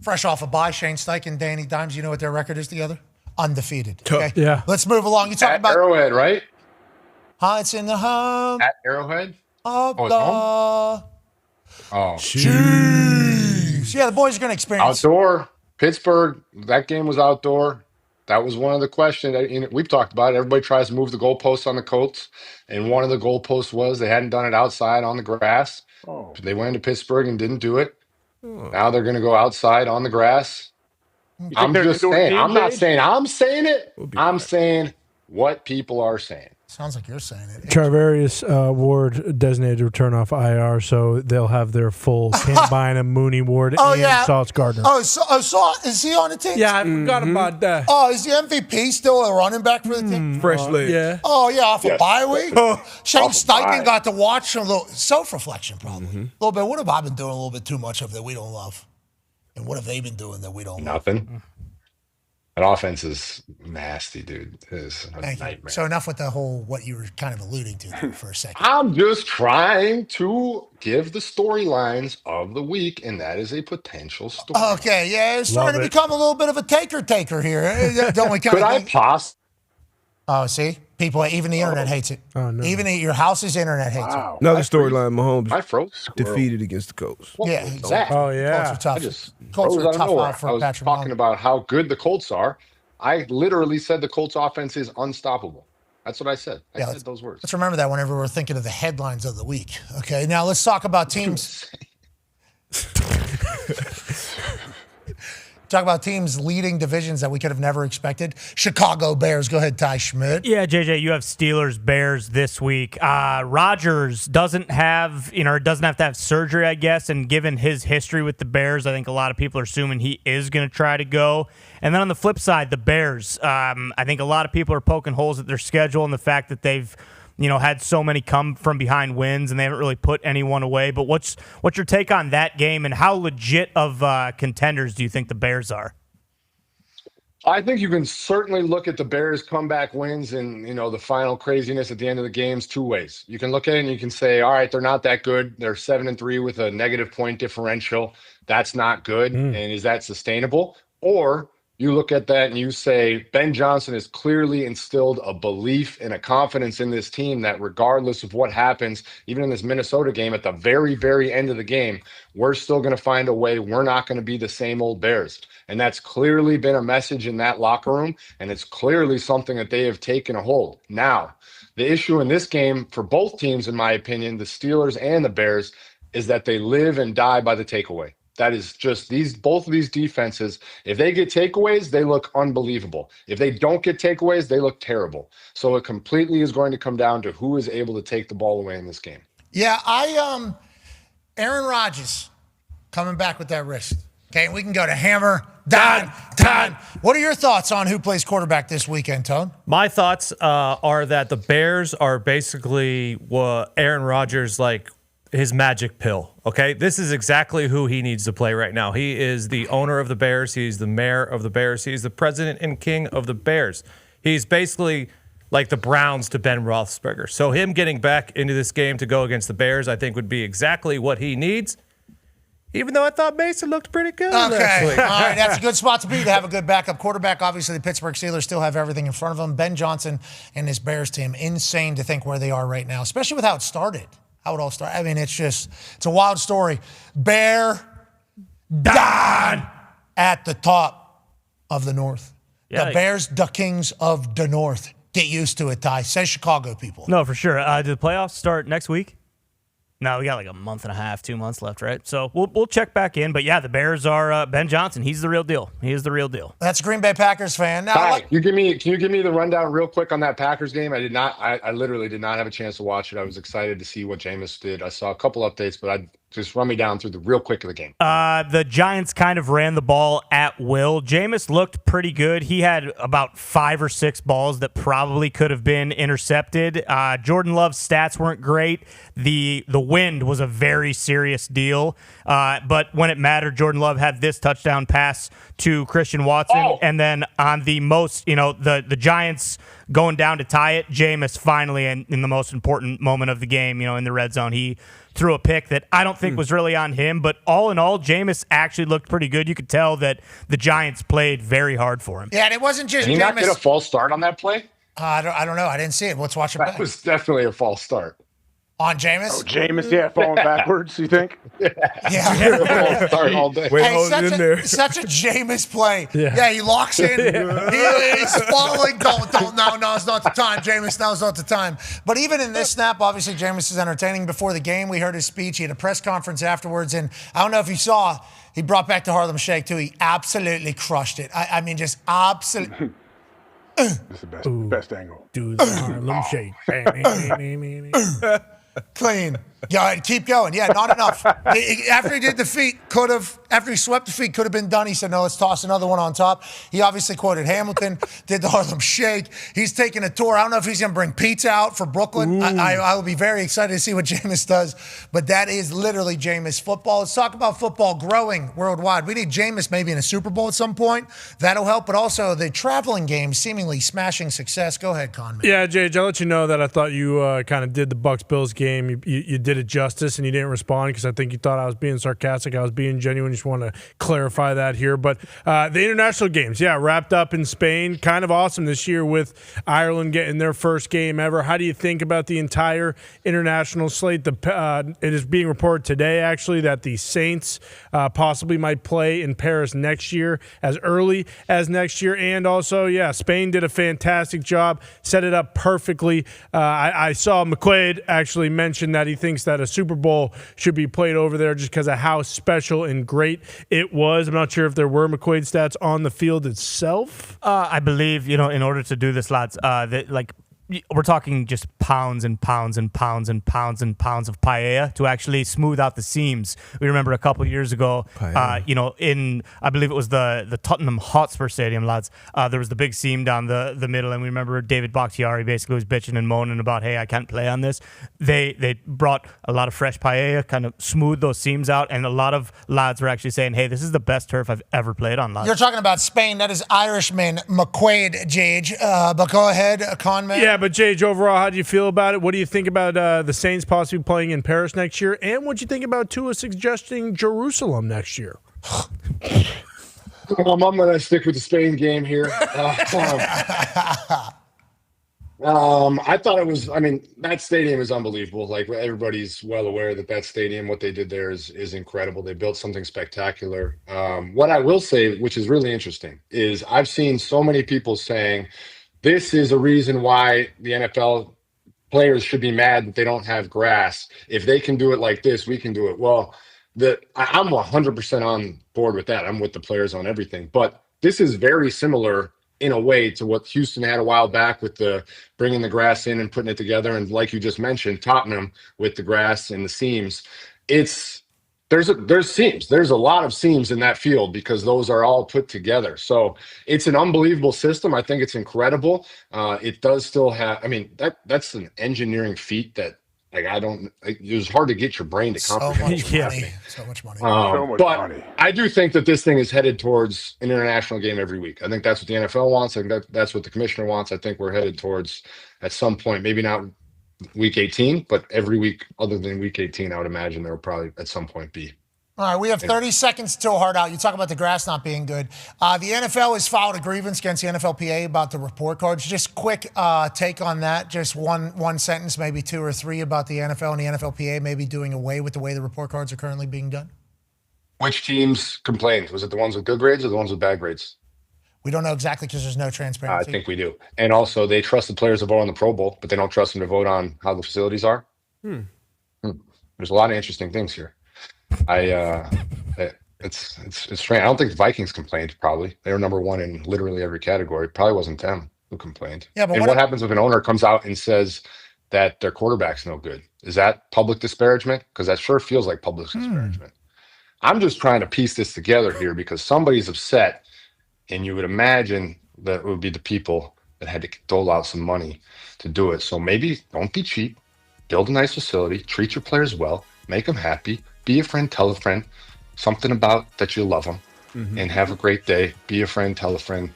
fresh off a bye, Shane Steichen and Danny Dimes, you know what their record is together? Undefeated. Okay? Yeah. Let's move along. You talking At about Arrowhead, right? It's in the home At Arrowhead? of it's the home? Oh. Chiefs. Yeah, the boys are going to experience. Outdoor. Pittsburgh, that game was outdoor. That was one of the questions. We've talked about it. Everybody tries to move the goalposts on the Colts, and one of the goalposts was they hadn't done it outside on the grass. They went into Pittsburgh and didn't do it. Now they're going to go outside on the grass. I'm just saying. I'm not saying I'm saying it. I'm saying what people are saying. Sounds like you're saying it. Charvarius Ward designated to return off IR, so they'll have their full Cambine and Mooney Ward and Sauce Gardner. Is he on the team? Yeah, I forgot about that. Oh, is the MVP still a running back for the team? Fresh legs. Yeah. Oh, yeah, off a bye week. Shane Off a Steichen bye. got to watch a little self-reflection, probably. A little bit. What have I been doing a little bit too much of that we don't love? And what have they been doing that we don't love? Nothing. That offense is nasty, dude. It is a Thank you. nightmare. So enough with the whole what you were kind of alluding to there for a second. I'm just trying to give the storylines of the week, and that is a potential story. Okay, yeah, it's starting to become a little bit of a taker here. Don't we kind Could of I possibly? Oh, see? People, even the internet hates it. Oh, no. Even your house's internet hates it. Another storyline, Mahomes I froze. defeated against the Colts. Yeah, exactly. Oh, yeah. Colts are tough. I just Colts froze are out of tough nowhere. out for I was Patrick talking Mahomes. about how good the Colts are. I literally said the Colts offense is unstoppable. That's what I said. I said those words. Let's remember that whenever we're thinking of the headlines of the week. Okay, now let's talk about teams. Talk about teams leading divisions that we could have never expected. Chicago Bears. Go ahead, Ty Schmidt. Yeah, JJ, you have Steelers Bears this week. Rodgers doesn't have to have surgery, I guess, and given his history with the Bears, I think a lot of people are assuming he is going to try to go. And then on the flip side, the Bears, I think a lot of people are poking holes at their schedule and the fact that they've had so many come from behind wins and they haven't really put anyone away. But what's your take on that game and how legit of contenders do you think the Bears are? I think you can certainly look at the Bears' comeback wins and, the final craziness at the end of the games two ways. You can look at it and you can say, all right, they're not that good. They're 7-3 with a negative point differential. That's not good. And is that sustainable? Or you look at that and you say, Ben Johnson has clearly instilled a belief and a confidence in this team that regardless of what happens, even in this Minnesota game, at the very, very end of the game, we're still going to find a way. We're not going to be the same old Bears. And that's clearly been a message in that locker room, and it's clearly something that they have taken a hold. Now, the issue in this game for both teams, in my opinion, the Steelers and the Bears, is that they live and die by the takeaway. That is just both of these defenses. If they get takeaways, they look unbelievable. If they don't get takeaways, they look terrible. So it completely is going to come down to who is able to take the ball away in this game. Yeah, Aaron Rodgers coming back with that wrist. Okay, we can go to Hammer, Dahn. What are your thoughts on who plays quarterback this weekend, Tone? My thoughts are that the Bears are basically Aaron Rodgers, like his magic pill. Okay, this is exactly who he needs to play right now. He is the owner of the Bears. He's the mayor of the Bears. He's the president and king of the Bears. He's basically like the Browns to Ben Roethlisberger. So him getting back into this game to go against the Bears, I think would be exactly what he needs. Even though I thought Mason looked pretty good last week. All right, that's a good spot to be to have a good backup quarterback. Obviously, the Pittsburgh Steelers still have everything in front of them. Ben Johnson and this Bears team, insane to think where they are right now, especially with how it started. How it all started. I mean, it's a wild story. Bear Dahn at the top of the North. Yeah, the Bears, the kings of the North. Get used to it, Ty. Say Chicago people. No, for sure. Do the playoffs start next week? No, we got like a month and a half, 2 months left, right? So we'll check back in. But yeah, the Bears are Ben Johnson. He's the real deal. He is the real deal. That's a Green Bay Packers fan. Now, Can you give me the rundown real quick on that Packers game? I literally did not have a chance to watch it. I was excited to see what Jameis did. I saw a couple updates, but just run me down through the real quick of the game. The Giants kind of ran the ball at will. Jameis looked pretty good. He had about 5 or 6 balls that probably could have been intercepted. Jordan Love's stats weren't great. The wind was a very serious deal. But when it mattered, Jordan Love had this touchdown pass to Christian Watson. And then on the most, the Giants going down to tie it, Jameis finally, in the most important moment of the game, in the red zone, he threw a pick that I don't think was really on him. But all in all, Jameis actually looked pretty good. You could tell that the Giants played very hard for him. Yeah, and it wasn't just Did he Jameis. not get a false start on that play? I don't know. I didn't see it. Let's watch it back. That was definitely a false start. On Jameis? Oh, Jameis, yeah, falling backwards, you think? Yeah. False start all day. Such a Jameis play. Yeah, he locks in. He's falling. No, it's not the time, Jameis. No, it's not the time. But even in this snap, obviously, Jameis is entertaining. Before the game, we heard his speech. He had a press conference afterwards. And I don't know if you saw, he brought back the Harlem Shake, too. He absolutely crushed it. I mean, just absolutely. That's the best angle. Do the Harlem Shake. Clean. Yeah, keep going. Yeah, not enough. After he did the feet, after he swept the feet, could have been done. He said, no, let's toss another one on top. He obviously quoted Hamilton, did the Harlem Shake. He's taking a tour. I don't know if he's going to bring pizza out for Brooklyn. I will be very excited to see what Jameis does. But that is literally Jameis football. Let's talk about football growing worldwide. We need Jameis maybe in a Super Bowl at some point. That'll help. But also the traveling game seemingly smashing success. Go ahead, Conman. Yeah, Jage, I'll let you know that I thought you kind of did the Bucs-Bills game. You did it justice, and you didn't respond because I think you thought I was being sarcastic. I was being genuine. Just want to clarify that here. But the international games, wrapped up in Spain. Kind of awesome this year with Ireland getting their first game ever. How do you think about the entire international slate? It is being reported today, actually, that the Saints possibly might play in Paris next year, as early as next year. And also, Spain did a fantastic job, set it up perfectly. I saw McQuaid actually mention that he thinks that a Super Bowl should be played over there just because of how special and great it was. I'm not sure if there were McQuaid stats on the field itself. I believe, in order to do this, lads, we're talking just pounds and pounds and pounds and pounds and pounds of paella to actually smooth out the seams. We remember a couple years ago, in, I believe it was the Tottenham Hotspur Stadium, lads, there was the big seam down the middle, and we remember David Bakhtiari basically was bitching and moaning about, hey, I can't play on this. They brought a lot of fresh paella, kind of smoothed those seams out, and a lot of lads were actually saying, hey, this is the best turf I've ever played on, lads. You're talking about Spain. That is Irishman McQuaid, Jage. But go ahead, Conman. Yeah, but Jage, overall, how do you feel about it? What do you think about the Saints possibly playing in Paris next year? And what do you think about Tua suggesting Jerusalem next year? I'm going to stick with the Spain game here. I thought it was, that stadium is unbelievable. Like, everybody's well aware that stadium, what they did there is incredible. They built something spectacular. What I will say, which is really interesting, is I've seen so many people saying, this is a reason why the NFL players should be mad that they don't have grass. If they can do it like this, we can do it. Well, I'm 100% on board with that. I'm with the players on everything. But this is very similar in a way to what Houston had a while back with the bringing the grass in and putting it together. And like you just mentioned, Tottenham with the grass and the seams. There's seams. There's a lot of seams in that field because those are all put together. So it's an unbelievable system. I think it's incredible. It does still have, that's an engineering feat that, it was hard to get your brain to comprehend. So much money. But I do think that this thing is headed towards an international game every week. I think that's what the NFL wants. I think that's what the commissioner wants. I think we're headed towards, at some point, maybe not week 18, but every week other than week 18, I would imagine there will probably at some point be. All right, we have 30 seconds till hard out. You talk about the grass not being good. The NFL has filed a grievance against the NFLPA about the report cards. Just quick take on that. Just one sentence, maybe two or three about the NFL and the NFLPA maybe doing away with the way the report cards are currently being done. Which teams complained? Was it the ones with good grades or the ones with bad grades? We don't know exactly because there's no transparency. I think we do. And also, they trust the players to vote on the Pro Bowl, but they don't trust them to vote on how the facilities are. There's a lot of interesting things here. It's strange. I don't think the Vikings complained, probably. They were number one in literally every category. It probably wasn't them who complained. Yeah, but what happens if an owner comes out and says that their quarterback's no good? Is that public disparagement? Because that sure feels like public disparagement. I'm just trying to piece this together here because somebody's upset, and you would imagine that it would be the people that had to dole out some money to do it. So maybe don't be cheap. Build a nice facility. Treat your players well. Make them happy. Be a friend. Tell a friend something about that you love them. And have a great day. Be a friend. Tell a friend.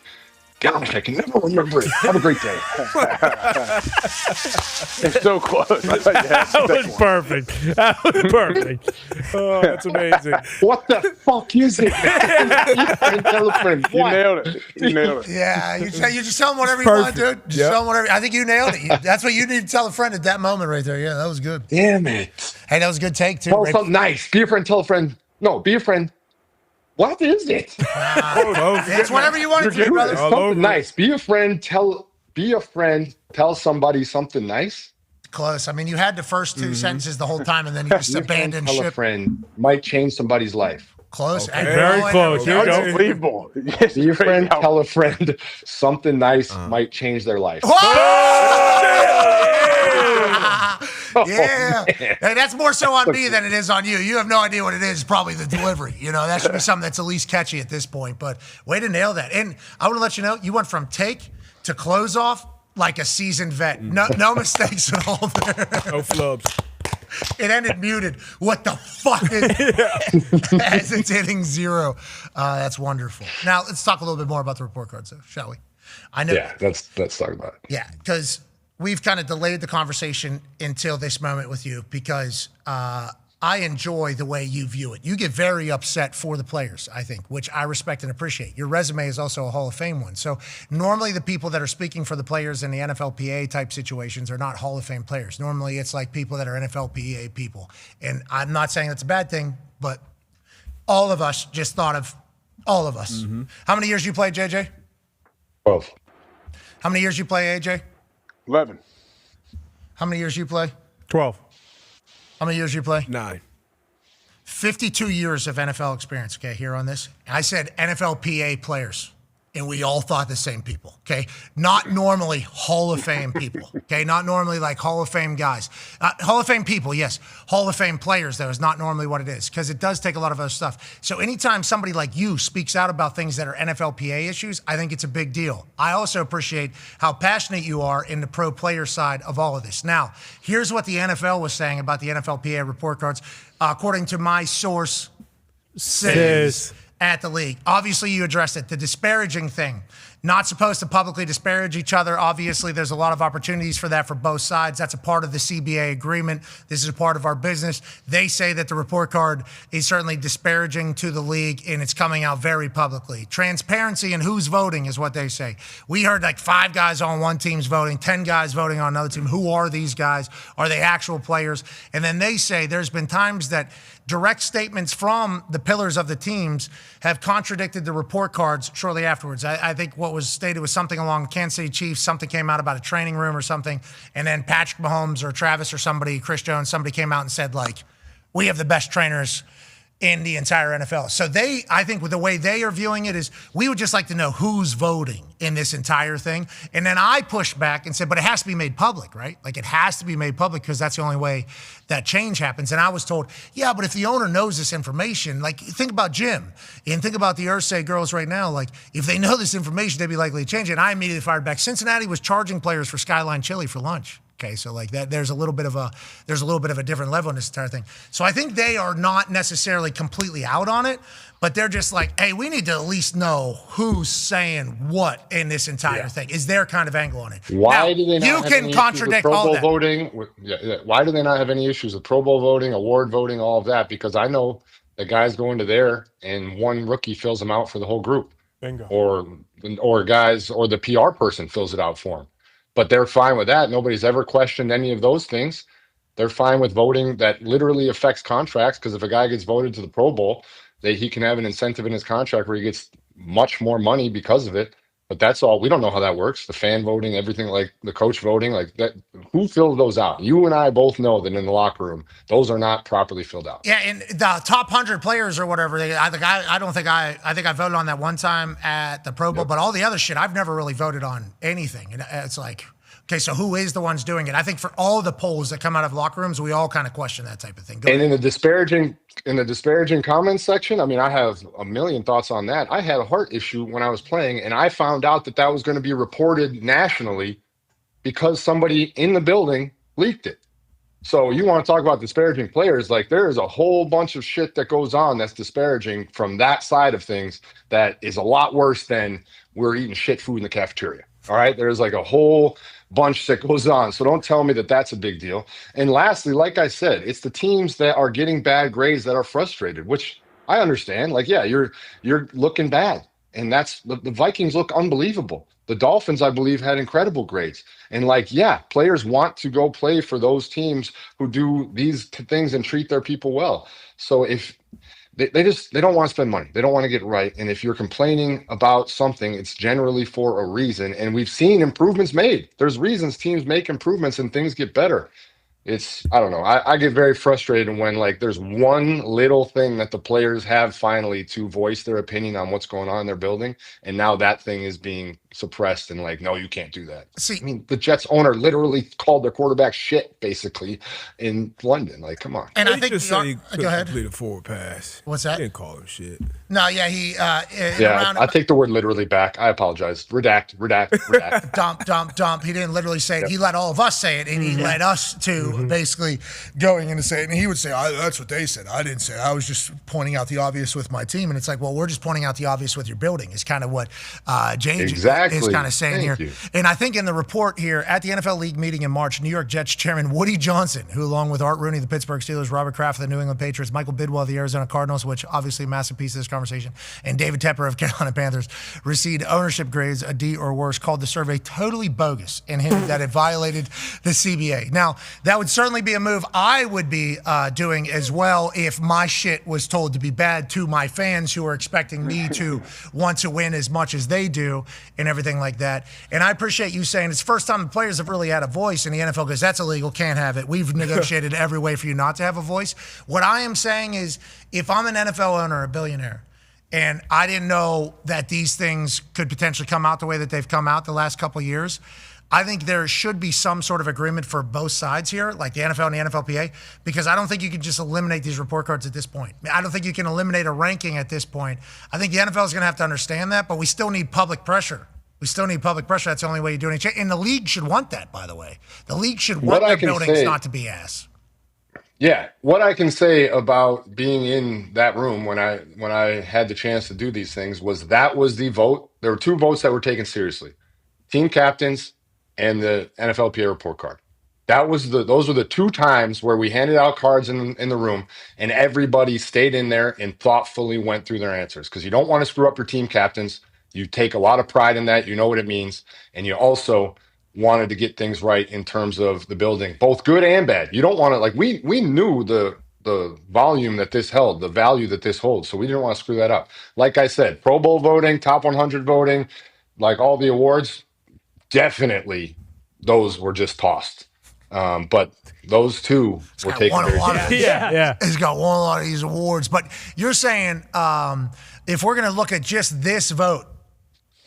Gosh, I can never remember it. Have a great day. It's so close. That was perfect. That was perfect. Oh, that's amazing. What the fuck is it? Tell a friend. You nailed it. You nailed it. Yeah, you just tell them whatever you want, dude. Just tell them whatever. I think you nailed it. That's what you need to tell a friend at that moment right there. Yeah, that was good. Damn it. Hey, that was a good take, too. Tell something nice. Be a friend. Tell a friend. No, be a friend. What is it? It's whatever you want to do, brother. Something nice. Be a friend. Tell somebody something nice. Close. I mean, you had the first two sentences the whole time, and then you just abandoned Tell ship. a friend might change somebody's life. Close. Okay. Very close. Here we go. Unbelievable. See your friend, tell a friend something nice might change their life. Yeah. Hey, that's more so on me than it is on you. You have no idea what it is. It's probably the delivery. That should be something that's at least catchy at this point. But way to nail that. And I want to let you know, you went from take to close off like a seasoned vet. No mistakes at all there. No flubs. It ended muted. What the fuck is as it's hitting 0. That's wonderful. Now let's talk a little bit more about the report cards, though, shall we? I know. Yeah, let's talk about it. Yeah, because we've kind of delayed the conversation until this moment with you because I enjoy the way you view it. You get very upset for the players, I think, which I respect and appreciate. Your resume is also a Hall of Fame one. So normally the people that are speaking for the players in the NFLPA type situations are not Hall of Fame players. Normally it's like people that are NFLPA people. And I'm not saying that's a bad thing, but all of us just thought of all of us. Mm-hmm. How many years you played, JJ? 12. How many years you play, AJ? 11. How many years you play? 12. How many years you play? 9. 52 years of NFL experience, okay, here on this. I said NFLPA players, and we all thought the same people, okay? Not normally Hall of Fame people, okay? Not normally like Hall of Fame guys. Hall of Fame people, yes. Hall of Fame players, though, is not normally what it is because it does take a lot of other stuff. So anytime somebody like you speaks out about things that are NFLPA issues, I think it's a big deal. I also appreciate how passionate you are in the pro player side of all of this. Now, here's what the NFL was saying about the NFLPA report cards. According to my source, says at the league. Obviously, you addressed it. The disparaging thing. Not supposed to publicly disparage each other. Obviously, there's a lot of opportunities for that for both sides. That's a part of the CBA agreement. This is a part of our business. They say that the report card is certainly disparaging to the league, and it's coming out very publicly. Transparency and who's voting is what they say. We heard like 5 guys on one team's voting, 10 guys voting on another team. Who are these guys? Are they actual players? And then they say there's been times that direct statements from the pillars of the teams have contradicted the report cards shortly afterwards. I think what was stated was something along Kansas City Chiefs, something came out about a training room or something, and then Patrick Mahomes or Travis or somebody, Chris Jones, somebody came out and said, like, we have the best trainers in the entire NFL. So I think with the way they are viewing it is we would just like to know who's voting in this entire thing. And then I pushed back and said, but it has to be made public, right? Like it has to be made public because that's the only way that change happens. And I was told, yeah, but if the owner knows this information, like think about Jim and think about the Ursay girls right now. Like if they know this information, they'd be likely to change it. And I immediately fired back. Cincinnati was charging players for Skyline Chili for lunch. Okay, so like that, there's a little bit of a different level in this entire thing. So I think they are not necessarily completely out on it, but they're just like, hey, we need to at least know who's saying what in this entire thing. Is their kind of angle on it? Why do they not have any issues with Pro Bowl voting? Why do they not have any issues with Pro Bowl voting, award voting, all of that? Because I know the guys go into there and one rookie fills them out for the whole group. Bingo. Or guys, or the PR person fills it out for them. But they're fine with that. Nobody's ever questioned any of those things. They're fine with voting that literally affects contracts because if a guy gets voted to the Pro Bowl, he can have an incentive in his contract where he gets much more money because of it. But that's all. We don't know how that works. The fan voting, everything, like the coach voting, like that. Who fills those out? You and I both know that in the locker room, those are not properly filled out. Yeah, and the top 100 players or whatever, I think I voted on that one time at the Pro Bowl, but all the other shit, I've never really voted on anything. And it's like, okay, so who is the ones doing it? I think for all the polls that come out of locker rooms, we all kind of question that type of thing. And in the disparaging comments section, I mean, I have a million thoughts on that. I had a heart issue when I was playing, and I found out that was going to be reported nationally because somebody in the building leaked it. So you want to talk about disparaging players, like there is a whole bunch of shit that goes on that's disparaging from that side of things that is a lot worse than we're eating shit food in the cafeteria. All right, there's like a whole bunch that goes on. So don't tell me that that's a big deal. And lastly, like I said, it's the teams that are getting bad grades that are frustrated, which I understand. Like, yeah, you're looking bad. And that's the Vikings look unbelievable. The Dolphins, I believe, had incredible grades. And like, yeah, players want to go play for those teams who do these things and treat their people well. So if they don't want to spend money. They don't want to get right. And if you're complaining about something, it's generally for a reason. And we've seen improvements made. There's reasons teams make improvements and things get better. I don't know. I get very frustrated when like there's one little thing that the players have finally to voice their opinion on what's going on in their building, and now that thing is being suppressed and like, no, you can't do that. See, I mean, the Jets owner literally called their quarterback shit basically in London. Like, come on. And I think just said he go ahead. complete a forward pass. What's that? He didn't call him shit. No, yeah, he Yeah, I take the word literally back. I apologize. Redact. dump. He didn't literally say it. He let all of us say it, and he led us to basically going in to say it. And he would say, that's what they said. I didn't say it. I was just pointing out the obvious with my team. And it's like, well, we're just pointing out the obvious with your building is kind of what James is kind of saying Thank here. you. And I think in the report here, at the NFL League meeting in March, New York Jets chairman Woody Johnson, who along with Art Rooney, the Pittsburgh Steelers, Robert Kraft of the New England Patriots, Michael Bidwell of the Arizona Cardinals, which obviously a massive piece of this conversation, and David Tepper of Carolina Panthers, received ownership grades a D or worse, called the survey totally bogus and hinted that it violated the CBA. Now, that would certainly be a move I would be doing as well if my shit was told to be bad to my fans who are expecting me to want to win as much as they do and everything like that. And I appreciate you saying it's the first time the players have really had a voice, and the NFL goes, that's illegal, can't have it. We've negotiated every way for you not to have a voice. What I am saying is if I'm an NFL owner, a billionaire, and I didn't know that these things could potentially come out the way that they've come out the last couple of years, I think there should be some sort of agreement for both sides here, like the NFL and the NFLPA, because I don't think you can just eliminate these report cards at this point. I don't think you can eliminate a ranking at this point. I think the NFL is going to have to understand that, but we still need public pressure. That's the only way you do it. And the league should want that, by the way. The league should want their buildings not to be ass. Yeah, what I can say about being in that room when I had the chance to do these things was that was the vote. There were two votes that were taken seriously: team captains and the NFLPA report card. Those were the two times where we handed out cards in the room, and everybody stayed in there and thoughtfully went through their answers, because you don't want to screw up your team captains. You take a lot of pride in that. You know what it means, and you also wanted to get things right in terms of the building, both good and bad. You don't want to, like, we knew the volume that this held, the value that this holds, so we didn't want to screw that up. Like I said, Pro Bowl voting, top 100 voting, like all the awards, definitely those were just tossed. But those two were taken very seriously. He's got won a lot of these awards. But you're saying if we're going to look at just this vote,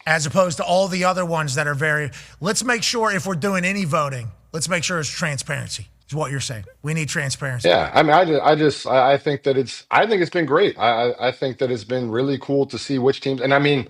as opposed to all the other ones that are let's make sure if we're doing any voting, let's make sure it's transparency, is what you're saying. We need transparency. Yeah, I mean, I think that it's been great. I think that it's been really cool to see which teams, and I mean,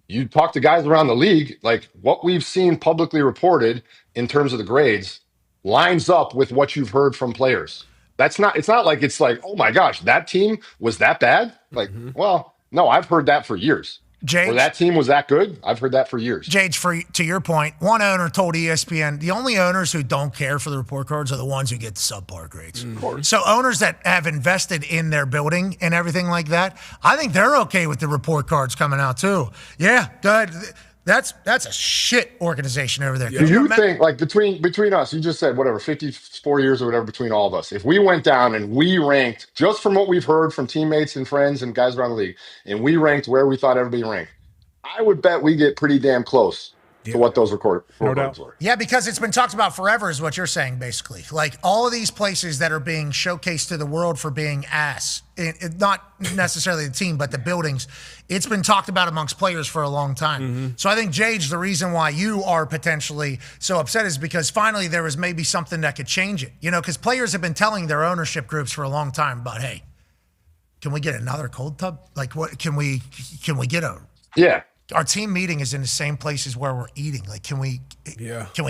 you talk to guys around the league, like what we've seen publicly reported in terms of the grades lines up with what you've heard from players. It's not like it's like, oh my gosh, that team was that bad? Like, well, no, I've heard that for years. Jage, or that team was that good? I've heard that for years. Jage, to your point, one owner told ESPN, the only owners who don't care for the report cards are the ones who get the subpar grades. So owners that have invested in their building and everything like that, I think they're okay with the report cards coming out too. Yeah, good. That's a shit organization over there. Do you think, like, between us, you just said whatever, 54 years or whatever between all of us, if we went down and we ranked, just from what we've heard from teammates and friends and guys around the league, and we ranked where we thought everybody ranked, I would bet we get pretty damn close to what those records were. Yeah, because it's been talked about forever is what you're saying, basically. Like all of these places that are being showcased to the world for being ass, not necessarily the team, but the buildings, it's been talked about amongst players for a long time. So I think, Jage, the reason why you are potentially so upset is because finally there was maybe something that could change it. You know, because players have been telling their ownership groups for a long time about, hey, can we get another cold tub? Like, what can we get a... Yeah. Our team meeting is in the same places where we're eating. Like, can we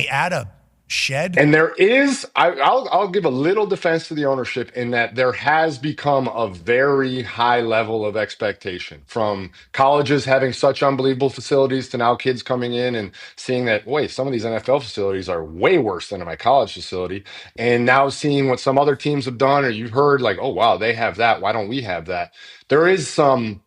add a shed? And there is, I'll give a little defense to the ownership in that there has become a very high level of expectation from colleges having such unbelievable facilities to now kids coming in and seeing that, wait, some of these NFL facilities are way worse than my college facility. And now seeing what some other teams have done, or you've heard like, oh, wow, they have that. Why don't we have that? There is some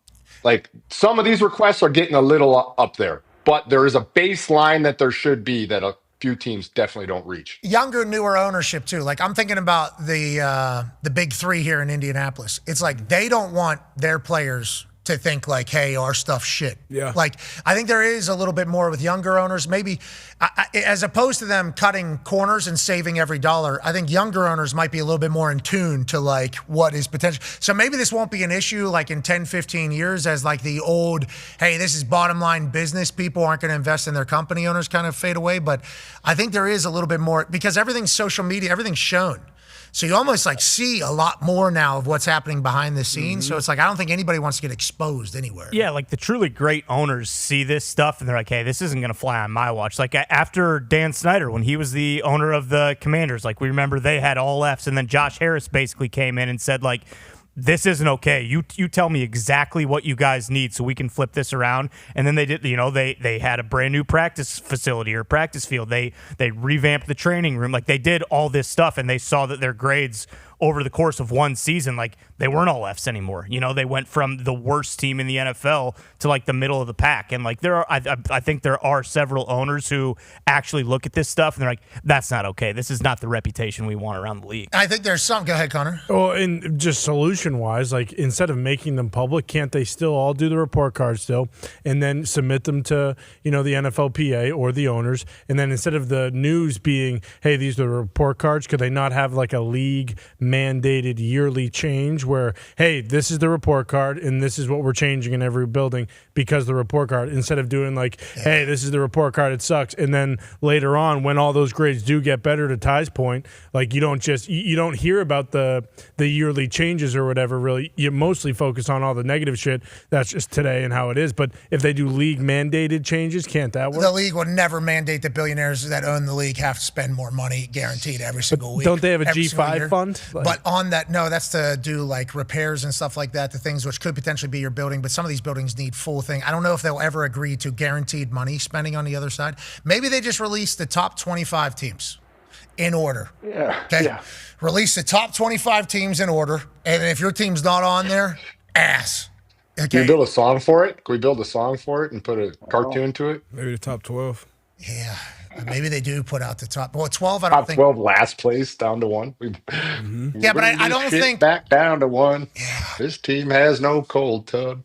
of these requests are getting a little up there, but there is a baseline that there should be that a few teams definitely don't reach. Younger, newer ownership too. Like I'm thinking about the big three here in Indianapolis. It's like they don't want their players to think like, hey, our stuff's shit. Yeah. Like, I think there is a little bit more with younger owners, maybe as opposed to them cutting corners and saving every dollar. I think younger owners might be a little bit more in tune to like what is potential. So maybe this won't be an issue like in 10, 15 years as like the old, hey, this is bottom line business. People aren't going to invest in their company owners kind of fade away. But I think there is a little bit more because everything's social media, everything's shown. So you almost like see a lot more now of what's happening behind the scenes. So it's like I don't think anybody wants to get exposed anywhere. Yeah, like the truly great owners see this stuff and they're like, hey, this isn't going to fly on my watch. Like after Dan Snyder, when he was the owner of the Commanders, like we remember they had all Fs, and then Josh Harris basically came in and said like, this isn't okay. You tell me exactly what you guys need so we can flip this around. And then they did, they had a brand new practice facility or practice field. They revamped the training room. Like they did all this stuff and they saw that their grades over the course of one season, like they weren't all Fs anymore. They went from the worst team in the NFL to like the middle of the pack. And like I think there are several owners who actually look at this stuff and they're like, that's not okay. This is not the reputation we want around the league. I think there's some. Go ahead, Connor. Well, and just solution-wise, like instead of making them public, can't they still all do the report cards still and then submit them to, the NFLPA or the owners? And then instead of the news being, hey, these are the report cards, could they not have like a league mandated yearly change where, hey, this is the report card and this is what we're changing in every building because the report card, instead of doing like, hey, this is the report card, it sucks. And then later on, when all those grades do get better, to Ty's point, like you don't hear about the yearly changes or whatever, really. You mostly focus on all the negative shit. That's just today and how it is. But if they do league mandated changes, can't that work? The league would never mandate that billionaires that own the league have to spend more money guaranteed every single week. Don't they have a G5 fund? But on that, no, that's to do like repairs and stuff like that, the things which could potentially be your building. But some of these buildings need full thing. I don't know if they'll ever agree to guaranteed money spending on the other side. Maybe they just release the top 25 teams in order. Yeah. Okay. Yeah. Release the top 25 teams in order. And if your team's not on there, ass. Okay. Can we build a song for it? Can we build a song for it and put a cartoon to it? Maybe the top 12. Yeah. Maybe they do put out the top. Well, 12, I don't Top think. 12 last place down to one. Yeah, but I don't think. Back down to one. Yeah. This team has no cold tub.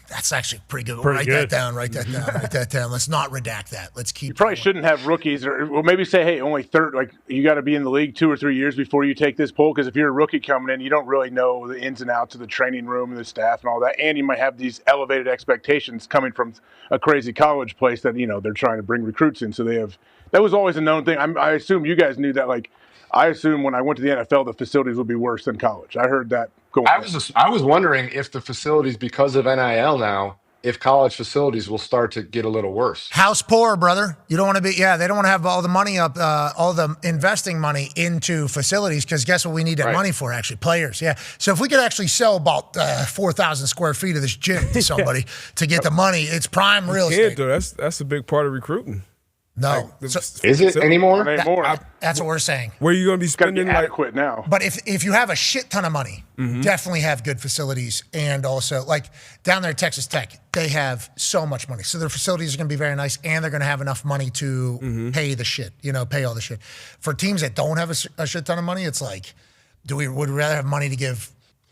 That's actually pretty good. Pretty Write good. that down. Write that down. Write that down. Let's not redact that. Let's keep. You probably shouldn't have rookies, or maybe say, hey, only third. Like you got to be in the league 2 or 3 years before you take this poll. Because if you're a rookie coming in, you don't really know the ins and outs of the training room and the staff and all that, and you might have these elevated expectations coming from a crazy college place that they're trying to bring recruits in. So they have. That was always a known thing. I assume you guys knew that. Like I assume when I went to the NFL, the facilities would be worse than college. I heard that. I was wondering if the facilities, because of NIL now, if college facilities will start to get a little worse. House poor, brother. You don't want to be, they don't want to have all the money up, all the investing money into facilities because guess what we need that money for, actually? Players, yeah. So if we could actually sell about 4,000 square feet of this gym to somebody to get the money, it's prime real estate. Though. That's a big part of recruiting. No. Is it anymore? That's what we're saying. Where are you going to be spending? Adequate now. But if you have a shit ton of money, definitely have good facilities. And also, like down there at Texas Tech, they have so much money. So their facilities are going to be very nice, and they're going to have enough money to pay the shit, pay all the shit. For teams that don't have a shit ton of money, it's like, would we rather have money to give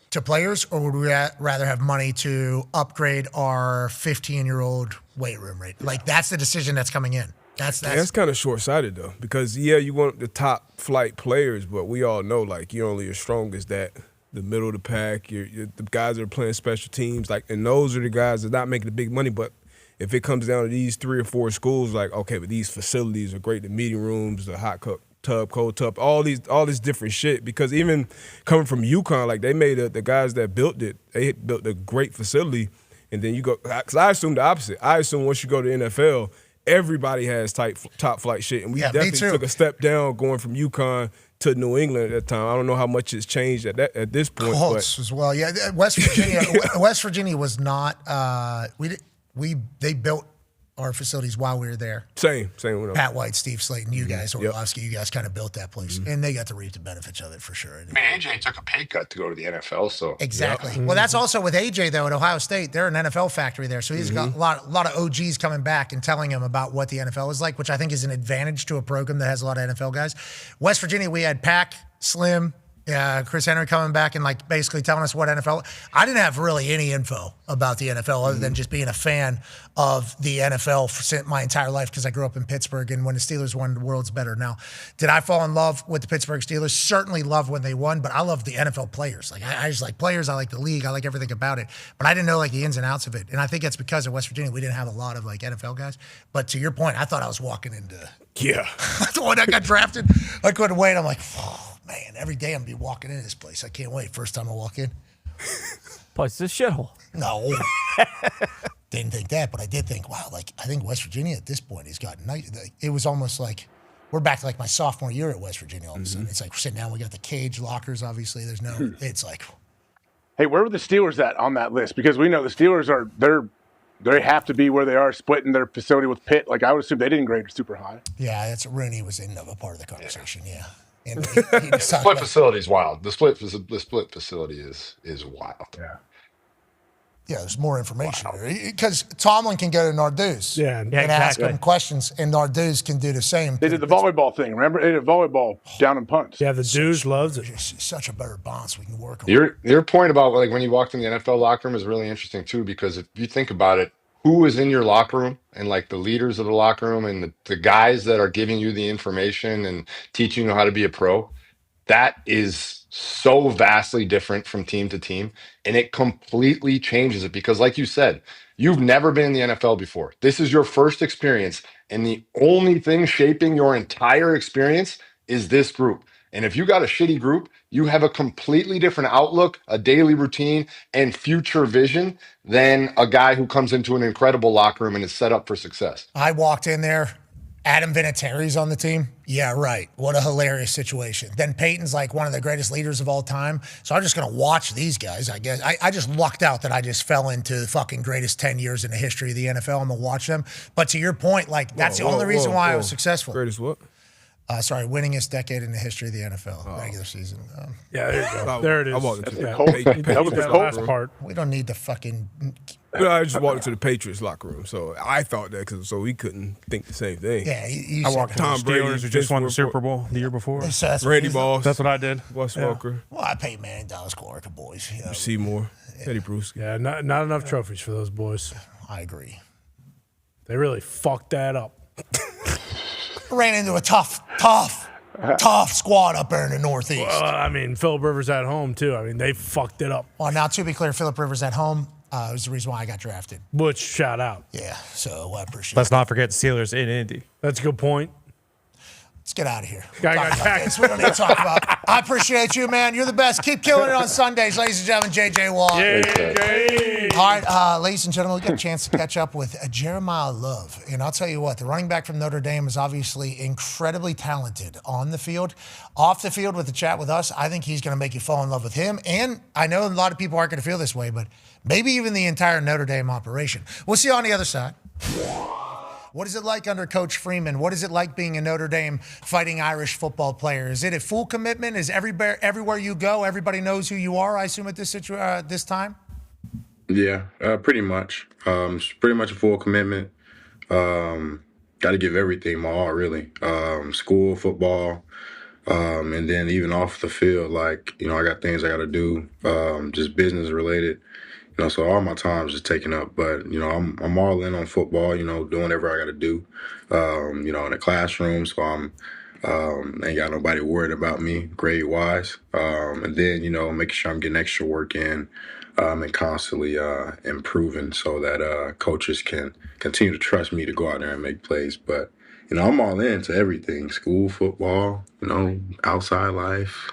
to players, or would we rather have money to upgrade our 15-year-old weight room rate? Like, that's the decision that's coming in. That's kind of short-sighted, though, because, you want the top-flight players, but we all know, like, you're only as strong as that, the middle of the pack, you're the guys that are playing special teams, like, and those are the guys that are not making the big money, but if it comes down to these 3 or 4 schools, like, okay, but these facilities are great, the meeting rooms, the hot tub, cold tub, all this different shit, because even coming from UConn, like, they made the guys that built it, they built a great facility, and then you go, because I assume the opposite. I assume once you go to the NFL, everybody has top flight shit, and we definitely took a step down going from UConn to New England at that time. I don't know how much it's changed at this point. Colts as well, yeah. West Virginia was not. They built our facilities while we were there. Same with Pat White, Steve Slayton, you guys, Orlovsky, you guys kind of built that place, and they got to reap the benefits of it for sure. I mean, AJ took a pay cut to go to the NFL, so exactly. Well, that's also with AJ though at Ohio State. They're an NFL factory there, so he's got a lot of OGs coming back and telling him about what the NFL is like, which I think is an advantage to a program that has a lot of NFL guys. West Virginia, we had Pack, Slim, Yeah, Chris Henry coming back and like basically telling us what NFL. I didn't have really any info about the NFL other than just being a fan of the NFL for my entire life because I grew up in Pittsburgh, and when the Steelers won, the world's better. Now, did I fall in love with the Pittsburgh Steelers? Certainly loved when they won, but I love the NFL players. Like I just like players. I like the league. I like everything about it. But I didn't know like the ins and outs of it, and I think it's because of West Virginia. We didn't have a lot of like NFL guys. But to your point, I thought I was walking into the one that got drafted. I couldn't wait. I'm like, man, every day I'm gonna be walking into this place. I can't wait. First time I walk in. Place is a shithole. No. Didn't think that, but I did think, wow, like I think West Virginia at this point has gotten nice. It was almost like we're back to like my sophomore year at West Virginia all of a sudden. It's like we're sitting down, we got the cage lockers, obviously. There's no it's like Hey, where were the Steelers at on that list? Because we know the Steelers they have to be where they are, splitting their facility with Pitt. Like I would assume they didn't grade super high. Yeah, that's Rooney was in a part of the conversation, yeah. And The split facility is wild. The split facility is wild. Yeah, there's more information because Tomlin can go to Narduz and ask him questions, and Narduz can do the same. They did the volleyball thing. Remember, they did volleyball down and punts. Yeah, the dudes loves it. Such a better bounce we can work on. Your point about like when you walked in the NFL locker room is really interesting too, because if you think about it, who is in your locker room and like the leaders of the locker room and the guys that are giving you the information and teaching you how to be a pro, that is so vastly different from team to team, and it completely changes it because like you said, you've never been in the NFL before. This is your first experience, and the only thing shaping your entire experience is this group. And if you got a shitty group, you have a completely different outlook, a daily routine, and future vision than a guy who comes into an incredible locker room and is set up for success. I walked in there, Adam Vinatieri's on the team. Yeah, right. What a hilarious situation. Then Peyton's like one of the greatest leaders of all time. So I'm just going to watch these guys, I guess. I just lucked out that I just fell into the fucking greatest 10 years in the history of the NFL. I'm going to watch them. But to your point, like that's the only reason why I was successful. Greatest what? Winningest decade in the history of the NFL, regular season. Yeah, there you go. There it is. I walked into That was the last part. We don't need the fucking... I just walked into the Patriots locker room, so I thought that so we couldn't think the same thing. Yeah, I walked Tom Brady, who just won the Super Bowl the year before. Randy Moss. That's what I did. Wes Welker. Well, I paid Manning, Dallas Clark, boys. You know. Seymour, Teddy Bruce. Yeah, not enough trophies for those boys. I agree. They really fucked that up. Ran into a tough squad up there in the Northeast. Well, I mean, Phillip Rivers at home, too. I mean, they fucked it up. Well, now, to be clear, Phillip Rivers at home was the reason why I got drafted. Which, shout out. Yeah, so I appreciate Let's not forget the Steelers in Indy. That's a good point. Let's get out of here. Guy got tagged. We don't need to talk about. I appreciate you, man. You're the best. Keep killing it on Sundays, ladies and gentlemen. JJ Watt. Yay. All right, ladies and gentlemen, we get a chance to catch up with Jeremiah Love. And I'll tell you what, the running back from Notre Dame is obviously incredibly talented on the field. Off the field with the chat with us, I think he's going to make you fall in love with him. And I know a lot of people aren't going to feel this way, but maybe even the entire Notre Dame operation. We'll see you on the other side. What is it like under Coach Freeman? What is it like being a Notre Dame Fighting Irish football player? Is it a full commitment? Is everywhere you go, everybody knows who you are, I assume, at this time? Yeah, pretty much. It's pretty much a full commitment. Got to give everything my all, really. School, football, and then even off the field, like, you know, I got things I got to do, just business related. You know, so all my time's just taken up, but, you know, I'm all in on football, you know, doing whatever I got to do, you know, in the classroom. So I'm, ain't got nobody worried about me grade wise. And then, you know, making sure I'm getting extra work in, and constantly, improving so that, coaches can continue to trust me to go out there and make plays. But, you know, I'm all into everything, school, football, you know, outside life.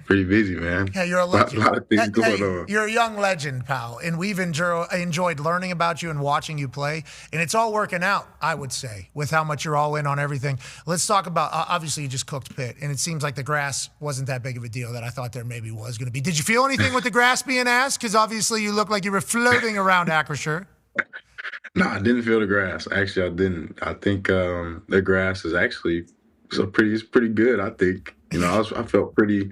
Pretty busy, man. Yeah, you're a legend. A lot of things going on. You're a young legend, pal, and we've enjoyed learning about you and watching you play, and it's all working out, I would say, with how much you're all in on everything. Let's talk about, obviously, you just cooked Pitt, and it seems like the grass wasn't that big of a deal that I thought there maybe was going to be. Did you feel anything with the grass being asked? Because obviously you looked like you were floating around Acrisure. No, I didn't feel the grass. Actually, I didn't. I think the grass is actually pretty good, I think. You know, I felt pretty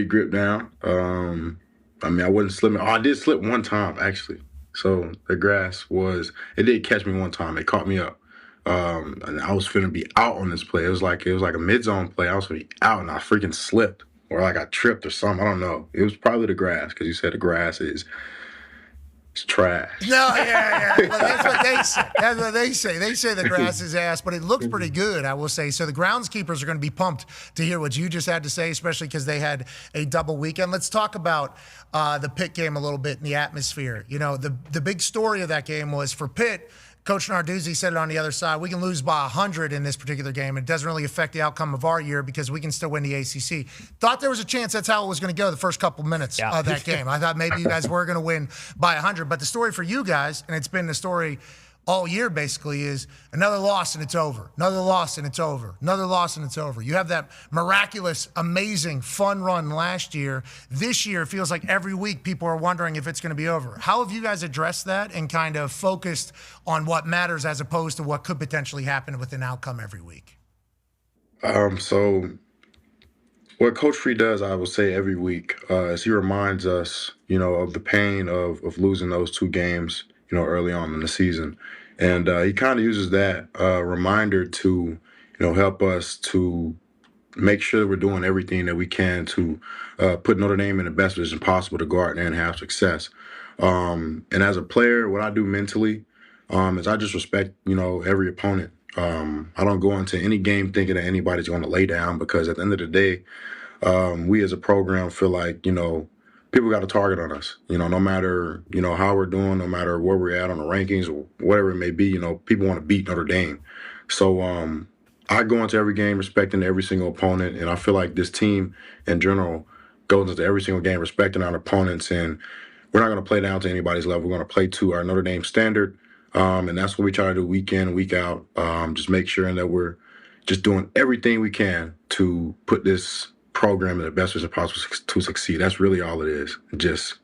gripped down. I mean, I wasn't slipping. Oh, I did slip one time, actually. So the grass it did catch me one time. It caught me up. And I was finna be out on this play. It was like a mid-zone play. I was finna be out, and I freaking slipped. or like I tripped or something. I don't know. It was probably the grass because you said the grass is it's trash. No, yeah. Well, that's what they say. That's what they say. They say the grass is ass, but it looks pretty good, I will say. So the groundskeepers are going to be pumped to hear what you just had to say, especially because they had a double weekend. Let's talk about the Pitt game a little bit and the atmosphere. You know, the big story of that game was for Pitt, Coach Narduzzi said it on the other side, we can lose by 100 in this particular game. It doesn't really affect the outcome of our year because we can still win the ACC. Thought there was a chance that's how it was going to go the first couple minutes of that game. I thought maybe you guys were going to win by 100. But the story for you guys, and it's been the story all year basically, is another loss and it's over. Another loss and it's over. Another loss and it's over. You have that miraculous, amazing, fun run last year. This year, it feels like every week people are wondering if it's going to be over. How have you guys addressed that and kind of focused on what matters as opposed to what could potentially happen with an outcome every week? So what Coach Free does, I will say every week, is he reminds us, you know, of the pain of losing those 2 games, you know, early on in the season. And he kind of uses that reminder to, you know, help us to make sure that we're doing everything that we can to put Notre Dame in the best position possible to go out there and have success. And as a player, what I do mentally is I just respect, you know, every opponent. I don't go into any game thinking that anybody's going to lay down because at the end of the day, we as a program feel like, you know, people got a target on us, you know, no matter, you know, how we're doing, no matter where we're at on the rankings or whatever it may be, you know, people want to beat Notre Dame. So I go into every game respecting every single opponent, and I feel like this team in general goes into every single game respecting our opponents, and we're not going to play down to anybody's level. We're going to play to our Notre Dame standard, and that's what we try to do week in, week out, just make sure that we're just doing everything we can to put this program in the best way possible to succeed. That's really all it is. Just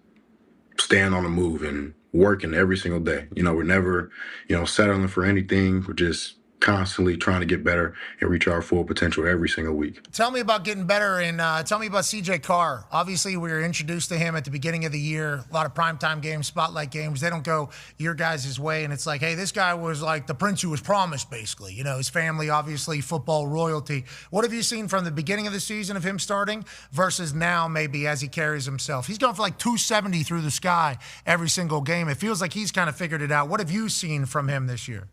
staying on the move and working every single day. You know, we're never, you know, settling for anything. We're just constantly trying to get better and reach our full potential every single week. Tell me about getting better, and tell me about CJ Carr. Obviously, we were introduced to him at the beginning of the year. A lot of primetime games, spotlight games. They don't go your guys' way, and it's like, hey, this guy was like the prince who was promised, basically. You know, his family, obviously, football royalty. What have you seen from the beginning of the season of him starting versus now, maybe, as he carries himself? He's going for like 270 through the sky every single game. It feels like he's kind of figured it out. What have you seen from him this year?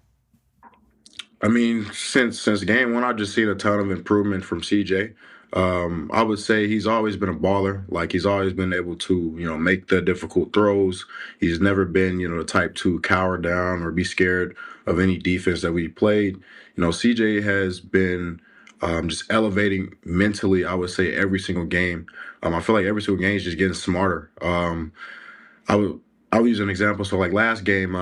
I mean, since game one, I've just seen a ton of improvement from CJ. I would say he's always been a baller. Like, he's always been able to, you know, make the difficult throws. He's never been, you know, the type to cower down or be scared of any defense that we played. You know, CJ has been just elevating mentally, I would say, every single game. I feel like every single game is just getting smarter. I'll use an example. So, like, last game,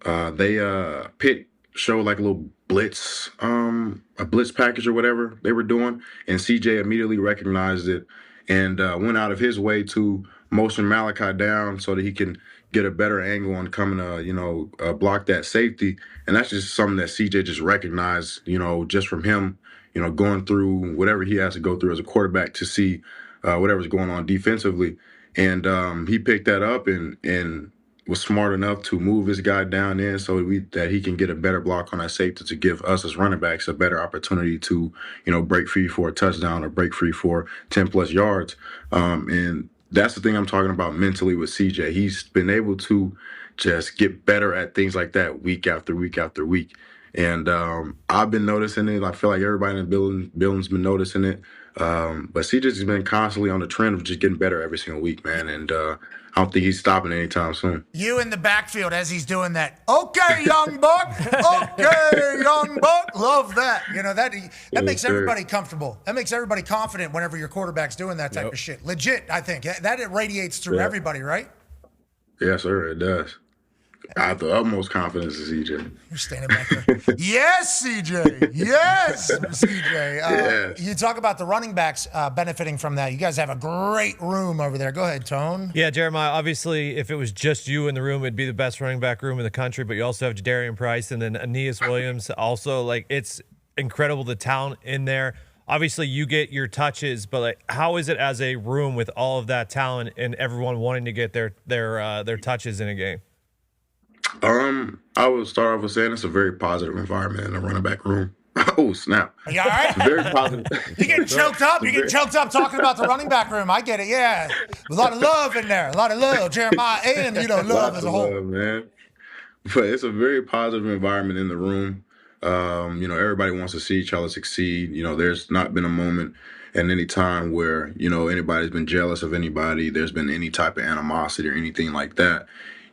Pitt showed like a little blitz, a blitz package or whatever they were doing, and CJ immediately recognized it and went out of his way to motion Malachi down so that he can get a better angle on coming to, block that safety. And that's just something that CJ just recognized, you know, just from him, you know, going through whatever he has to go through as a quarterback to see whatever's going on defensively. And he picked that up and was smart enough to move his guy down in so that he can get a better block on that safety to give us as running backs a better opportunity to, you know, break free for a touchdown or break free for 10-plus yards. And that's the thing I'm talking about mentally with CJ. He's been able to just get better at things like that week after week after week. And I've been noticing it. I feel like everybody in the building's been noticing it. But CJ's has been constantly on the trend of just getting better every single week, man. And I don't think he's stopping anytime soon. You in the backfield as he's doing that. Okay, young buck. Okay, young buck. Love that. You know, that makes everybody comfortable. That makes everybody confident whenever your quarterback's doing that type of shit. Legit, I think. That it radiates through everybody, right? Yes, sir, it does. I have the utmost confidence in CJ. You're standing back there. Yes, CJ. Yes, CJ. Yes. You talk about the running backs benefiting from that. You guys have a great room over there. Go ahead, Tone. Yeah, Jeremiah, obviously, if it was just you in the room, it'd be the best running back room in the country, but you also have Jadarian Price and then Aeneas Williams. Also, like, it's incredible, the talent in there. Obviously, you get your touches, but like, how is it as a room with all of that talent and everyone wanting to get their touches in a game? I would start off with saying it's a very positive environment in the running back room. Oh, snap. Are you all right? It's very positive. You getting choked up? You getting choked up talking about the running back room. I get it, yeah. A lot of love in there. A lot of love. Jeremiah and, love Lots as a of whole. love, man. But it's a very positive environment in the room. Everybody wants to see each other succeed. There's not been a moment at any time where, anybody's been jealous of anybody. There's been any type of animosity or anything like that.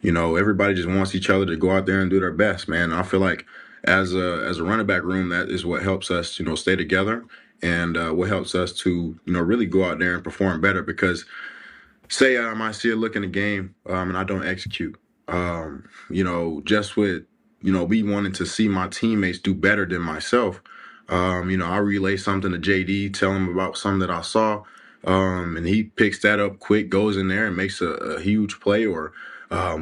Everybody just wants each other to go out there and do their best, man. And I feel like as a running back room, that is what helps us, stay together and what helps us to, really go out there and perform better. Because say I see a look in the game and I don't execute, just with, me wanting to see my teammates do better than myself. I relay something to JD, tell him about something that I saw, and he picks that up quick, goes in there and makes a huge play or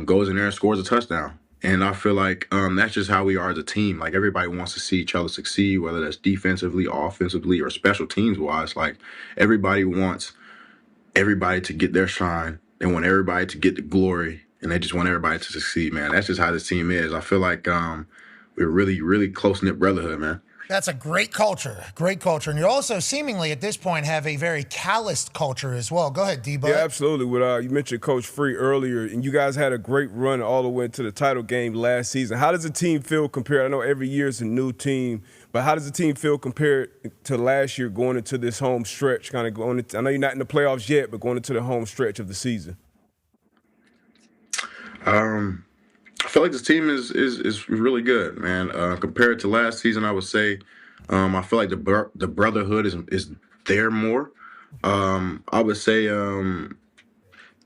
goes in there and scores a touchdown. And I feel like that's just how we are as a team. Like, everybody wants to see each other succeed, whether that's defensively, offensively, or special teams wise. Like, everybody wants everybody to get their shine. They want everybody to get the glory, and they just want everybody to succeed, man. That's just how this team is. I feel like we're really, really close-knit brotherhood, man. That's a great culture. Great culture. And you also seemingly at this point have a very calloused culture as well. Go ahead, D-Bud. Yeah, absolutely. You mentioned Coach Free earlier, and you guys had a great run all the way to the title game last season. How does the team feel compared? I know every year is a new team, but how does the team feel compared to last year going into this home stretch? I know you're not in the playoffs yet, but going into the home stretch of the season. I feel like this team is really good, man. Compared to last season, I would say I feel like the brotherhood is there more. I would say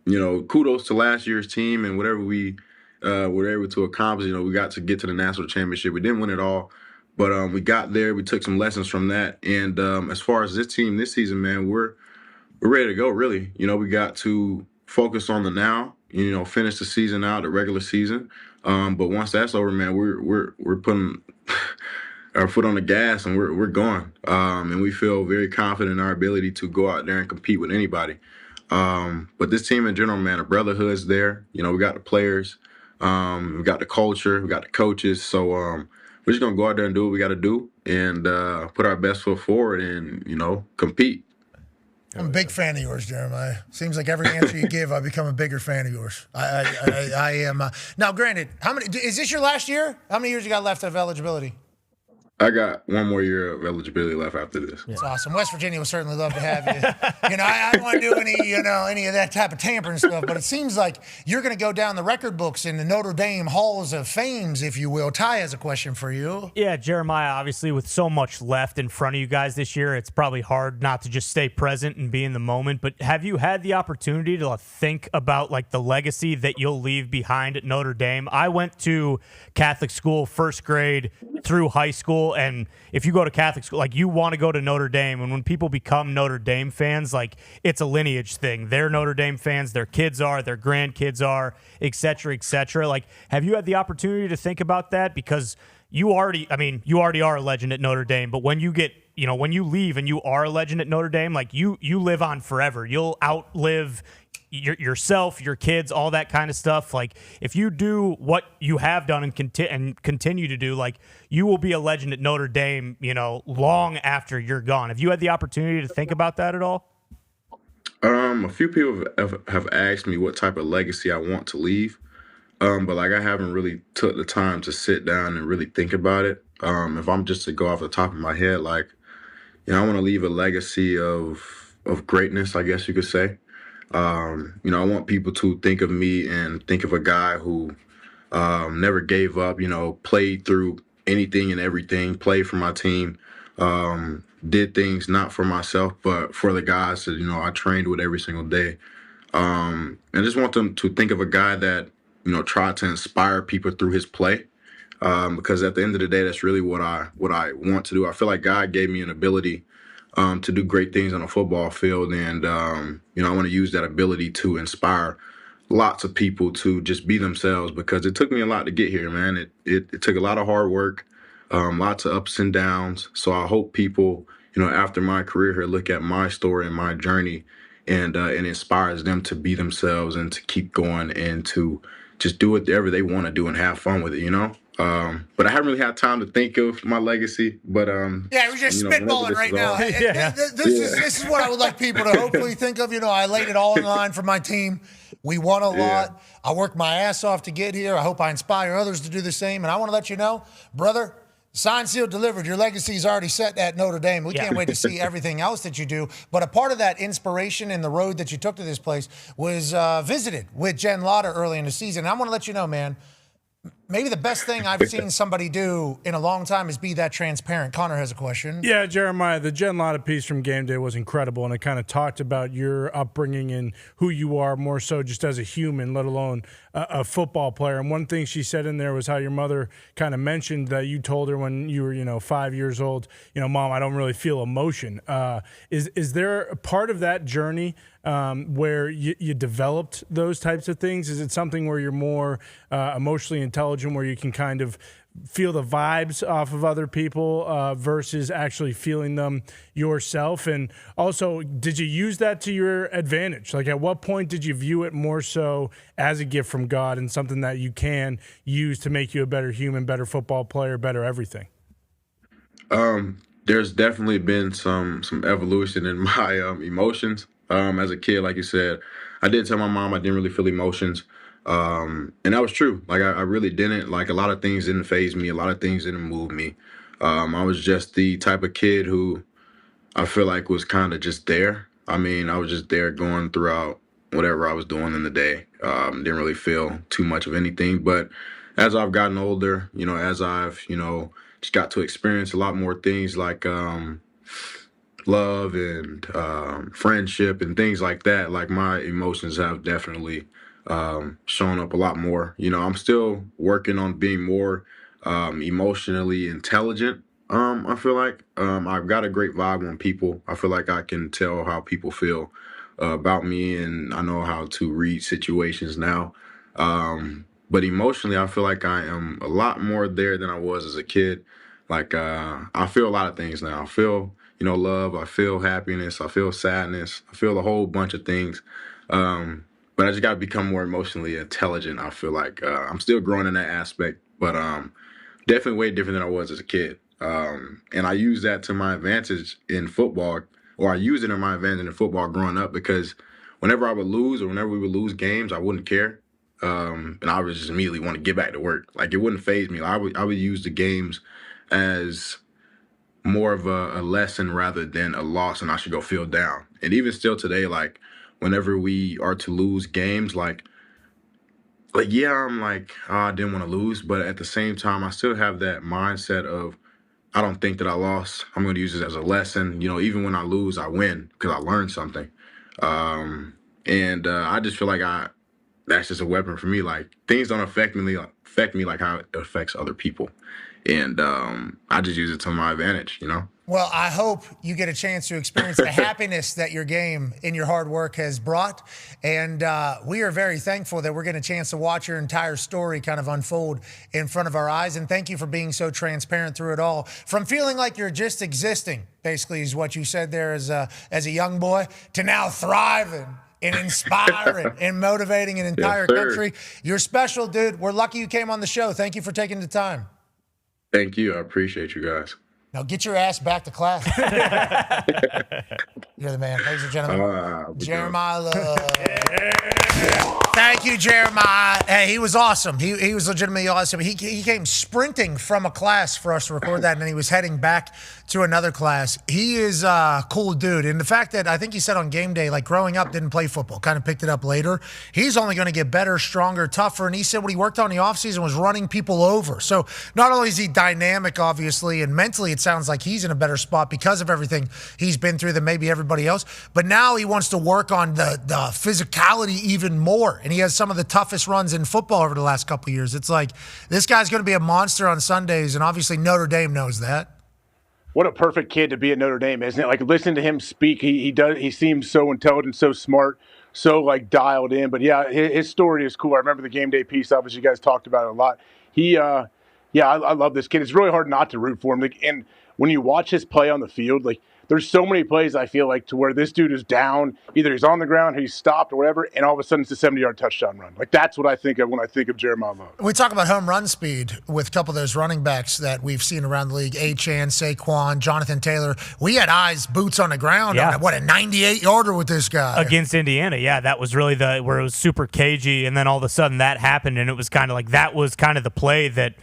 kudos to last year's team and whatever we were able to accomplish. We got to get to the national championship. We didn't win it all, but we got there. We took some lessons from that. And as far as this team this season, man, we're ready to go. Really, we got to focus on the now. Finish the season out, the regular season. But once that's over, man, we're putting our foot on the gas and we're going. And we feel very confident in our ability to go out there and compete with anybody. But this team in general, man, the brotherhood's there. We got the players, we got the culture, we got the coaches. So we're just gonna go out there and do what we got to do and put our best foot forward and compete. I'm a big fan of yours, Jeremiah. Seems like every answer you give, I become a bigger fan of yours. I am. Now, granted, is this your last year? How many years you got left of eligibility? I got one more year of eligibility left after this. That's awesome. West Virginia would certainly love to have you. I don't want to do any of that type of tampering stuff, but it seems like you're going to go down the record books in the Notre Dame halls of fames, if you will. Ty has a question for you. Yeah, Jeremiah, obviously with so much left in front of you guys this year, it's probably hard not to just stay present and be in the moment, but have you had the opportunity to think about the legacy that you'll leave behind at Notre Dame? I went to Catholic school, first grade through high school, and if you go to Catholic school, you want to go to Notre Dame. And when people become Notre Dame fans, it's a lineage thing. They're Notre Dame fans, their kids are, their grandkids are, et cetera, et cetera. Have you had the opportunity to think about that? Because you already are a legend at Notre Dame, but when you get, when you leave and you are a legend at Notre Dame, you live on forever. You'll outlive yourself, your kids, all that kind of stuff. If you do what you have done and continue to do, you will be a legend at Notre Dame, long after you're gone. Have you had the opportunity to think about that at all? A few people have asked me what type of legacy I want to leave, but I haven't really took the time to sit down and really think about it. If I'm just to go off the top of my head, I want to leave a legacy of greatness, I guess you could say. I want people to think of me and think of a guy who never gave up, played through anything and everything, played for my team, did things not for myself, but for the guys that, I trained with every single day. And I just want them to think of a guy that, tried to inspire people through his play. Because at the end of the day, that's really what I want to do. I feel like God gave me an ability to do great things on a football field. And, I want to use that ability to inspire lots of people to just be themselves, because it took me a lot to get here, man. It took a lot of hard work, lots of ups and downs. So I hope people, after my career here, look at my story and my journey and it inspires them to be themselves and to keep going and to just do whatever they want to do and have fun with it, But I haven't really had time to think of my legacy. But yeah, we're just spitballing right now. This is what I would like people to hopefully think of. I laid it all in line for my team. We won a lot. I worked my ass off to get here. I hope I inspire others to do the same. And I want to let you know, brother, signed, sealed, delivered. Your legacy is already set at Notre Dame. We can't wait to see everything else that you do. But a part of that inspiration in the road that you took to this place was visited with Jen Lauder early in the season. And I want to let you know, man, maybe the best thing I've seen somebody do in a long time is be that transparent. Connor has a question. Yeah, Jeremiah, the Jen Lauder piece from Game Day was incredible, and it kind of talked about your upbringing and who you are more so just as a human, let alone a football player. And one thing she said in there was how your mother kind of mentioned that you told her when you were, 5 years old, Mom, I don't really feel emotion. Is there a part of that journey where you developed those types of things? Is it something where you're more emotionally intelligent, where you can kind of feel the vibes off of other people versus actually feeling them yourself? And also, did you use that to your advantage? Like, at what point did you view it more so as a gift from God and something that you can use to make you a better human, better football player, better everything? There's definitely been some evolution in my emotions. As a kid, like you said, I did tell my mom I didn't really feel emotions. And that was true. Like, I really didn't. Like, a lot of things didn't faze me. A lot of things didn't move me. I was just the type of kid who I feel like was kind of just there. I mean, I was just there going throughout whatever I was doing in the day. Didn't really feel too much of anything. But as I've gotten older, as I've, just got to experience a lot more things like love and friendship and things like that, like, my emotions have definitely shown up a lot more. I'm still working on being more emotionally intelligent. I feel like I've got a great vibe on people. I feel like I can tell how people feel about me, and I know how to read situations now. But emotionally, I feel like I am a lot more there than I was as a kid. Like, I feel a lot of things now. I feel, love. I feel happiness. I feel sadness. I feel a whole bunch of things. But I just got to become more emotionally intelligent. I feel like I'm still growing in that aspect, but definitely way different than I was as a kid. And I use that to my advantage in football, or I use it in my advantage in football growing up, because whenever I would lose or whenever we would lose games, I wouldn't care. And I would just immediately want to get back to work. Like, it wouldn't faze me. I would use the games as more of a lesson rather than a loss, and I should go feel down. And even still today, like, whenever we are to lose games, like yeah, I'm like, I didn't want to lose, but at the same time, I still have that mindset of, I don't think that I lost. I'm going to use it as a lesson. Even when I lose, I win because I learned something. And I just feel like that's just a weapon for me. Like, things don't affect me like how it affects other people. And I just use it to my advantage, Well, I hope you get a chance to experience the happiness that your game and your hard work has brought. And we are very thankful that we're getting a chance to watch your entire story kind of unfold in front of our eyes. And thank you for being so transparent through it all. From feeling like you're just existing, basically, is what you said there as a young boy, to now thriving and inspiring and motivating an entire country. You're special, dude. We're lucky you came on the show. Thank you for taking the time. Thank you. I appreciate you guys. Now get your ass back to class. You're the man. Ladies and gentlemen, Jeremiah Love. Thank you, Jeremiah. Hey, he was awesome. He was legitimately awesome. He came sprinting from a class for us to record that, and then he was heading back to another class. He is a cool dude. And the fact that I think he said on game day, like, growing up, didn't play football, kind of picked it up later. He's only going to get better, stronger, tougher. And he said what he worked on in the offseason was running people over. So not only is he dynamic, obviously, and mentally it sounds like he's in a better spot because of everything he's been through than maybe everybody else, but now he wants to work on the physicality even more. And he has some of the toughest runs in football over the last couple of years. It's like, this guy's going to be a monster on Sundays, and obviously Notre Dame knows that. What a perfect kid to be at Notre Dame, isn't it? Like, listen to him speak. He seems so intelligent, so smart, so, like, dialed in. But yeah, his story is cool. I remember the game day piece. Obviously, you guys talked about it a lot. I love this kid. It's really hard not to root for him. Like, and when you watch his play on the field, like, there's so many plays I feel like to where this dude is down, either he's on the ground, he's stopped or whatever, and all of a sudden it's a 70-yard touchdown run. Like that's what I think of when I think of Jeremiah Love. We talk about home run speed with a couple of those running backs that we've seen around the league, Achane, Saquon, Jonathan Taylor. We had eyes, boots on the ground on it. What, a 98-yarder with this guy. Against Indiana, yeah, that was really where it was super cagey, and then all of a sudden that happened, and it was kind of like that was kind of the play that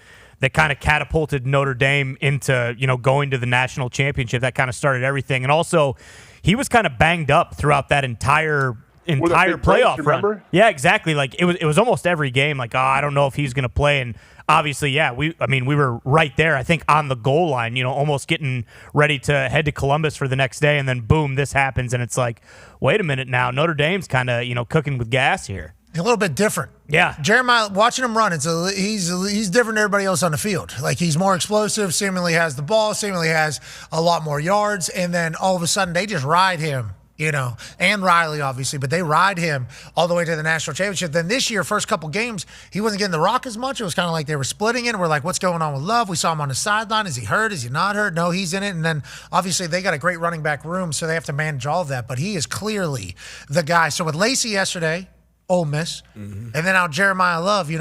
kind of catapulted Notre Dame into, going to the national championship. That kind of started everything. And also, he was kind of banged up throughout that entire playoff run. Yeah, exactly. Like it was almost every game. Like, I don't know if he's going to play. And obviously, yeah, we were right there. I think on the goal line. Almost getting ready to head to Columbus for the next day, and then boom, this happens, and it's like, wait a minute now, Notre Dame's kind of cooking with gas here. A little bit different. Yeah. Jeremiah, watching him run, he's different than everybody else on the field. Like, he's more explosive, seemingly has the ball, seemingly has a lot more yards, and then all of a sudden they just ride him, and Riley, obviously, but they ride him all the way to the national championship. Then this year, first couple games, he wasn't getting the rock as much. It was kind of like they were splitting it. We're like, what's going on with Love? We saw him on the sideline. Is he hurt? Is he not hurt? No, he's in it. And then, obviously, they got a great running back room, so they have to manage all of that. But he is clearly the guy. So with Lacey yesterday, Ole Miss, and then now Jeremiah Love,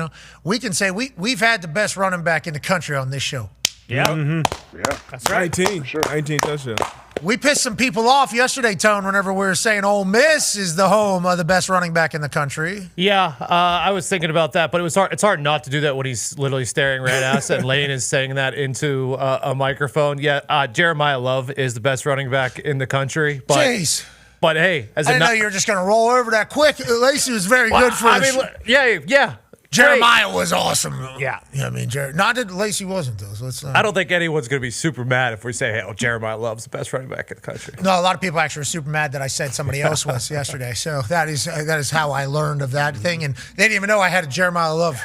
we can say we've had the best running back in the country on this show. Yeah. Yeah. That's right. 19 touchdowns. We pissed some people off yesterday, Tone, whenever we were saying Ole Miss is the home of the best running back in the country. Yeah, I was thinking about that, but it's hard not to do that when he's literally staring right at us and Lane is saying that into a microphone. Yeah, Jeremiah Love is the best running back in the country. But Jeez. But hey, I didn't know you were just going to roll over that quick. Lacey was very good for us. Yeah. Jeremiah was awesome. Yeah. Not that Lacey wasn't, though. So let's I don't think anyone's going to be super mad if we say, hey, Jeremiah Love's the best running back in the country. No, a lot of people actually were super mad that I said somebody else was yesterday. So that is how I learned of that thing. And they didn't even know I had a Jeremiah Love.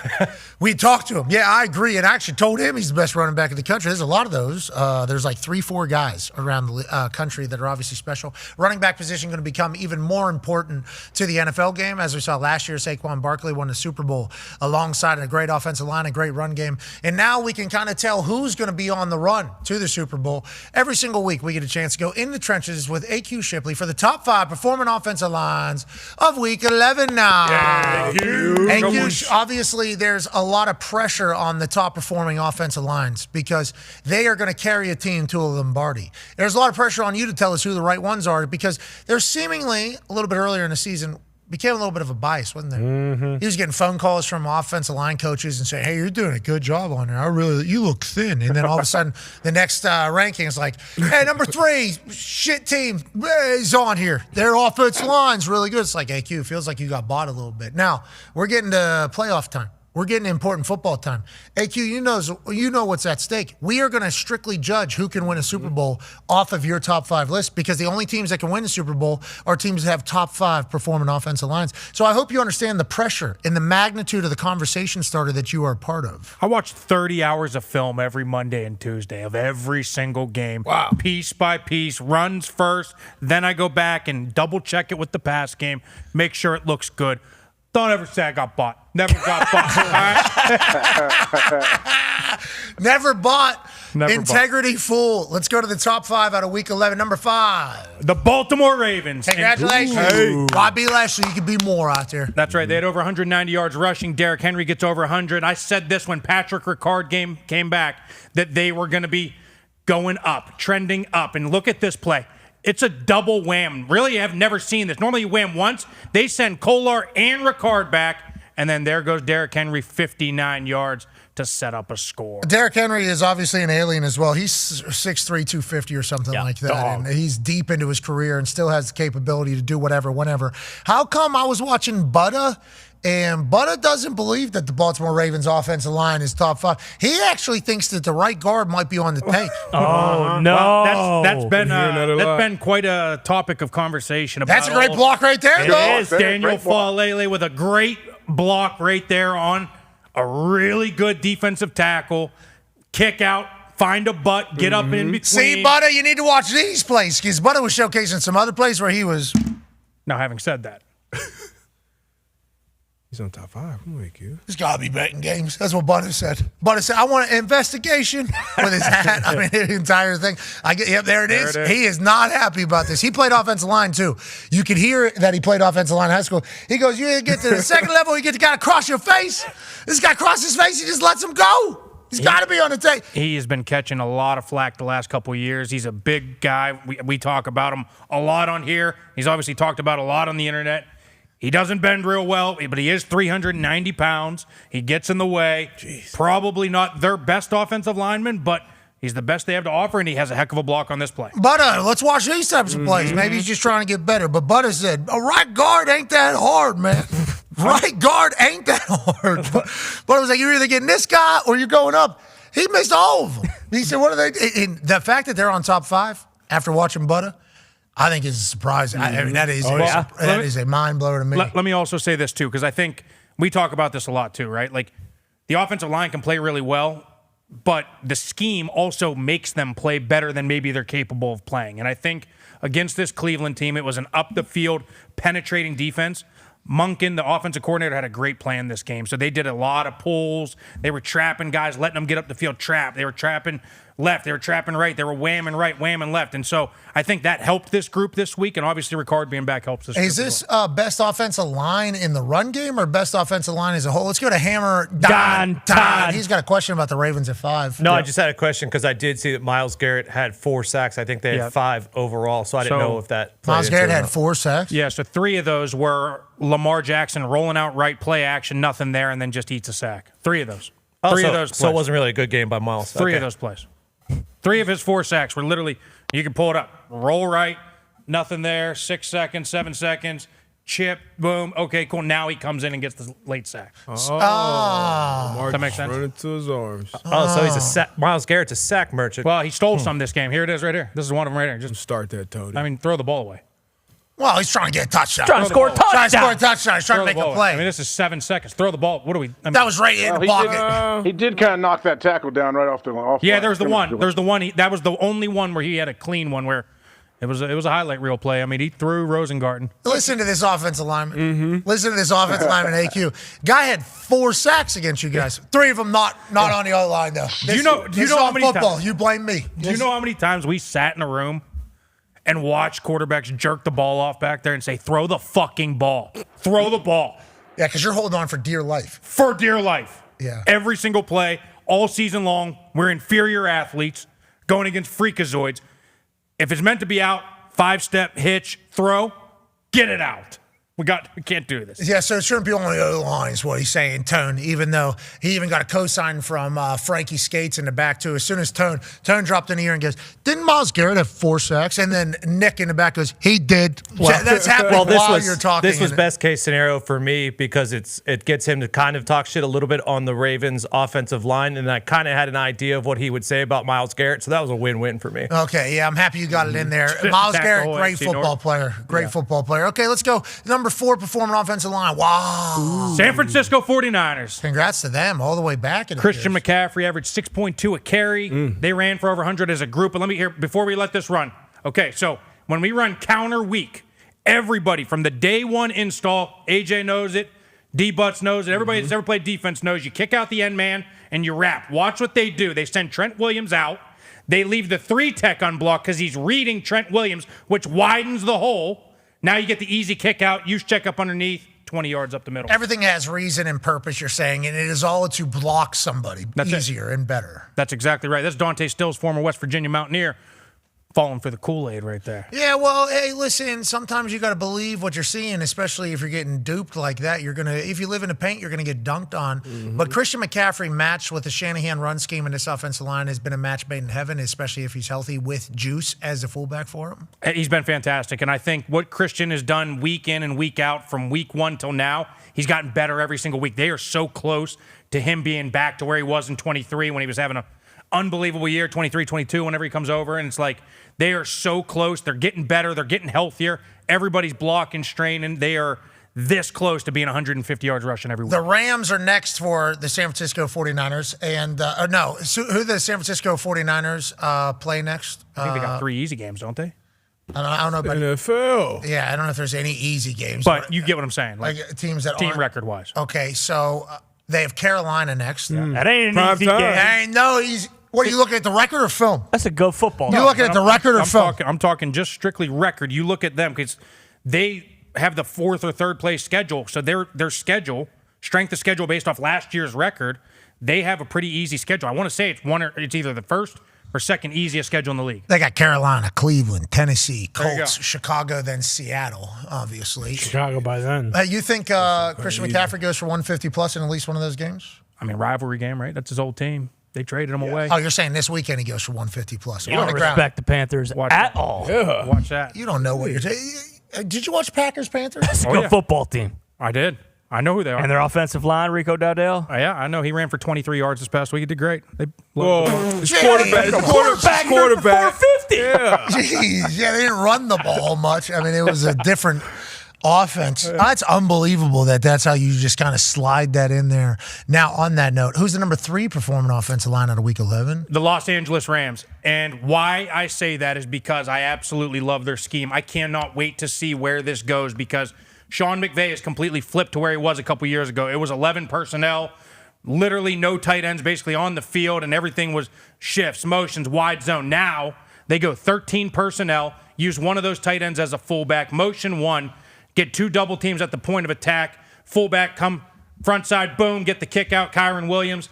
We talked to him. Yeah, I agree. And I actually told him he's the best running back in the country. There's a lot of those. There's like 3-4 guys around the country that are obviously special. Running back position going to become even more important to the NFL game. As we saw last year, Saquon Barkley won the Super Bowl alongside a great offensive line, a great run game. And now we can kind of tell who's going to be on the run to the Super Bowl. Every single week we get a chance to go in the trenches with AQ Shipley for the top 5 performing offensive lines of Week 11 now. AQ, obviously there's a lot of pressure on the top performing offensive lines because they are going to carry a team to a Lombardi. There's a lot of pressure on you to tell us who the right ones are because there's seemingly a little bit earlier in the season became a little bit of a bias, wasn't there? He was getting phone calls from offensive line coaches and saying, hey, you're doing a good job on there. You look thin. And then all of a sudden, the next ranking is like, hey, number 3, shit team is on here. Their offensive line's really good. It's like, AQ, feels like you got bought a little bit. Now, we're getting to playoff time. We're getting important football time. AQ, you know what's at stake. We are going to strictly judge who can win a Super Bowl off of your top 5 list because the only teams that can win a Super Bowl are teams that have top 5 performing offensive lines. So I hope you understand the pressure and the magnitude of the conversation starter that you are a part of. I watch 30 hours of film every Monday and Tuesday of every single game. Wow. Piece by piece, runs first. Then I go back and double check it with the pass game, make sure it looks good. Don't ever say I got bought. Never got bought. All right? Never bought. Never Integrity bought. Full. Let's go to the top 5 out of Week 11. Number 5. The Baltimore Ravens. Congratulations. YB Lashley, you could be more out there. That's right. They had over 190 yards rushing. Derrick Henry gets over 100. I said this when Patrick Ricard came back, that they were going to be going up, trending up. And look at this play. It's a double wham. Really, I've never seen this. Normally you wham once. They send Kolar and Ricard back, and then there goes Derrick Henry, 59 yards to set up a score. Derrick Henry is obviously an alien as well. He's 6'3", 250 or something like that. Dog. And he's deep into his career and still has the capability to do whatever, whenever. How come I was watching Butta, and Butta doesn't believe that the Baltimore Ravens offensive line is top 5. He actually thinks that the right guard might be on the take. Oh, no. Well, that's been quite a topic of conversation. That's a great block right there, though. It is. Daniel Falele with a great block right there on a really good defensive tackle. Kick out, find a butt, get up in between. See, Butta, you need to watch these plays because Butta was showcasing some other plays where he was. Now, having said that, He's on top 5. Come on, AQ. He's got to be betting games. That's what Butter said. Butter said, I want an investigation with his hat. I mean, the entire thing. Yep, there it is. He is not happy about this. He played offensive line, too. You could hear that he played offensive line in high school. He goes, you get to the second level, you get the guy to cross your face. This guy crosses his face, he just lets him go. He's got to be on the tape. He has been catching a lot of flack the last couple of years. He's a big guy. We talk about him a lot on here. He's obviously talked about a lot on the internet. He doesn't bend real well, but he is 390 pounds. He gets in the way. Jeez. Probably not their best offensive lineman, but he's the best they have to offer, and he has a heck of a block on this play. Butter, let's watch these types of plays. Maybe he's just trying to get better. But Butter said, a right guard ain't that hard, man. Right guard ain't that hard. Butter was like, you're either getting this guy or you're going up. He missed all of them. He said, what are they? And the fact that they're on top 5 after watching Butter, I think is a surprise. I mean, that is a mind blower to me. Let me also say this, too, because I think we talk about this a lot, too, right? Like, the offensive line can play really well, but the scheme also makes them play better than maybe they're capable of playing. And I think against this Cleveland team, it was an up-the-field penetrating defense. Monken, the offensive coordinator, had a great plan this game. So they did a lot of pulls. They were trapping guys, letting them get up the field, trap. They were trapping left. They were trapping right. They were whamming right, whamming left. And so I think that helped this group this week. And obviously Ricard being back helps this group. Is this best offensive line in the run game or best offensive line as a whole? Let's go to Hammer Dahn. He's got a question about the Ravens at 5. No, I just had a question because I did see that Myles Garrett had 4 sacks. I think they had 5 overall, so I didn't know if that played Myles Garrett into it or had not. 4 sacks? Yeah, so 3 of those were Lamar Jackson rolling out right, play action, nothing there, and then just eats a sack. 3 of those. Oh, 3 so, of those plays. So it wasn't really a good game by Myles. 3 of those plays. 3 of his 4 sacks were literally, you can pull it up. Roll right, nothing there, 6 seconds, 7 seconds, chip, boom. Okay, cool. Now he comes in and gets the late sack. Lamar that makes sense? running to his arms. Oh, so he's Myles Garrett's a sack merchant. Well, he stole some this game. Here it is right here. This is one of them right here. Just start that, Tony. I mean, throw the ball away. Well, he's trying to get a touchdown. Trying to score a touchdown. Trying to score a touchdown. He's trying Throw to the make a ball play. away. I mean, this is 7 seconds. Throw the ball. What do we? That was right in the pocket. He did kind of knock that tackle down right off the off. Yeah, there's the one. There's the one. That was the only one where he had a clean one where it was a highlight reel play. I mean, he threw Rosengarten. Listen to this offensive lineman. Listen to this offensive lineman, AQ. Guy had 4 sacks against you guys. 3 of them not on the other line, though. Do you know how many football? times? You blame me. Do you know how many times we sat in a room and watched quarterbacks jerk the ball off back there and say, throw the fucking ball. Throw the ball. Yeah, because you're holding on for dear life. For dear life. Yeah. Every single play, all season long, we're inferior athletes going against freakazoids. If it's meant to be out, 5-step hitch, throw, get it out. We can't do this. Yeah, so it shouldn't be on the other line is what he's saying, Tone, even though he even got a cosign from Frankie Skates in the back, too. As soon as Tone dropped in the ear and goes, didn't Myles Garrett have 4 sacks? And then Nick in the back goes, he did. Well, that's happening while you're talking. This was best case scenario for me because it gets him to kind of talk shit a little bit on the Ravens offensive line, and I kind of had an idea of what he would say about Myles Garrett, so that was a win-win for me. Okay, yeah, I'm happy you got it in there. Myles Garrett, great football player. Great football player. Okay, let's go. Number 4 performing offensive line. Wow. San Francisco 49ers. Congrats to them all the way back. Christian McCaffrey averaged 6.2 a carry. They ran for over 100 as a group. But let me hear, before we let this run. Okay, so when we run counter week, everybody from the day 1 install, AJ knows it, D-Butts knows it, everybody that's ever played defense knows you kick out the end man and you wrap. Watch what they do. They send Trent Williams out. They leave the 3-tech unblocked because he's reading Trent Williams, which widens the hole. Now you get the easy kick out, use check up underneath, 20 yards up the middle. Everything has reason and purpose, you're saying, and it is all to block somebody easier and better. That's exactly right. That's Dante Stills, former West Virginia Mountaineer, falling for the Kool-Aid right there. Yeah, well, hey, listen, sometimes you got to believe what you're seeing, especially if you're getting duped like that. If you live in the paint, you're going to get dunked on. But Christian McCaffrey matched with the Shanahan run scheme in this offensive line has been a match made in heaven, especially if he's healthy with Juice as the fullback for him. He's been fantastic, and I think what Christian has done week in and week out from week 1 till now, he's gotten better every single week. They are so close to him being back to where he was in 23 when he was having an unbelievable year, 23, 22, whenever he comes over, and it's like they are so close. They're getting better. They're getting healthier. Everybody's blocking, straining. They are this close to being 150 yards rushing every week. The Rams are next for the San Francisco 49ers. And, who the San Francisco 49ers play next? I think they got 3 easy games, don't they? I don't know about NFL. Yeah, I don't know if there's any easy games. But you get what I'm saying. Like teams that team aren't- record-wise. Okay, so they have Carolina next. That ain't an easy game. Ain't no easy. What are you looking at, the record or film? That's a good football. You looking at the record or film? I'm talking just strictly record. You look at them because they have the 4th or 3rd place schedule. So their schedule, strength of schedule based off last year's record, they have a pretty easy schedule. I want to say it's either the 1st or 2nd easiest schedule in the league. They got Carolina, Cleveland, Tennessee, There you Colts, Chicago, then Seattle, obviously. Chicago by then. You think Christian McCaffrey goes for 150 plus in at least one of those games? I mean, rivalry game, right? That's his old team. They traded him away. Oh, you're saying this weekend he goes for 150 plus? You don't respect the Panthers at all. Yeah. Watch that. You don't know what you're saying. Did you watch Packers Panthers? That's a good football team. I did. I know who they are. And their offensive line, Rico Dowdell. Yeah, I know. He ran for 23 yards this past week. He did great. It's quarterback. 450. Yeah. Jeez, yeah, they didn't run the ball much. I mean, it was a different offense. That's unbelievable that's how you just kind of slide that in there. Now, on that note, who's the number 3 performing offensive line out of Week 11? The Los Angeles Rams. And why I say that is because I absolutely love their scheme. I cannot wait to see where this goes because Sean McVay has completely flipped to where he was a couple years ago. It was 11 personnel, literally no tight ends basically on the field, and everything was shifts, motions, wide zone. Now they go 13 personnel, use one of those tight ends as a fullback, motion one, get 2 double teams at the point of attack, fullback come front side, boom, get the kick out, Kyron Williams.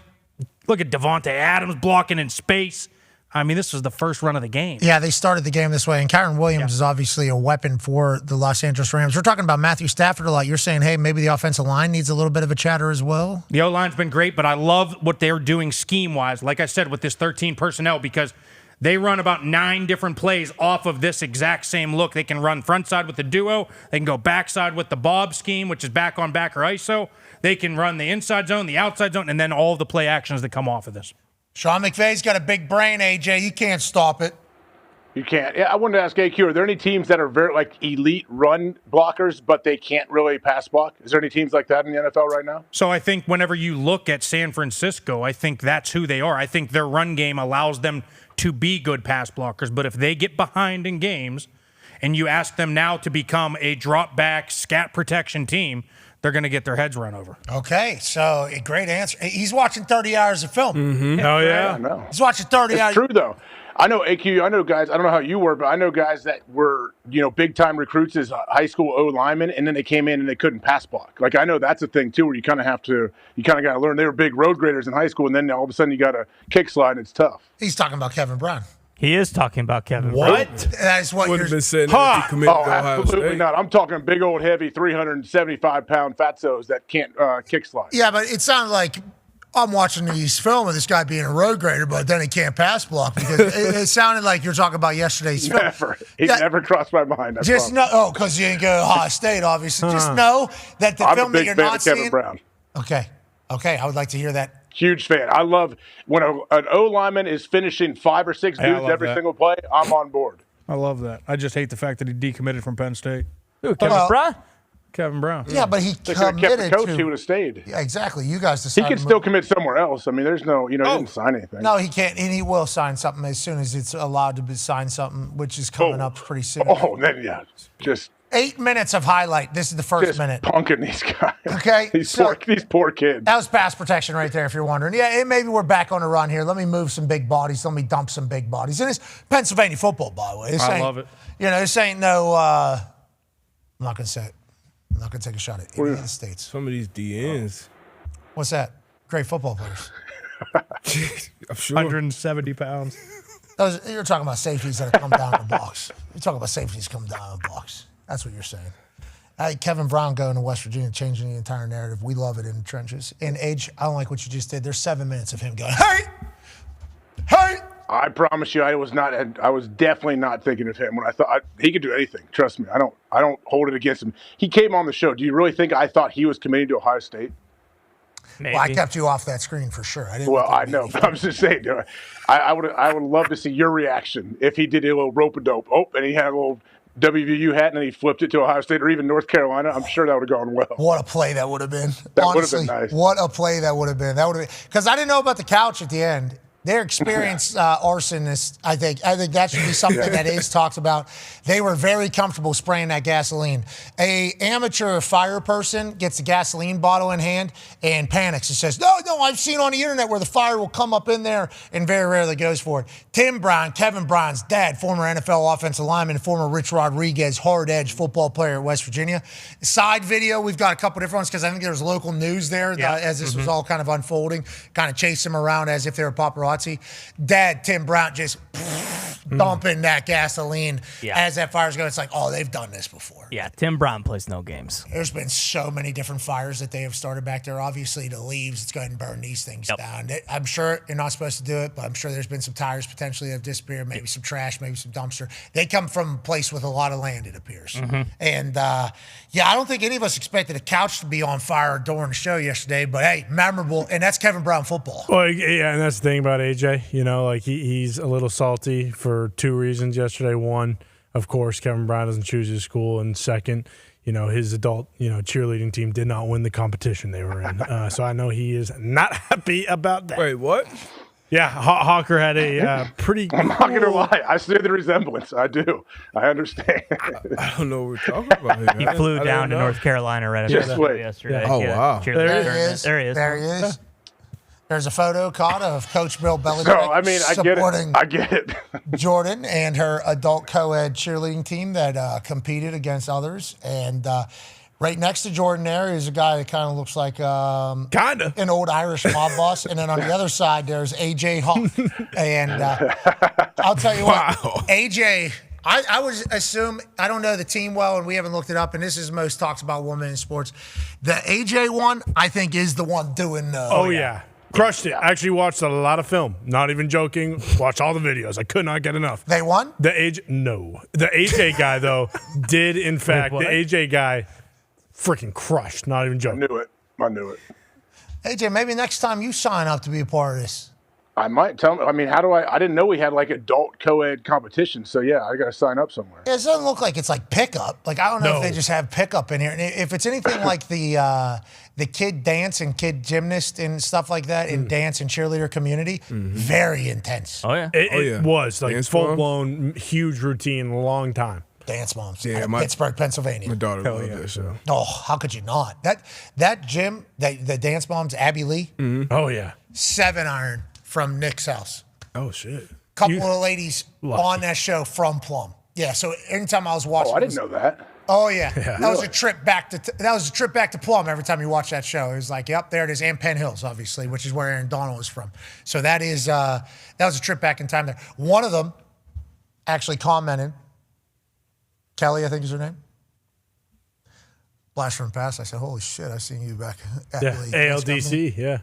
Look at Devontae Adams blocking in space. I mean, this was the first run of the game. Yeah, they started the game this way, and Kyron Williams is obviously a weapon for the Los Angeles Rams. We're talking about Matthew Stafford a lot. You're saying, hey, maybe the offensive line needs a little bit of a chatter as well? The O-line's been great, but I love what they're doing scheme-wise, like I said, with this 13 personnel, because they run about 9 different plays off of this exact same look. They can run front side with the duo. They can go backside with the Bob scheme, which is back on back or ISO. They can run the inside zone, the outside zone, and then all of the play actions that come off of this. Sean McVay's got a big brain, AJ. You can't stop it. You can't. Yeah, I wanted to ask AQ, are there any teams that are very elite run blockers, but they can't really pass block? Is there any teams like that in the NFL right now? So I think whenever you look at San Francisco, I think that's who they are. I think their run game allows them to be good pass blockers, but if they get behind in games and you ask them now to become a drop back scat protection team, they're going to get their heads run over. Okay, so a great answer. He's watching 30 hours of film. Mm-hmm. Oh, yeah. I know. He's watching 30 It's hours. true, though. I know, AQ, I know guys, I don't know how you were, but I know guys that were, big-time recruits as high school O-linemen, and then they came in and they couldn't pass block. Like, I know that's a thing, too, where you kind of got to learn. They were big road graders in high school, and then all of a sudden you got a kick slide, and it's tough. He's talking about Kevin Brown. He is talking about Kevin What? Brown. That is what Would you're have been saying that if he committed to Ohio absolutely State. not. I'm talking big old heavy 375-pound fatsos that can't kick slide. Yeah, but it sounded like I'm watching these film of this guy being a road grader, but then he can't pass block because it sounded like you're talking about yesterday's film. Never. He never crossed my mind. Just know, because you didn't go to Ohio State, obviously. Just know that the I'm film a that big you're fan not of Kevin seeing. Brown. Okay, I would like to hear that. Huge fan. I love when an O-lineman is finishing 5 or 6 Hey, I dudes love every that. single play. I'm on board. I love that. I just hate the fact that he decommitted from Penn State. Who, Kevin Brown? Kevin Brown. Yeah, but he They could have kept the committed coach. to. He would have stayed. Yeah, exactly. You guys He decided. can to still move. commit somewhere else. I mean, there's no, he didn't sign anything. No, he can't, and he will sign something as soon as it's allowed to be sign something, which is coming up pretty soon. Oh, then yeah, just 8 minutes of highlight. This is the first minute. punking these guys. Okay, these poor kids. That was pass protection right there, if you're wondering. Yeah, maybe we're back on a run here. Let me move some big bodies. Let me dump some big bodies. And it's Pennsylvania football, by the way. I love it. This ain't no. I'm not gonna say it. I'm not gonna take a shot at any of the states. Some of these DNs. What's that? Great football players. I'm sure. 170 pounds. You're talking about safeties that have come down the blocks. You're talking about safeties come down the blocks. That's what you're saying. Kevin Brown going to West Virginia, changing the entire narrative. We love it in the trenches. And Age, I don't like what you just did. There's 7 minutes of him going, hey! I promise you, I was definitely not thinking of him when I thought he could do anything. Trust me, I don't hold it against him. He came on the show. Do you really think I thought he was committing to Ohio State? Maybe. Well, I kept you off that screen for sure. I know, but I'm just saying. I would love to see your reaction if he did a little rope-a-dope. Oh, and he had a little WVU hat, and then he flipped it to Ohio State or even North Carolina. I'm sure that would have gone well. What a play that would have been. That Honestly, would have been nice. What a play that would have been. That would have been because I didn't know about the couch at the end. Their experienced arsonists, I think that should be something that is talked about. They were very comfortable spraying that gasoline. A amateur fire person gets a gasoline bottle in hand and panics and says, no, I've seen on the internet where the fire will come up in there, and very rarely goes for it. Tim Brown, Kevin Brown's dad, former NFL offensive lineman, former Rich Rodriguez, hard-edge football player at West Virginia. Side video, we've got a couple different ones because I think there's local news there as this was all kind of unfolding, kind of chase them around as if they were paparazzi. Dad, Tim Brown, just dumping that gasoline as that fire's going. It's like, oh, they've done this before. Yeah, Tim Brown plays no games. There's been so many different fires that they have started back there. Obviously, the leaves, let's go ahead and burn these things down. I'm sure you're not supposed to do it, but I'm sure there's been some tires potentially that have disappeared, maybe some trash, maybe some dumpster. They come from a place with a lot of land, it appears. And, I don't think any of us expected a couch to be on fire during the show yesterday, but hey, memorable, and that's Kevin Brown football. Well, yeah, and that's the thing about AJ. You know, like he's a little salty for two reasons yesterday. One, of course, Kevin Brown doesn't choose his school, and second, his adult, cheerleading team did not win the competition they were in. So I know he is not happy about that. Wait, what? Yeah, Hawker had a pretty. I'm not going to lie. I see the resemblance. I do. I understand. I don't know what we're talking about here. He flew down to North Carolina right after that yesterday. Oh, wow. There he is. There he is. There's a photo caught of Coach Bill Belichick supporting I get it. Jordan and her adult co-ed cheerleading team that competed against others. And right next to Jordan there is a guy that kind of looks like an old Irish mob boss. And then on the other side, there's A.J. Hawk. And I'll tell you what, A.J., I would assume, I don't know the team well, and we haven't looked it up, and this is the most talked about woman in sports. The A.J. one, I think, is the one doing crushed it. I actually watched a lot of film. Not even joking. Watched all the videos. I could not get enough. They won? The AJ guy, though, did, in fact, the AJ guy freaking crushed. Not even joking. I knew it. AJ, maybe next time you sign up to be a part of this. I might tell me. I mean, how do I didn't know we had like adult co-ed competition. So yeah, I got to sign up somewhere. Yeah, it doesn't look like it's like pickup. Like I don't know if they just have pickup in here. And if it's anything like the kid dance and kid gymnast and stuff like that in dance and cheerleader community, very intense. Oh yeah, it was like full blown huge routine, long time. Dance moms. Yeah, Pittsburgh, Pennsylvania. My daughter loved that show. Oh, how could you not? That gym, the dance moms, Abby Lee. Oh yeah, 7-iron. From Nick's house. Oh, shit. Couple of ladies on that show from Plum. Yeah, so anytime I was watching I didn't know that. Oh, yeah. That was a trip back to Plum every time you watch that show. It was like, yep, there it is. And Penn Hills, obviously, which is where Aaron Donald was from. So that was a trip back in time there. One of them actually commented, Kelly, I think is her name. Blast from the past. I said, holy shit, I seen you back at ALDC, yeah.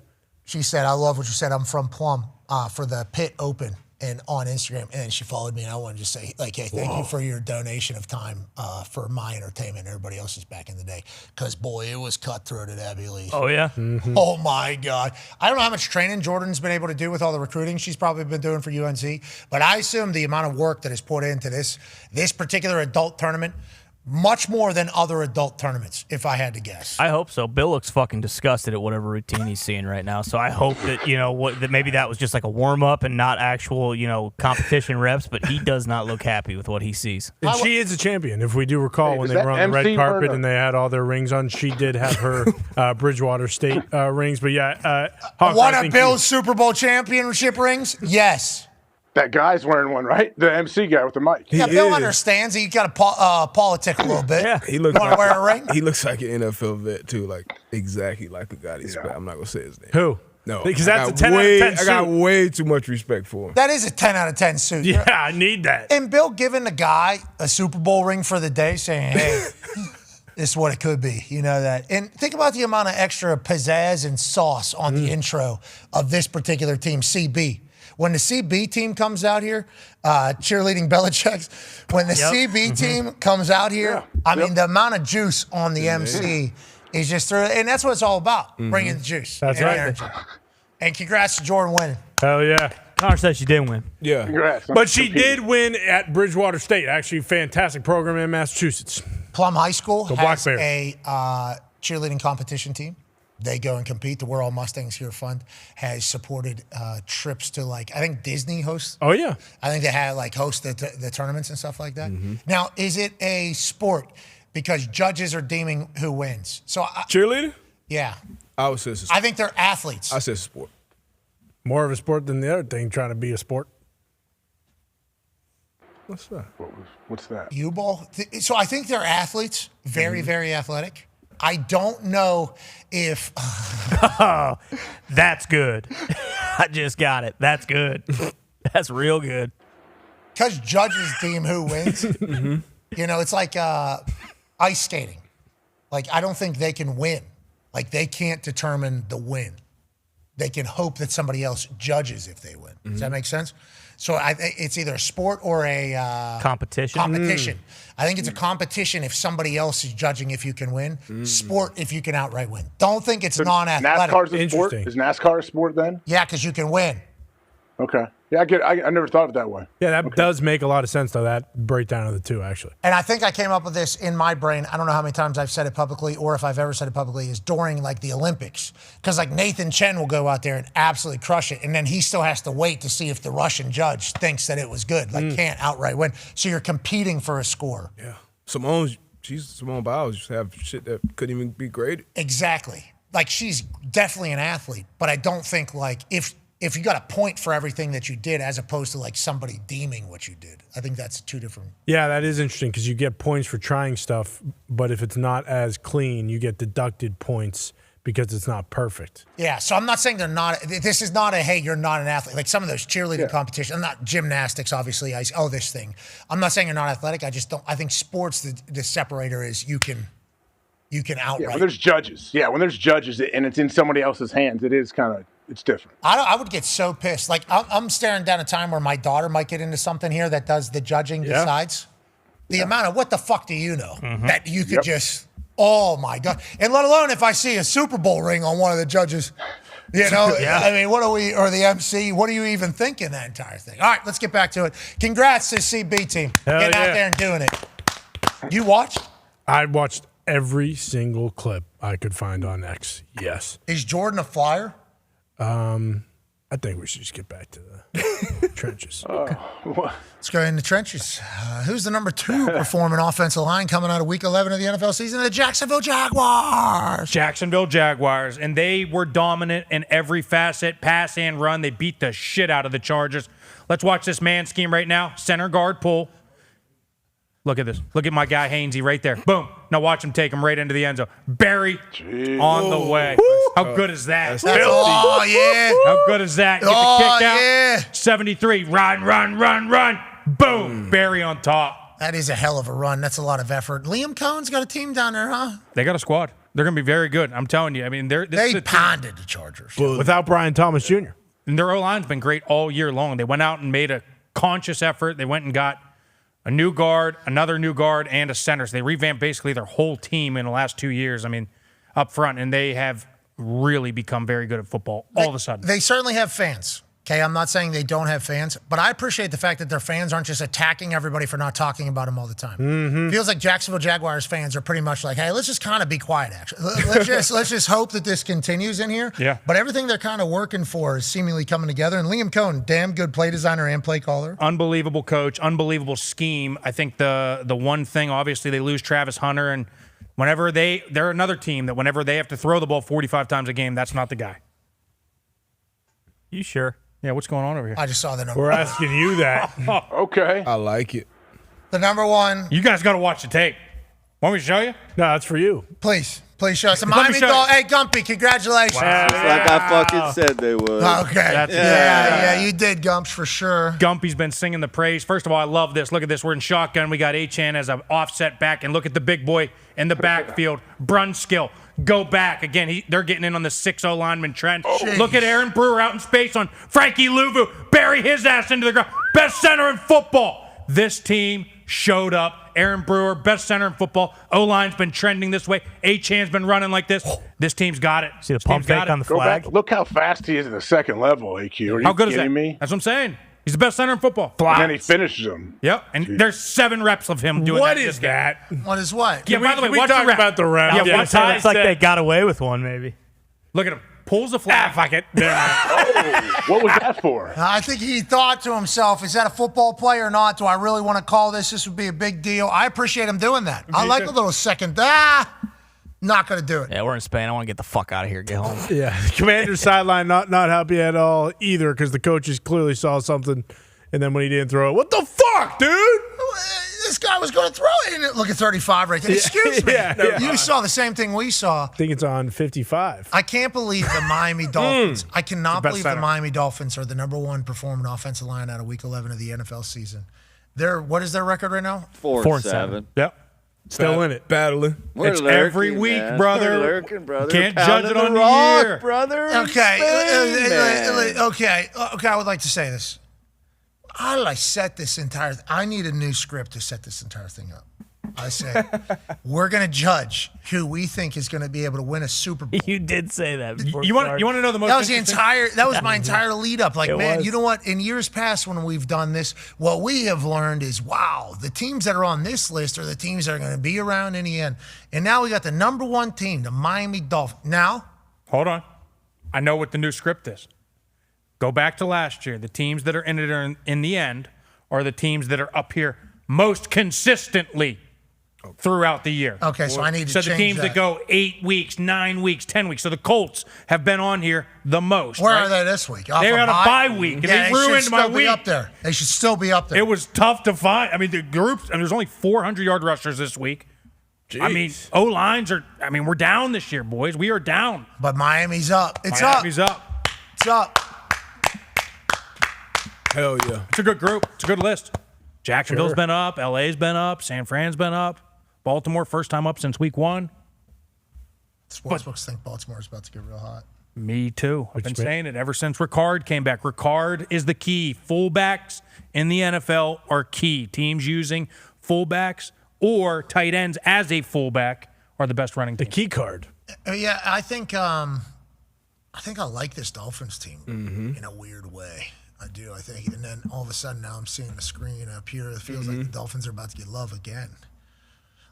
She said, I love what you said. I'm from Plum for the Pit Open and on Instagram. And she followed me, and I wanted to say, like, hey, thank you for your donation of time for my entertainment and everybody else's back in the day. Because, boy, it was cutthroat at Abby Lee. Oh, yeah? Oh, my God. I don't know how much training Jordan's been able to do with all the recruiting she's probably been doing for UNC, but I assume the amount of work that is put into this particular adult tournament, much more than other adult tournaments, if I had to guess. I hope so. Bill looks fucking disgusted at whatever routine he's seeing right now. So I hope that, that maybe that was just like a warm-up and not actual, competition reps, but he does not look happy with what he sees. And she is a champion. If we do recall, when they were on the red carpet and they had all their rings on, she did have her Bridgewater State rings. But yeah, Hawk, one of Bill's Super Bowl championship rings? Yes. That guy's wearing one, right? The MC guy with the mic. Yeah, Bill understands. He got to politic a little bit. Yeah, he looks. Want to wear a ring? He looks like an NFL vet too, like exactly like a guy. I'm not gonna say his name. Who? No, because that's a 10 out of 10 suit. I got way too much respect for him. That is a 10 out of 10 suit. Yeah, I need that. And Bill giving the guy a Super Bowl ring for the day, saying, "Hey, this is what it could be." You know that. And think about the amount of extra pizzazz and sauce on the intro of this particular team, CB. When the CB team comes out here, cheerleading Belichick's, when the CB team comes out here, I mean, the amount of juice on the MC is just through, and that's what it's all about, bringing the juice. That's right. Energy. And congrats to Jordan winning. Hell yeah. Connor said she did win. Yeah. Congrats. But she did win at Bridgewater State. Actually, fantastic program in Massachusetts. Plum High School Go has Black Bears. a cheerleading competition team. they go and compete. The We're All Mustangs Here Fund has supported trips to, like, I think Disney hosts. Oh, yeah. I think they had, like, host the tournaments and stuff like that. Now, is it a sport because judges are deeming who wins? So Cheerleader? Yeah. I would say it's a sport. I think they're athletes. I say it's a sport. More of a sport than the other thing, trying to be a sport. What's that? What's that? U-ball. So I think they're athletes, very, very athletic. I don't know if. Oh, that's good. I just got it. That's good. That's real good. Because judges deem who wins. You know, it's like ice skating. Like, I don't think they can win. Like, they can't determine the win. They can hope that somebody else judges if they win. Does that make sense? So it's either a sport or a competition. I think it's a competition if somebody else is judging if you can win. Sport if you can outright win. Don't think it's non-athletic. NASCAR's a sport? Is NASCAR a sport then? Yeah, because you can win. Okay. Yeah, I never thought of it that way. Yeah, that does make a lot of sense, though, that breakdown of the two, actually. And I think I came up with this in my brain. I don't know how many times I've said it publicly or if I've ever said it publicly, is during, like, the Olympics. Because, like, Nathan Chen will go out there and absolutely crush it, and then he still has to wait to see if the Russian judge thinks that it was good. Like, can't outright win. So you're competing for a score. Yeah. Simone Biles used to have shit that couldn't even be graded. Exactly. Like, she's definitely an athlete, but I don't think, like, if you got a point for everything that you did as opposed to, like, somebody deeming what you did. I think that's two different. Yeah, that is interesting because you get points for trying stuff, but if it's not as clean, you get deducted points because it's not perfect. Yeah, so I'm not saying they're not. This is not a, hey, you're not an athlete. Like some of those cheerleading competitions, I'm not gymnastics, obviously. This thing. I'm not saying you're not athletic. I just don't. I think sports, the separator is you can outright. Yeah, when there's judges. Yeah, when there's judges and it's in somebody else's hands, it is kind of. It's different. I would get so pissed. Like, I'm staring down a time where my daughter might get into something here that does the judging, decides. The amount of what the fuck do you know that you could just, oh my God. And let alone if I see a Super Bowl ring on one of the judges, you know, I mean, or the MC, what are you even thinking that entire thing? All right, let's get back to it. Congrats to the CB team. Getting out there and doing it. You watched? I watched every single clip I could find on X. Yes. Is Jordan a flyer? I think we should just get back to the trenches. Let's go in the trenches. Who's the number 2 performing offensive line coming out of Week 11 of the NFL season? The Jacksonville Jaguars. Jacksonville Jaguars, and they were dominant in every facet, pass and run. They beat the shit out of the Chargers. Let's watch this man scheme right now. Center guard pull. Look at this. Look at my guy Hainsey right there. Boom. Now watch him take him right into the end zone. Barry on the way. How good is that? Oh, yeah. How good is that? Get the kick out. 73. Run. Boom. Barry on top. That is a hell of a run. That's a lot of effort. Liam Cohen's got a team down there, huh? They got a squad. They're going to be very good. I'm telling you. I mean, they pounded the Chargers. Without Brian Thomas Jr. And their O-line's been great all year long. They went out and made a conscious effort. They went and got a new guard, another new guard, and a center. So they revamped basically their whole team in the last 2 years, I mean, up front. And they have really become very good at football all of a sudden. They certainly have fans. Okay, I'm not saying they don't have fans, but I appreciate the fact that their fans aren't just attacking everybody for not talking about them all the time. Feels like Jacksonville Jaguars fans are pretty much like, hey, let's just kind of be quiet, actually. Let's just hope that this continues in here. Yeah. But everything they're kind of working for is seemingly coming together. And Liam Cohen, damn good play designer and play caller. Unbelievable coach, unbelievable scheme. I think the one thing, obviously, they lose Travis Hunter, and whenever they're another team that whenever they have to throw the ball 45 times a game, that's not the guy. You sure? Yeah, what's going on over here? I just saw the number. We're asking you that. Okay. I like it. The number 1. You guys got to watch the tape. Want me to show you? No, that's for you. Please show us. Miami Dolphins. Hey, Gumpy, congratulations. Wow. Just like I fucking said they would. Okay. Yeah, you did, Gumps, for sure. Gumpy's been singing the praise. First of all, I love this. Look at this. We're in shotgun. We got Achane as an offset back, and look at the big boy in the backfield. Brunskill. Go back. Again, they're getting in on the 6-0 lineman trend. Look at Aaron Brewer out in space on Frankie Louvu. Bury his ass into the ground. Best center in football. This team showed up. Aaron Brewer, best center in football. O-line's been trending this way. Achane's been running like this. This team's got it. See the pump fake on the flag? Look how fast he is at the second level, AQ. Are you How good is kidding that? me? That's what I'm saying. He's the best center in football. And then he finishes them. Yep. And there's 7 reps of him doing What that. is that? What is what? Yeah, by the way, we watch talk the rep. about the rep. Yeah, it's like they got away with one, maybe. Look at him. Pulls the flag. Fuck it. What was that for? I think he thought to himself, is that a football play or not? Do I really want to call this? This would be a big deal. I appreciate him doing that. I like a little second. Not going to do it. Yeah, we're in Spain. I want to get the fuck out of here. Get home. Yeah, Commander's sideline not happy at all either because the coaches clearly saw something, and then when he didn't throw it, what the fuck, dude? This guy was going to throw it. And look at 35 right there. Excuse me. You saw the same thing we saw. I think it's on 55. I can't believe the Miami Dolphins. I cannot believe the Miami Dolphins are the number one performing offensive line out of Week 11 of the NFL season. What is their record right now? 4-7. Yep. Still in it. Battling. It's every week, man. brother. We're lurking, brother. Can't Pounding judge it on the rock, year. brother. Okay. Okay. I would like to say this. I need a new script to set this entire thing up. I say, we're going to judge who we think is going to be able to win a Super Bowl. You did say that before. You want to know the most? That was my entire lead up. Like, It man, was. you know what? In years past, when we've done this, what we have learned is, wow, the teams that are on this list are the teams that are going to be around in the end. And now we got the number one team, the Miami Dolphins. Now, hold on. I know what the new script is. Go back to last year. The teams that are in it in the end are the teams that are up here most consistently throughout the year. Okay, so I need to So the change teams that go 8 weeks, 9 weeks, 10 weeks. So the Colts have been on here the most. where right? are they this week? They're on a bye week, and Yeah, they ruined should my still be week. up there. They should still be up there. It was tough to find. I mean, the groups, there's only 400-yard rushers this week. Jeez. I mean, O-lines we're down this year, boys. We are down. But Miami's up. Miami's up. It's up. Hell yeah. It's a good group. It's a good list. Jacksonville's been up. LA's been up. San Fran's been up. Baltimore, first time up since week 1. Sportsbooks think Baltimore's about to get real hot. Me too. I've been saying it ever since Ricard came back. Ricard is the key. Fullbacks in the NFL are key. Teams using fullbacks or tight ends as a fullback are the best running team. The key card. Yeah, I think I like this Dolphins team in a weird way. I do, I think. And then all of a sudden now I'm seeing the screen up here. It feels like the Dolphins are about to get love again.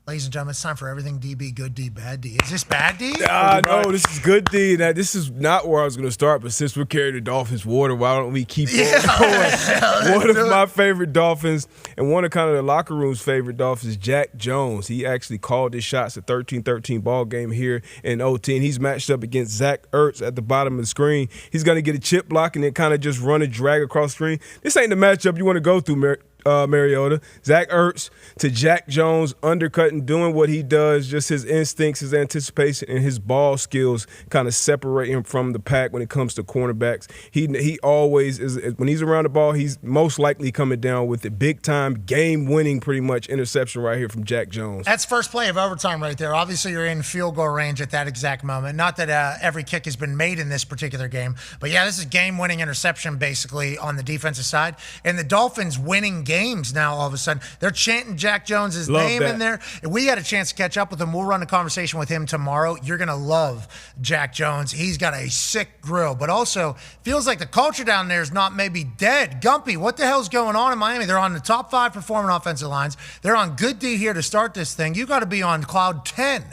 Ladies and gentlemen, it's time for everything DB, good D, bad D. Is this bad D? No, this is good D. Now, this is not where I was going to start, but since we're carrying the Dolphins water, why don't we keep on going? One of my favorite Dolphins and one of kind of the locker room's favorite Dolphins, Jack Jones. He actually called his shots, a 13-13 ball game here in OT, and he's matched up against Zach Ertz at the bottom of the screen. He's going to get a chip block and then kind of just run and drag across the screen. This ain't the matchup you want to go through, Mariota. Zach Ertz to Jack Jones, undercutting, doing what he does, just his instincts, his anticipation, and his ball skills kind of separate him from the pack when it comes to cornerbacks. He always is, when he's around the ball, he's most likely coming down with the big-time, game-winning, pretty much, interception right here from Jack Jones. That's first play of overtime right there. Obviously, you're in field goal range at that exact moment. Not that every kick has been made in this particular game, but yeah, this is game-winning interception basically on the defensive side. And the Dolphins winning games now all of a sudden. They're chanting Jack Jones' name in there. If we had a chance to catch up with him, we'll run a conversation with him tomorrow. You're going to love Jack Jones. He's got a sick grill, but also feels like the culture down there is not maybe dead. Gumpy, what the hell's going on in Miami? They're on the top 5 performing offensive lines. They're on good D here to start this thing. You got to be on cloud 10.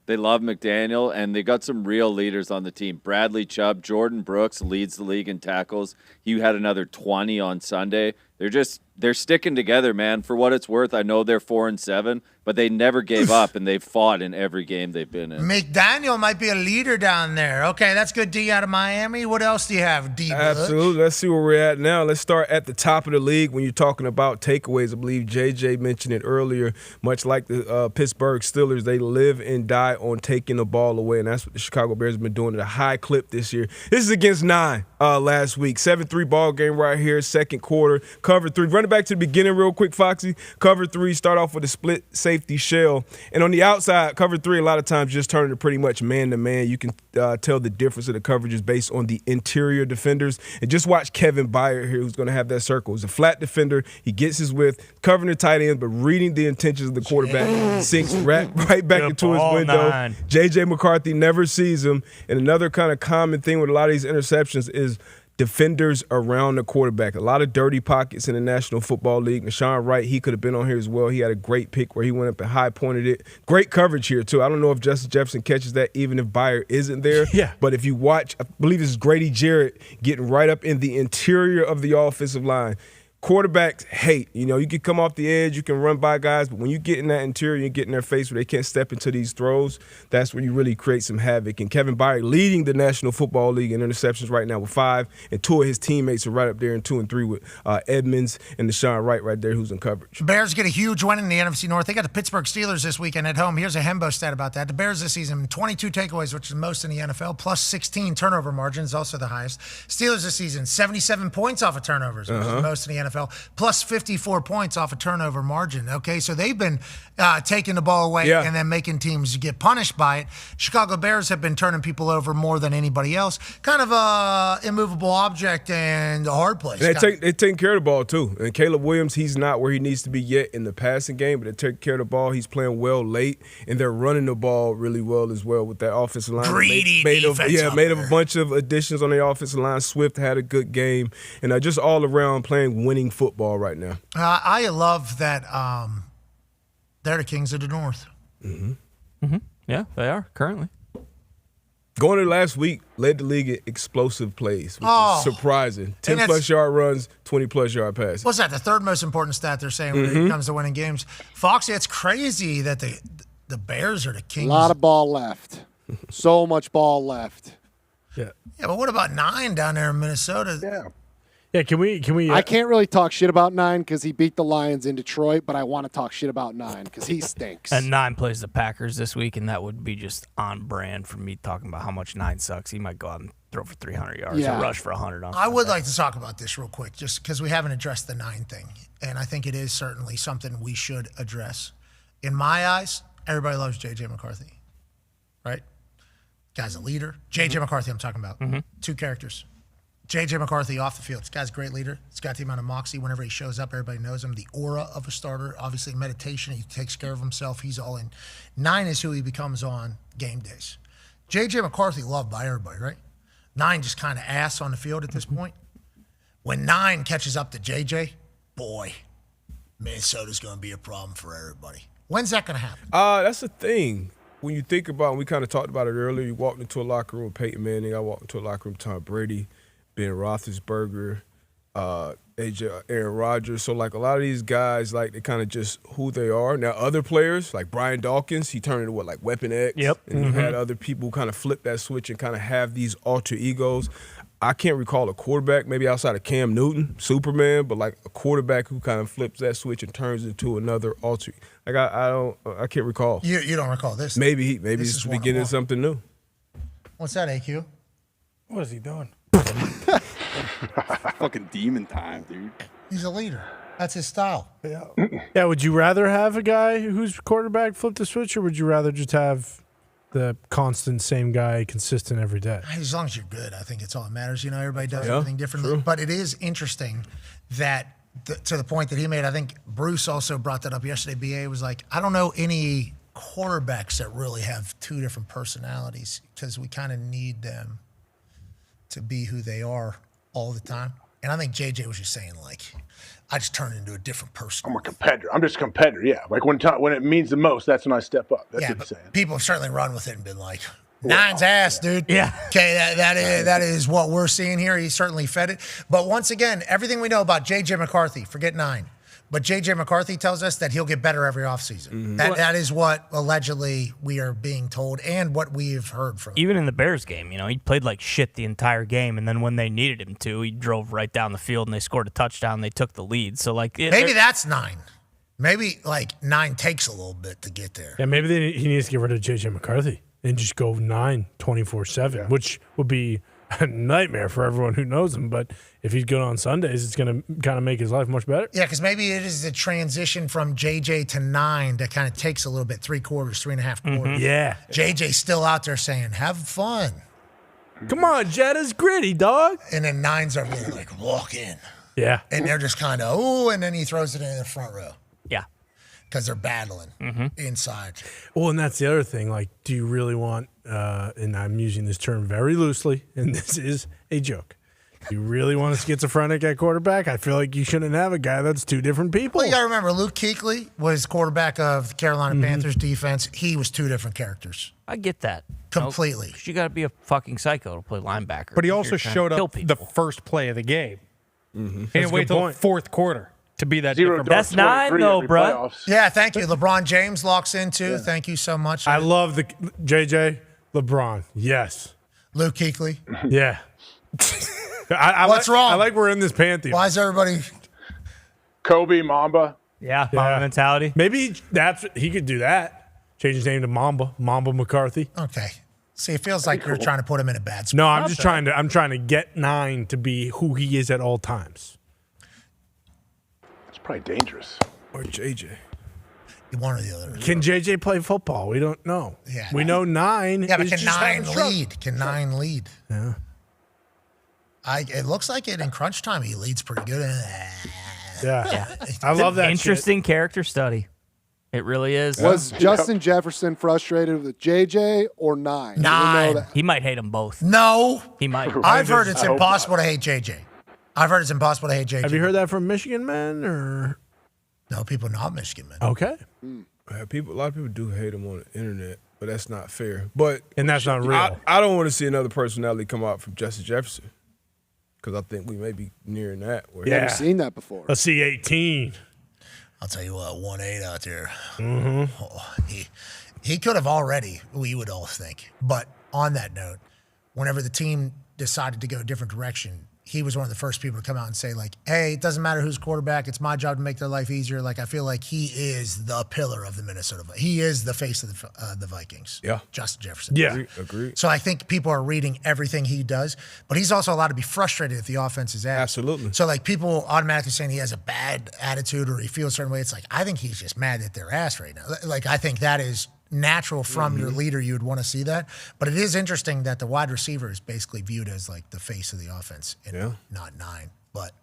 They love McDaniel, and they got some real leaders on the team. Bradley Chubb, Jordan Brooks leads the league in tackles. He had another 20 on Sunday. They're sticking together, man. For what it's worth, I know they're 4-7, but they never gave up, and they've fought in every game they've been in. McDaniel might be a leader down there. Okay, that's good D out of Miami. What else do you have, D? Absolutely. Let's see where we're at now. Let's start at the top of the league when you're talking about takeaways. I believe JJ mentioned it earlier. Much like the Pittsburgh Steelers, they live and die on taking the ball away, and that's what the Chicago Bears have been doing at a high clip this year. This is against 9 last week. 7-3 ball game right here, second quarter. Cover 3. Run it back to the beginning real quick, Foxy. Cover 3, start off with a split safety shell. And on the outside, cover 3 a lot of times just turning to pretty much man-to-man. You can tell the difference of the coverages based on the interior defenders. And just watch Kevin Byard here, who's going to have that circle. He's a flat defender. He gets his width, covering the tight end, but reading the intentions of the quarterback. Sinks right back into his window. 9. J.J. McCarthy never sees him. And another kind of common thing with a lot of these interceptions is defenders around the quarterback. A lot of dirty pockets in the National Football League. Nashawn Wright, he could have been on here as well. He had a great pick where he went up and high-pointed it. Great coverage here, too. I don't know if Justin Jefferson catches that even if Byer isn't there. Yeah. But if you watch, I believe this is Grady Jarrett getting right up in the interior of the offensive line. Quarterbacks hate. You can come off the edge, you can run by guys, but when you get in that interior, you get in their face where they can't step into these throws, that's when you really create some havoc. And Kevin Byard leading the National Football League in interceptions right now with 5, and 2 of his teammates are right up there in 2 and 3 with Edmonds and Deshaun Wright right there who's in coverage. Bears get a huge win in the NFC North. They got the Pittsburgh Steelers this weekend at home. Here's a Hembo stat about that. The Bears this season, 22 takeaways, which is the most in the NFL, plus 16 turnover margins, also the highest. Steelers this season, 77 points off of turnovers, which is the most in the NFL, plus 54 points off a turnover margin. Okay, so they've been taking the ball away and then making teams get punished by it. Chicago Bears have been turning people over more than anybody else. Kind of a immovable object and a hard place. They're taking care of the ball, too. And Caleb Williams, he's not where he needs to be yet in the passing game, but they're taking care of the ball. He's playing well late, and they're running the ball really well as well with that offensive line. Greedy made defense. Made of a bunch of additions on the offensive line. Swift had a good game, and just all around playing winning football right now. I love that they're the Kings of the North. Yeah, they are currently. Going to last week, led the league in explosive plays, which is surprising. 10-plus yard runs, 20-plus yard passes. What's that? The third most important stat they're saying when it comes to winning games. Foxy, it's crazy that the Bears are the Kings. A lot of ball left. So much ball left. Yeah, but what about 9 down there in Minnesota? Yeah. Yeah, can we? I can't really talk shit about 9 because he beat the Lions in Detroit, but I want to talk shit about 9 because he stinks. And 9 plays the Packers this week, and that would be just on brand for me talking about how much 9 sucks. He might go out and throw for 300 yards or rush for 100 on I would like to talk about this real quick just because we haven't addressed the 9 thing, and I think it is certainly something we should address. In my eyes, everybody loves J.J. McCarthy, right? Guy's a leader. J.J. McCarthy I'm talking about. 2 characters. J.J. McCarthy off the field. This guy's a great leader. He's got the amount of moxie. Whenever he shows up, everybody knows him. The aura of a starter. Obviously, meditation. He takes care of himself. He's all in. 9 is who he becomes on game days. J.J. McCarthy loved by everybody, right? 9 just kind of ass on the field at this point. When 9 catches up to J.J., boy, Minnesota's going to be a problem for everybody. When's that going to happen? That's the thing. When you think about, and we kind of talked about it earlier, you walked into a locker room with Peyton Manning. I walked into a locker room with Tom Brady. Ben Roethlisberger, Aaron Rodgers. So, like, a lot of these guys, like, they kind of just who they are. Now, other players, like Brian Dawkins, he turned into like Weapon X. Yep. And you had other people who kind of flip that switch and kind of have these alter egos. I can't recall a quarterback, maybe outside of Cam Newton, Superman, but like a quarterback who kind of flips that switch and turns into another alter. Like, I can't recall. You don't recall this? Maybe this is the beginning of something new. What's that, AQ? What is he doing? Fucking demon time, dude. He's a leader. That's his style. Yeah, would you rather have a guy who's quarterback flip the switch, or would you rather just have the constant same guy consistent every day? As long as you're good, I think it's all that matters. Everybody does everything differently. True. But it is interesting that, to the point that he made, I think Bruce also brought that up yesterday. BA was like, I don't know any quarterbacks that really have 2 different personalities because we kind of need them to be who they are all the time. And I think JJ was just saying, like, I just turned into a different person. I'm a competitor. I'm just a competitor, yeah. Like, when it means the most, that's when I step up. That's what he's saying. People have certainly run with it and been like, 9's ass, dude. Yeah. Okay, that is what we're seeing here. He certainly fed it. But once again, everything we know about J.J. McCarthy, forget 9. But J.J. McCarthy tells us that he'll get better every offseason. That is what allegedly we are being told and what we've heard from him. Even in the Bears game, he played like shit the entire game, and then when they needed him to, he drove right down the field and they scored a touchdown. They took the lead. So maybe that's 9. Maybe 9 takes a little bit to get there. Yeah, maybe he needs to get rid of J.J. McCarthy and just go 9 24/7, which would be a nightmare for everyone who knows him. But if he's good on Sundays, it's going to kind of make his life much better. Yeah, because maybe it is the transition from JJ to 9 that kind of takes a little bit, 3 quarters, 3.5 quarters. Yeah. JJ's still out there saying, have fun. Come on, Jetta's gritty, dog. And then 9's are really like, walk in. Yeah. And they're just kind of, ooh, and then he throws it in the front row. Yeah. Because they're battling inside. Well, and that's the other thing. Like, do you really want, and I'm using this term very loosely, and this is a joke, You really want a schizophrenic at quarterback? I feel like you shouldn't have a guy that's two different people. Well, you got to remember, Luke Kuechly was quarterback of the Carolina Panthers defense. He was two different characters. I get that. Completely. No, you got to be a fucking psycho to play linebacker. But he also You're trying showed to kill up people. the first play of the game. Mm-hmm. He didn't wait till the fourth quarter to be that different. That's 9 though, bro. Yeah, thank you. LeBron James locks in too. Thank you so much. I love the JJ LeBron. Yes. Luke Kuechly. Yeah. What's wrong? I like we're in this pantheon. Why is everybody? Kobe, Mamba. Yeah, Mamba mentality. Maybe he could do that. Change his name to Mamba McCarthy. Okay. See, it feels like you're trying to put him in a bad spot. No, I'm just trying to get 9 to be who he is at all times. It's probably dangerous. Or JJ. One or the other. Can JJ play football? We don't know. Yeah. We know 9. Yeah, but is can just 9 having trouble. lead? Can 9 lead? Yeah. It looks like it in crunch time. He leads pretty good. Yeah. I love that. Interesting character study. It really is. Was Justin Jefferson frustrated with JJ or 9? Do we know that? He might hate them both. No. He might. I've heard it's impossible to hate JJ. I've heard it's impossible to hate JJ. Have you heard that from Michigan men or? No, people not Michigan men. Okay. A lot of people do hate him on the internet, but that's not fair. And that's not real. I don't want to see another personality come out from Justin Jefferson because I think we may be nearing that. Never seen that before. Let's see 18. I'll tell you what, 1-8 out there. Mm-hmm. Oh, he could have already, we would all think. But on that note, whenever the team decided to go a different direction, he was one of the first people to come out and say, like, hey, it doesn't matter who's quarterback. It's my job to make their life easier. Like, I feel like he is the pillar of the Minnesota Vikings. He is the face of the Vikings. Yeah. Justin Jefferson. Yeah. Agreed. So I think people are reading everything he does, but he's also allowed to be frustrated if the offense is ass. Absolutely. So, like, people automatically saying he has a bad attitude or he feels a certain way. It's like, I think he's just mad that they're ass right now. Like, I think that is natural from your leader. You would want to see that. But it is interesting that the wide receiver is basically viewed as, like, the face of the offense and not 9. But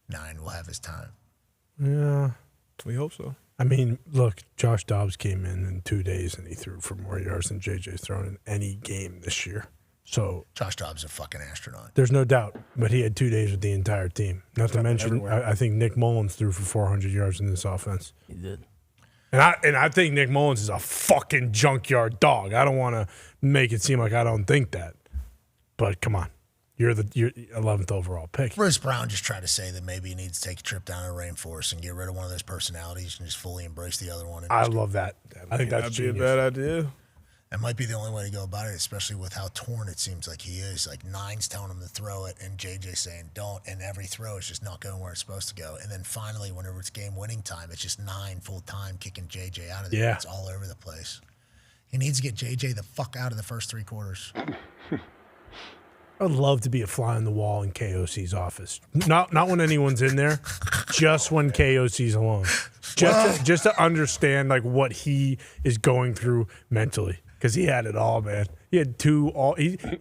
9 will have his time. Yeah. We hope so. I mean, look, Josh Dobbs came in 2 days and he threw for more yards than JJ's thrown in any game this year. So Josh Dobbs is a fucking astronaut. There's no doubt, but he had 2 days with the entire team. Not to mention, I think Nick Mullins threw for 400 yards in this offense. He did. And I think Nick Mullins is a fucking junkyard dog. I don't want to make it seem like I don't think that. But come on. You're 11th overall pick. Bruce Brown just tried to say that maybe he needs to take a trip down to the rainforest and get rid of one of those personalities and just fully embrace the other one. I love that. I think that's That'd be a bad idea. That might be the only way to go about it, especially with how torn it seems like he is. Like 9's telling him to throw it, and JJ saying don't, and every throw is just not going where it's supposed to go. And then finally, whenever it's game-winning time, it's just 9 full time kicking JJ out of there. Yeah. It's all over the place. He needs to get JJ the fuck out of the first 3 quarters. I'd love to be a fly on the wall in KOC's office. Not when anyone's in there, just when KOC's alone. Just to understand like what he is going through mentally. Because he had it all, man. He had two all-pro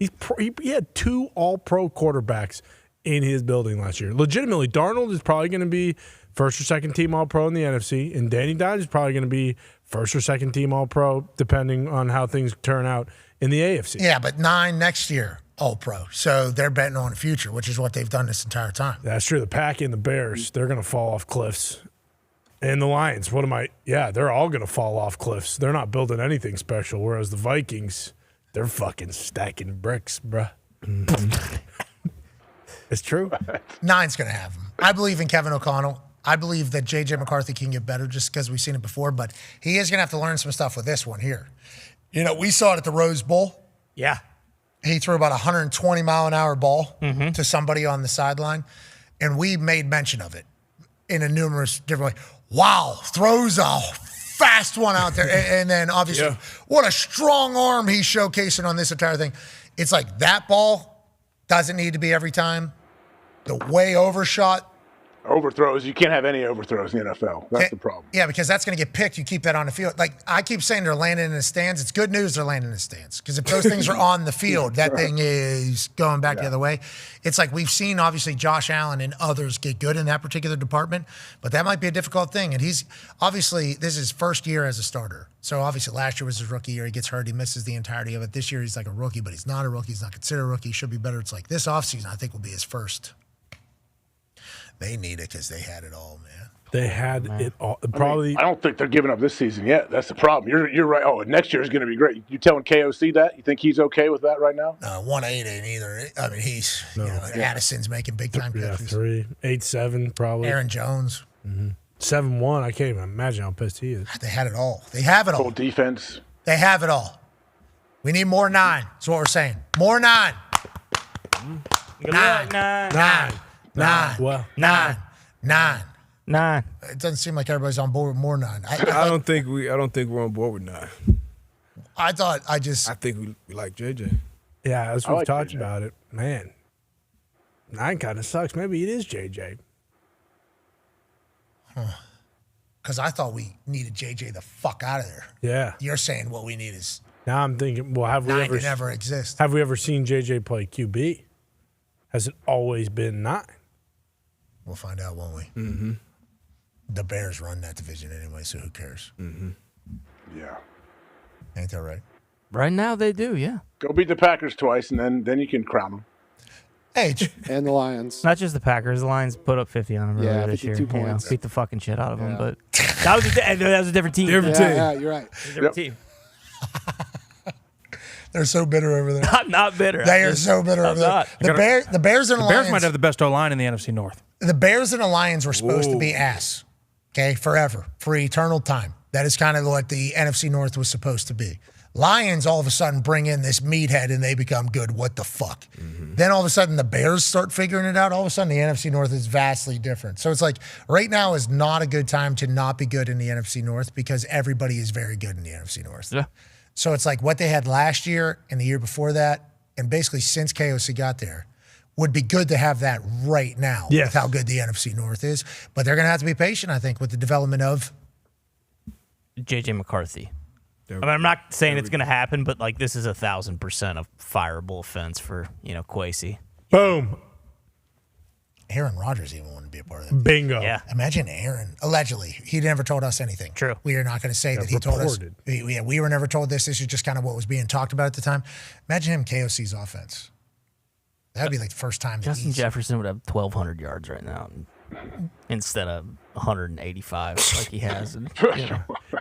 quarterbacks in his building last year. Legitimately, Darnold is probably going to be first or second team all-pro in the NFC, and Danny Dimes is probably going to be first or second team all-pro, depending on how things turn out in the AFC. Yeah, but 9 next year, all-pro. So they're betting on the future, which is what they've done this entire time. That's true. The Pack and the Bears, they're going to fall off cliffs. And the Lions, they're all going to fall off cliffs. They're not building anything special, whereas the Vikings, they're fucking stacking bricks, bruh. Mm-hmm. It's true. 9's going to have him. I believe in Kevin O'Connell. I believe that J.J. McCarthy can get better just because we've seen it before, but he is going to have to learn some stuff with this one here. You know, we saw it at the Rose Bowl. Yeah. He threw about a 120-mile-an-hour ball to somebody on the sideline, and we made mention of it in a numerous different way. Wow, throws a fast one out there. And then obviously, what a strong arm he's showcasing on this entire thing. It's like that ball doesn't need to be every time. The way overshot Overthrows. You can't have any overthrows in the NFL. That's the problem. Yeah, because that's going to get picked. You keep that on the field. Like I keep saying, they're landing in the stands. It's good news they're landing in the stands because if those things are on the field, that thing is going back the other way. It's like we've seen obviously Josh Allen and others get good in that particular department, but that might be a difficult thing. And he's obviously this is his first year as a starter. So obviously last year was his rookie year. He gets hurt. He misses the entirety of it. This year he's like a rookie, but he's not a rookie. He's not considered a rookie. He should be better. It's like this offseason I think will be his first. They need it because they had it all, man. They had it all. Probably. I don't think they're giving up this season yet. That's the problem. You're right. Oh, next year is going to be great. You telling KOC that? You think he's okay with that right now? 1-8 ain't either. I mean, he's Addison's making big time catches. 8-7 probably. Aaron Jones. 7-1. I can't even imagine how pissed he is. They had it all. They have it all. Full defense. They have it all. We need more 9. That's what we're saying. More 9. Good luck, 9. 9. Well, 9. 9. 9. It doesn't seem like everybody's on board with more 9. I don't think we're on board with 9. I think we like JJ. Yeah, as we've like talked JJ. about it, man. 9 kind of sucks. Maybe it is JJ. Because I thought we needed JJ the fuck out of there. Yeah. You're saying what we need is Now I'm thinking, well, have we 9 ever to never exist. Have we ever seen JJ play QB? Has it always been 9? We'll find out, won't we? Mm-hmm. The Bears run that division anyway, so who cares? Mm-hmm. Yeah. Ain't that right? Right now they do, yeah. Go beat the Packers twice, and then you can crown them. And the Lions. Not just the Packers. The Lions put up 50 on them Yeah, earlier this year. 52 points. Beat the fucking shit out of them, but that was a different team. Yeah, you're right. Different team. They're so bitter over there. I'm not bitter. They are so bitter over there. The Bears and the Bears Lions might have the best O-line in the NFC North. The Bears and the Lions were supposed to be ass, okay, forever, for eternal time. That is kind of what the NFC North was supposed to be. Lions all of a sudden bring in this meathead and they become good. What the fuck? Then all of a sudden the Bears start figuring it out. All of a sudden the NFC North is vastly different. So it's like right now is not a good time to not be good in the NFC North because everybody is very good in the NFC North. Yeah. So it's like what they had last year and the year before that, and basically since KOC got there, would be good to have that right now with how good the NFC North is. But they're going to have to be patient, I think, with the development of JJ McCarthy. I mean, I'm not saying it's going to happen, but like this is 1,000% a fireable offense for Kwesi. Boom. Aaron Rodgers even wanted to be a part of that. Bingo. Yeah. Imagine Aaron, allegedly. He never told us anything. True. We are not going to say that he told us. We were never told this. This is just kind of what was being talked about at the time. Imagine him KOC's offense. That would be like the first time. Justin Jefferson would have 1,200 yards right now instead of 185 like he has.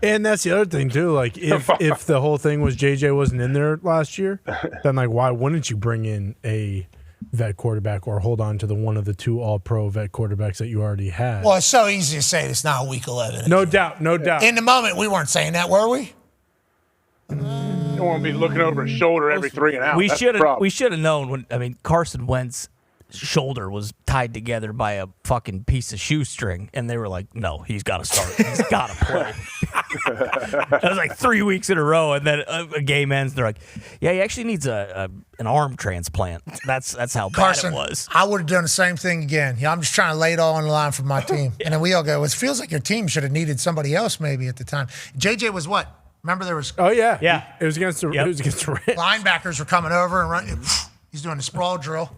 And that's the other thing too. Like if the whole thing was JJ wasn't in there last year, then like why wouldn't you bring in a vet quarterback or hold on to the one of the 2 all-pro vet quarterbacks that you already had? Well, it's so easy to say it's not week 11. No doubt. In the moment, we weren't saying that, were we? You don't want to be looking over his shoulder every 3 and out. We That's should the problem. have known when. I mean, Carson Wentz's shoulder was tied together by a fucking piece of shoestring, and they were like, "No, he's got to start. He's got to play." That was like 3 weeks in a row, and then a game ends. They're like, "Yeah, he actually needs an arm transplant." That's how Carson, bad it was. I would have done the same thing again. I'm just trying to lay it all on the line for my team. And then we all go, it feels like your team should have needed somebody else maybe at the time. JJ was what? Remember there was... Oh, yeah. Yeah. It was against the Rams. Linebackers were coming over and running. He's doing the sprawl drill.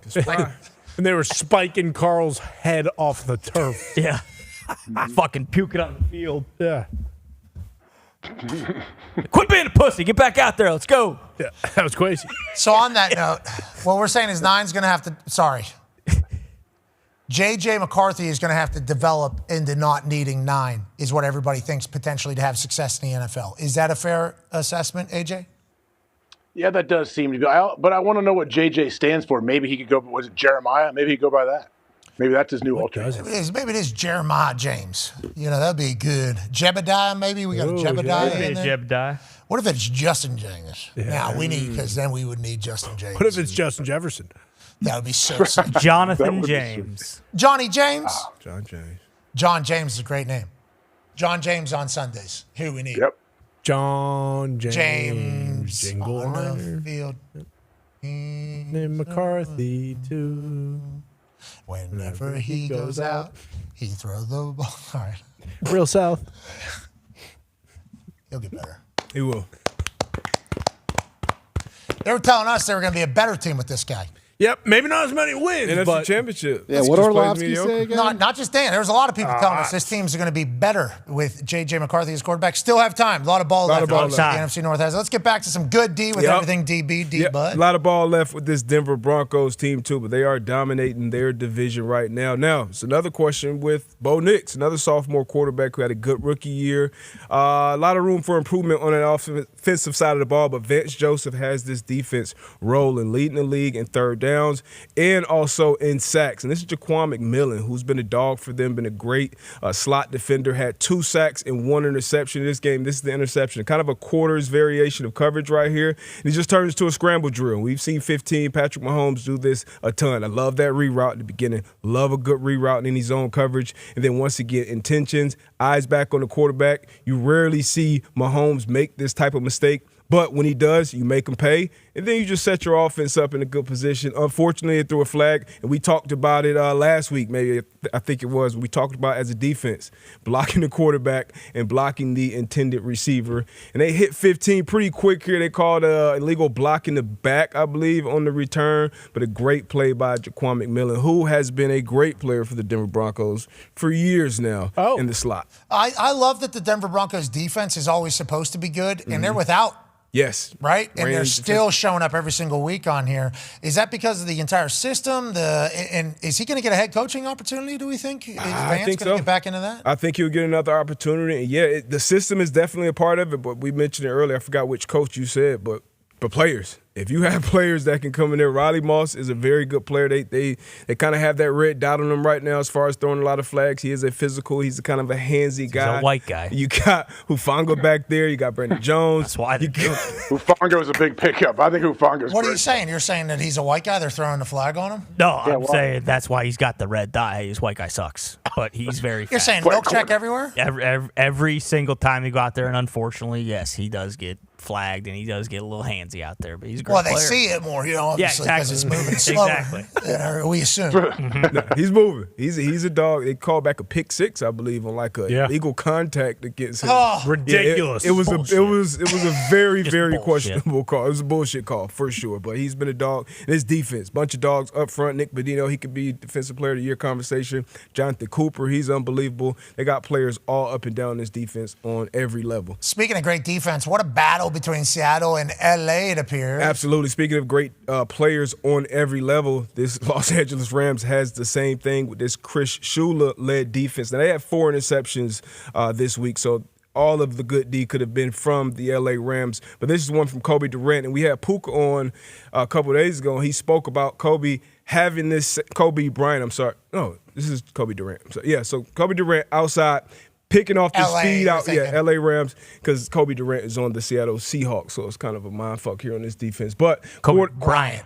And they were spiking Carl's head off the turf. Yeah. Fucking puking on the field. Yeah. Quit being a pussy. Get back out there. Let's go. Yeah, that was crazy. So on that note, what we're saying is 9's going to have to... Sorry. J.J. McCarthy is going to have to develop into not needing 9, is what everybody thinks potentially to have success in the NFL. Is that a fair assessment, A.J.? Yeah, that does seem to be. But I want to know what JJ stands for. Maybe he could go, was it Jeremiah? Maybe he could go by that. Maybe that's his new alternative. Maybe it is Jeremiah James. That'd be good. Jebediah, maybe? We got a Jebediah in there. Jebediah. What if it's Justin James? Yeah. Now, we need, because then we would need Justin James. What if it's Justin Jefferson? That would be so sick. Jonathan James. Johnny James? John James. John James is a great name. John James on Sundays. Who we need? Yep. John James. On the field. Named McCarthy, too. Whenever he goes out, he throws the ball. All right. Real South. He'll get better. He will. They were telling us they were going to be a better team with this guy. Yep, maybe not as many wins, NFC but championship. Yeah, what Orlovsky say again? Not just Dan. There was a lot of people telling us this team's going to be better with J.J. McCarthy as quarterback. Still have time. A lot of ball left. The NFC North has. Let's get back to some good D with everything DB, D-Bud. A lot of ball left with this Denver Broncos team, too, but they are dominating their division right now. Now, it's another question with Bo Nix, another sophomore quarterback who had a good rookie year. A lot of room for improvement on that offensive side of the ball, but Vance Joseph has this defense rolling, leading the league in third downs and also in sacks. And this is Jaquan McMillan, who's been a dog for them, been a great slot defender, had 2 sacks and 1 interception in this game. This is the interception, kind of a quarters variation of coverage right here. And he just turns to a scramble drill. We've seen 15. Patrick Mahomes do this a ton. I love that reroute in the beginning. Love a good reroute in his zone coverage. And then once again, intentions, eyes back on the quarterback. You rarely see Mahomes make this type of mistake. But when he does, you make him pay, and then you just set your offense up in a good position. Unfortunately, it threw a flag, and we talked about it last week, maybe I think it was. We talked about as a defense, blocking the quarterback and blocking the intended receiver. And they hit 15 pretty quick here. They called illegal block in the back, I believe, on the return. But a great play by Jaquan McMillan, who has been a great player for the Denver Broncos for years now in the slot. I love that the Denver Broncos defense is always supposed to be good, and they're without. Yes. Right? And they're still showing up every single week on here. Is that because of the entire system? And is he going to get a head coaching opportunity, do we think? Is Vance going to get back into that? I think he'll get another opportunity. And yeah, the system is definitely a part of it, but we mentioned it earlier. I forgot which coach you said, but players. If you have players that can come in there, Riley Moss is a very good player. They kind of have that red dot on him right now as far as throwing a lot of flags. He is a physical. He's a kind of a handsy guy. He's a white guy. You got Hufanga back there. You got Brandon Jones. That's why Hufanga was a big pickup. I think Hufanga's What are you saying? You're saying that he's a white guy? They're throwing the flag on him? No, I'm saying that's why he's got the red dot. His white guy sucks, but he's very You're fast. saying milk check everywhere? Every single time he go out there, and unfortunately, yes, he does get flagged, and he does get a little handsy out there, but he's a great player. Well, they see it more, obviously, because it's moving slower. Exactly. We assume. No, he's moving. He's a dog. They called back a pick 6, I believe, on like a illegal contact against him. Oh, ridiculous! It was a very very questionable call. It was a bullshit call for sure. But he's been a dog. And his defense, bunch of dogs up front. Nick Bodino, he could be Defensive Player of the Year conversation. Jonathan Cooper, he's unbelievable. They got players all up and down this defense on every level. Speaking of great defense, what a battle between Seattle and LA, it appears. Absolutely. Speaking of great players on every level, this Los Angeles Rams has the same thing with this Chris Shula-led defense. Now, they had 4 interceptions this week, so all of the good D could have been from the LA Rams. But this is one from Kobe Durant, and we had Puka on a couple of days ago, and he spoke about Kobe having this – Kobe Bryant, I'm sorry. No, this is Kobe Durant. So Kobe Durant outside – picking off the speed out, LA Rams, because Kobe Durant is on the Seattle Seahawks, so it's kind of a mindfuck here on this defense. But Kobe Bryant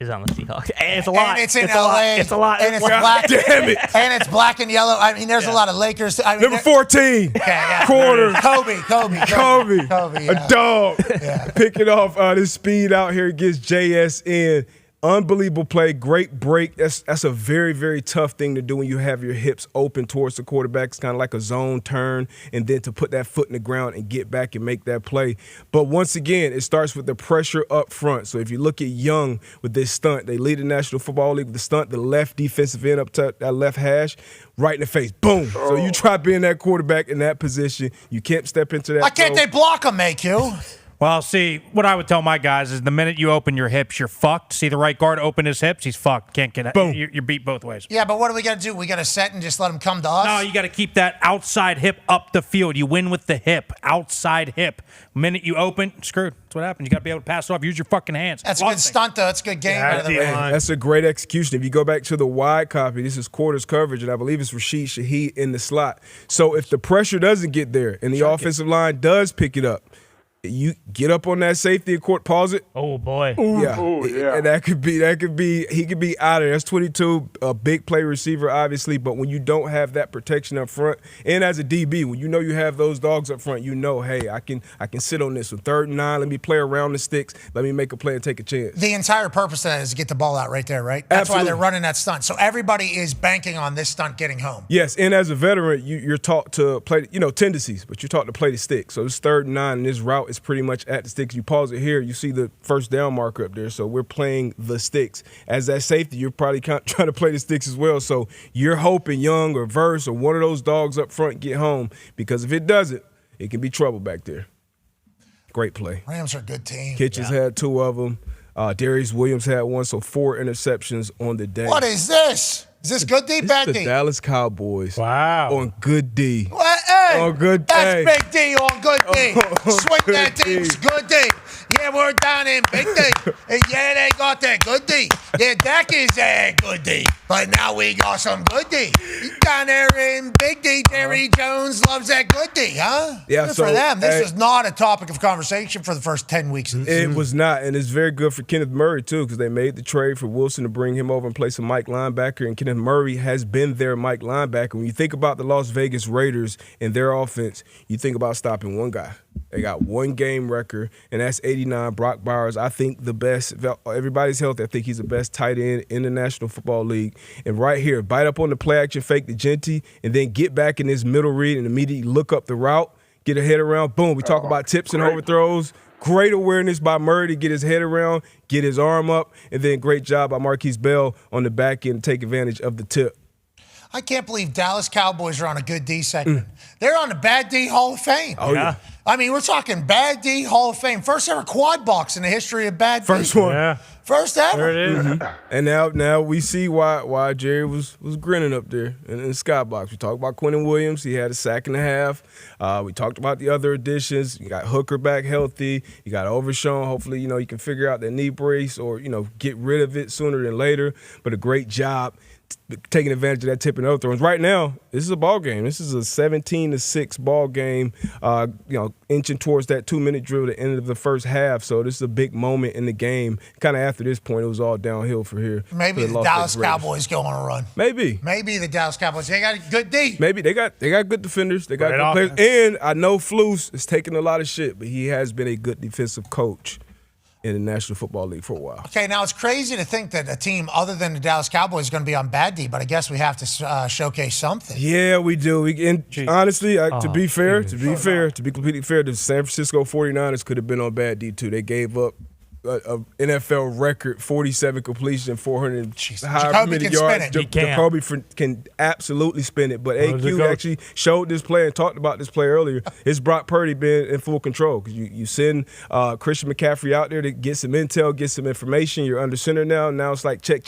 is on the Seahawks. And it's a lot. And it's in LA. It's a lot. And it's black. Damn it. And it's black and yellow. I mean, there's a lot of Lakers. Number 14. Quarter. Kobe. A dog. Picking off this speed out here against JSN. Unbelievable play, great break. That's a very, very tough thing to do when you have your hips open towards the quarterback. It's kind of like a zone turn, and then to put that foot in the ground and get back and make that play. But once again, it starts with the pressure up front. So if you look at Young with this stunt, they lead the National Football League with the stunt, the left defensive end up to that left hash, right in the face. Boom. So you try being that quarterback in that position. You can't step into that. Why can't they block him, AQ? Well, see, what I would tell my guys is the minute you open your hips, you're fucked. See the right guard open his hips, he's fucked. Can't get it. Boom. You're beat both ways. Yeah, but what do we got to do? We got to set and just let him come to us? No, you got to keep that outside hip up the field. You win with the hip, outside hip. Minute you open, screwed. That's what happens. You got to be able to pass it off. Use your fucking hands. That's a good stunt, though. That's a good game. That's a great execution. If you go back to the wide copy, this is quarters coverage, and I believe it's Rashid Shaheed in the slot. So if the pressure doesn't get there and the offensive line does pick it up, you get up on that safety and court, pause it. Oh boy. Yeah. Ooh, yeah. And that could be he could be out of there. That's 22, a big play receiver, obviously, but when you don't have that protection up front, and as a DB, when you know you have those dogs up front, you know, hey, I can sit on this. So 3rd and 9, let me play around the sticks, let me make a play and take a chance. The entire purpose of that is to get the ball out right there, right? That's Absolutely. why they're running that stunt. So everybody is banking on this stunt getting home. Yes, and as a veteran, you're taught to play, tendencies, but you're taught to play the stick. So this 3rd and 9, and this route is pretty much at the sticks. You pause it here, you see the first down marker up there. So we're playing the sticks. As that safety, you're probably trying to play the sticks as well. So you're hoping Young or Verse or one of those dogs up front get home, because if it doesn't, it can be trouble back there. Great play. Rams are a good team. Kitchens had 2 of them. Darius Williams had 1, so 4 interceptions on the day. What is this? Is this good D, bad The D? Dallas Cowboys. Wow. On good D. Well, hey, On good that's day. big D on good D. Swing that team's good D. Yeah, we're down in big D. And yeah, they got that good D. Yeah, Dak is a good D. But now we got some good D. Down there in big D, Jerry Jones loves that good D, huh? Yeah, Good so, for them. This hey, was not a topic of conversation for the first 10 weeks of the season. It was not, and it's very good for Kenneth Murray, too, because they made the trade for Wilson to bring him over and play some Mike linebacker, and Kenneth Murray has been their Mike linebacker. When you think about the Las Vegas Raiders and their offense, you think about stopping one guy. They got 1 game record, and that's 89. Brock Bowers, I think the best. Everybody's healthy. I think he's the best tight end in the National Football League. And right here, bite up on the play action, fake the Genty, and then get back in this middle read and immediately look up the route, get a head around. Boom. We talk about tips and overthrows. Great awareness by Murray to get his head around, get his arm up, and then great job by Marquise Bell on the back end to take advantage of the tip. I can't believe Dallas Cowboys are on a good D segment. They're on the Bad D Hall of Fame. Oh, yeah. I mean, we're talking Bad D Hall of Fame. First ever quad box in the history of Bad D. First one. Yeah. First ever. There it is. And now we see why Jerry was grinning up there in the skybox. We talked about Quentin Williams. He had a sack and a half. We talked about the other additions. You got Hooker back healthy. You got Overshown. Hopefully, you can figure out that knee brace or, get rid of it sooner than later. But a great job taking advantage of that tip and overthrows. Right now, this is a ball game. This is a 17-6 ball game, inching towards that 2-minute drill at the end of the first half. So this is a big moment in the game. Kind of after this point, it was all downhill for here. Maybe the Dallas Cowboys go on a run. Maybe the Dallas Cowboys. They got a good D. Maybe they got good defenders. They got good players. And I know Flus is taking a lot of shit, but he has been a good defensive coach in the National Football League for a while. Okay, now it's crazy to think that a team other than the Dallas Cowboys is going to be on Bad D, but I guess we have to showcase something. Yeah, we do. Honestly, to be completely fair, the San Francisco 49ers could have been on Bad D too. They gave up a NFL record 47 completions and 400 Jacoby can yards. spin it. Jacoby can absolutely spin it. But AQ actually showed this play and talked about this play earlier. It's Brock Purdy being in full control because you send Christian McCaffrey out there to get some intel, get some information. You're under center now. Now it's like check.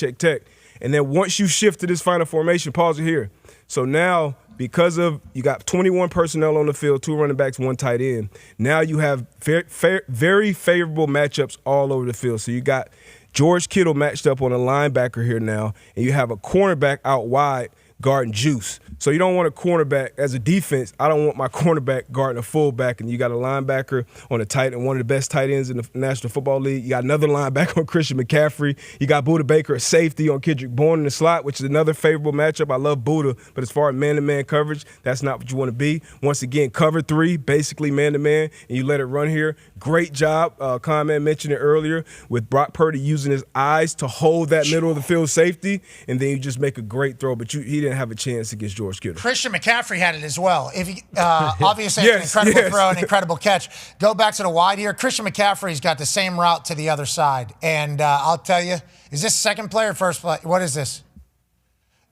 And then once you shift to this final formation, pause it here. So now, because of you got 21 personnel on the field, 2 running backs, 1 tight end, now you have very favorable matchups all over the field. So you got George Kittle matched up on a linebacker here now, and you have a cornerback out wide guarding Juice. So you don't want a cornerback as a defense. I don't want my cornerback guarding a fullback, and you got a linebacker on a tight end, one of the best tight ends in the National Football League. You got another linebacker on Christian McCaffrey. You got Budda Baker, a safety on Kendrick Bourne in the slot, which is another favorable matchup. I love Budda, but as far as man-to-man coverage, that's not what you want to be. Once again, cover 3, basically man-to-man, and you let it run here. Great job. Conman mentioned it earlier with Brock Purdy using his eyes to hold that middle of the field safety, and then you just make a great throw, but he didn't have a chance against George Kittle. Christian McCaffrey had it as well. Obviously, an incredible throw, an incredible catch. Go back to the wide here. Christian McCaffrey's got the same route to the other side. And I'll tell you, is this second play or first play? What is this?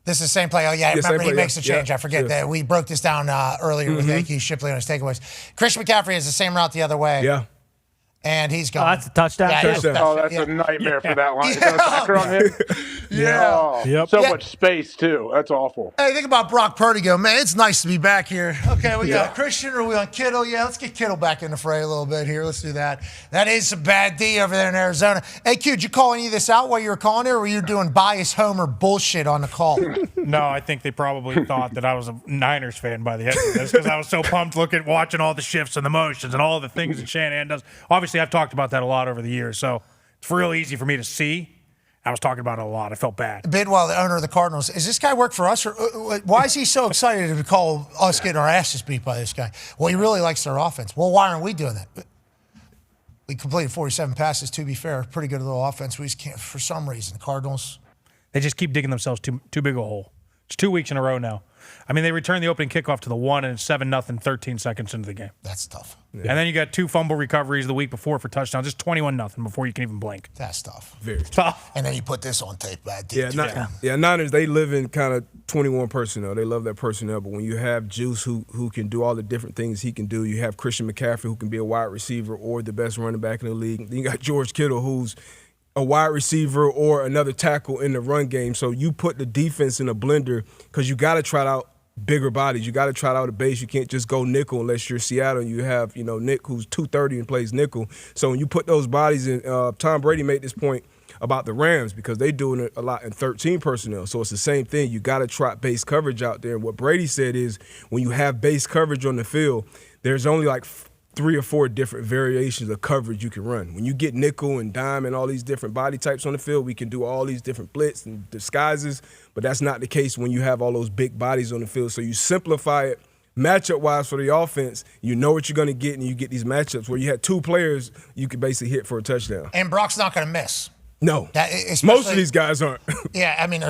This is the same play. Oh, yeah, remember he makes the change. I forget that. We broke this down earlier with AQ Shipley on his takeaways. Christian McCaffrey has the same route the other way. Yeah. And he's gone. Oh, that's a touchdown. Yeah, Touchdown. That's a nightmare for that line. Is that a backer on him? Yeah. Oh, so much space, too. That's awful. Hey, think about Brock Purdy go, man, it's nice to be back here. Okay, we got Christian or we on Kittle? Yeah, let's get Kittle back in the fray a little bit here. Let's do that. That is some bad D over there in Arizona. Hey, Q, did you call any of this out while you were calling it, or were you doing bias homer bullshit on the call? No, I think they probably thought that I was a Niners fan by the end of this because I was so pumped watching all the shifts and the motions and all the things that Shanahan does. Obviously, I've talked about that a lot over the years, so it's real easy for me to see. I was talking about it a lot. I felt bad. Bidwell, the owner of the Cardinals, is this guy work for us? Or why is he so excited to call us getting our asses beat by this guy? Well, he really likes their offense. Well, why aren't we doing that? We completed 47 passes, to be fair. Pretty good little offense. We just can't, for some reason, the Cardinals. They just keep digging themselves too big a hole. It's 2 weeks in a row now. I mean, they returned the opening kickoff to the 1, and it's 7-0, 13 seconds into the game. That's tough. Yeah. And then you got 2 fumble recoveries the week before for touchdowns. Just 21-0 before you can even blink. That's tough. Very tough. And then you put this on tape. Bad D. Niners, they live in kind of 21 personnel. They love that personnel. But when you have Juice who can do all the different things he can do, you have Christian McCaffrey who can be a wide receiver or the best running back in the league. Then you got George Kittle who's a wide receiver or another tackle in the run game. So you put the defense in a blender because you got to try out bigger bodies. You got to try out a base. You can't just go nickel unless you're Seattle and you have, Nick who's 230 and plays nickel. So when you put those bodies in, Tom Brady made this point about the Rams because they're doing it a lot in 13 personnel. So it's the same thing. You got to trot base coverage out there. And what Brady said is when you have base coverage on the field, there's only like 3 or 4 different variations of coverage you can run. When you get nickel and dime and all these different body types on the field, we can do all these different blitz and disguises, but that's not the case when you have all those big bodies on the field. So you simplify it matchup-wise for the offense. You know what you're going to get, and you get these matchups where you had 2 players you could basically hit for a touchdown. And Brock's not going to miss. No. Most of these guys aren't. Yeah, I mean,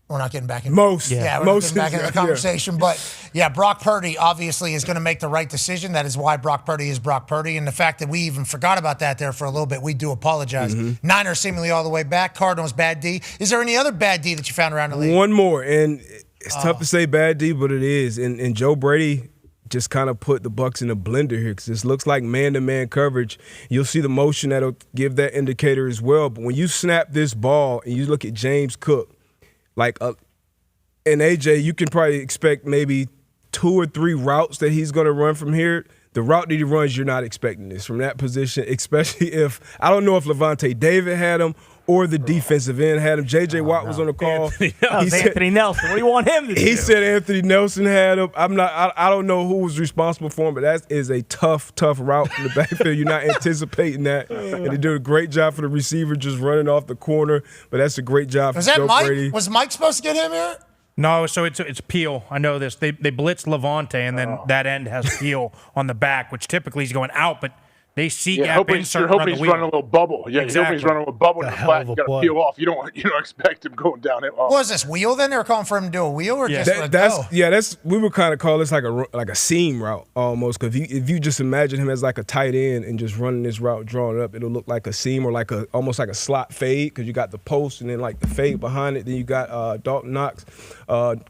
we're not getting back into most. Yeah, we're not getting back into the conversation. But, yeah, Brock Purdy obviously is going to make the right decision. That is why Brock Purdy is Brock Purdy. And the fact that we even forgot about that there for a little bit, we do apologize. Niners seemingly all the way back. Cardinals, bad D. Is there any other bad D that you found around the league? One more, and it's tough to say bad D, but it is. And Joe Brady just kind of put the Bucs in a blender here because this looks like man-to-man coverage. You'll see the motion that'll give that indicator as well. But when you snap this ball and you look at James Cook, and AJ, you can probably expect maybe 2 or 3 routes that he's going to run from here. The route that he runs, you're not expecting this from that position, especially if – I don't know if Levante David had him or the defensive end had him. J.J. Watt was on the call. Anthony Nelson. What do you want him to do? He said Anthony Nelson had him. I don't know who was responsible for him, but that is a tough route from the backfield. You're not anticipating that. And they do a great job for the receiver just running off the corner, but that's a great job for Joe Brady. Was Mike supposed to get him here? No, so it's Peel. I know this. They blitzed Levante, and then that end has Peel on the back, which typically he's going out, but they see gap insert. You're hoping he's running a little bubble. Yeah, exactly. You're hoping he's running a little bubble in the flat. You got to peel off. You don't expect him going down it. What was this, wheel then? They were calling for him to do a wheel or just let go? That's we would kind of call this like a seam route almost. Because if you just imagine him as like a tight end and just running this route, drawing it up, it'll look like a seam or like almost like a slot fade because you got the post and then like the fade behind it. Then you got Dalton Knox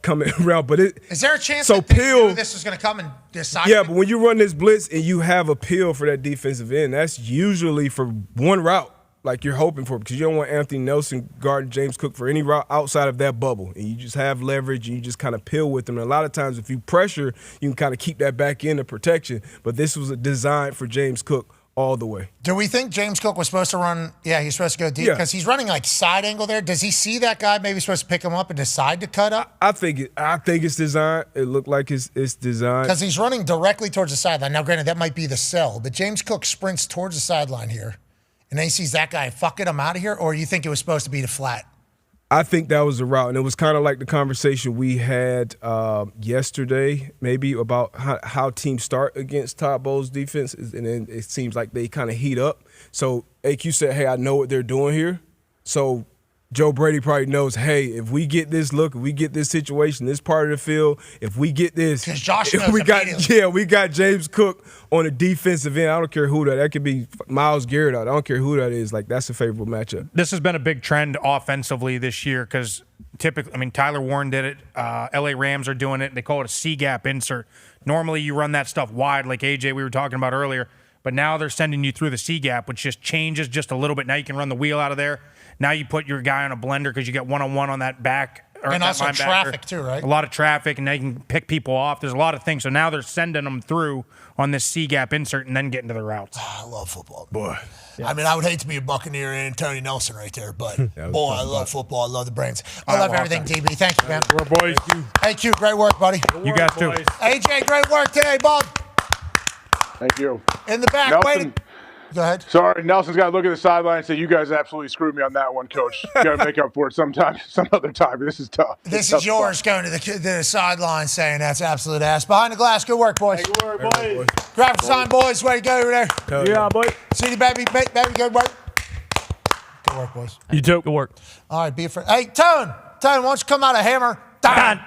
coming around. But is there a chance that Peel, this was going to come and decide? Yeah, but when you run this blitz and you have a Peel for that defensive end, that's usually for one route, like you're hoping for, because you don't want Anthony Nelson guarding James Cook for any route outside of that bubble. And you just have leverage and you just kind of peel with them. And a lot of times if you pressure, you can kind of keep that back end of protection. But this was designed for James Cook all the way. Do we think James Cook was supposed to run? Yeah, he's supposed to go deep because he's running like side angle there. Does he see that guy maybe supposed to pick him up and decide to cut up? I think it's designed. It looked like it's designed. Because he's running directly towards the sideline. Now, granted, that might be the sell, but James Cook sprints towards the sideline here, and then he sees that guy, fuck it, I'm out of here, or you think it was supposed to be the flat? I think that was the route, and it was kind of like the conversation we had yesterday, maybe about how teams start against Todd Bowles' defense, and then it seems like they kind of heat up. So AQ said, hey, I know what they're doing here. So Joe Brady probably knows, hey, if we get this look, if we get this situation, this part of the field, if we get this, because Josh knows we got James Cook on the defensive end. I don't care who that could be Myles Garrett. I don't care who that is. Like, that's a favorable matchup. This has been a big trend offensively this year because typically, I mean, Tyler Warren did it. LA Rams are doing it. They call it a C-gap insert. Normally, you run that stuff wide, like AJ we were talking about earlier. but now they're sending you through the C gap, which just changes just a little bit. Now you can run the wheel out of there. Now you put your guy on a blender because you get one-on-one on that back. And also traffic too, right? A lot of traffic, and they can pick people off. There's a lot of things. So now they're sending them through on this C gap insert and then getting to the routes. I love football. Boy. I mean, I would hate to be a Buccaneer and Tony Nelson right there, but boy, I love football. I love the brains. I love everything, DB. Thank you, man. We're boys. Hey, Q, great work, buddy. You guys too. AJ, great work today, bud. Thank you. In the back, Nelson, waiting. Go ahead. Sorry, Nelson's got to look at the sideline and say, "You guys absolutely screwed me on that one, Coach. You got to make up for it some other time. This is tough. This is yours going to the sideline saying that's absolute ass. Behind the glass, good work, boys. Good work, boys. Graphic sign, boys. Way to go over there. Yeah, boy. See you, baby. Baby, good work. Good work, boys. You too. Good work. All right, be a friend. Hey, Tone, why don't you come out of Hammer? Dahn.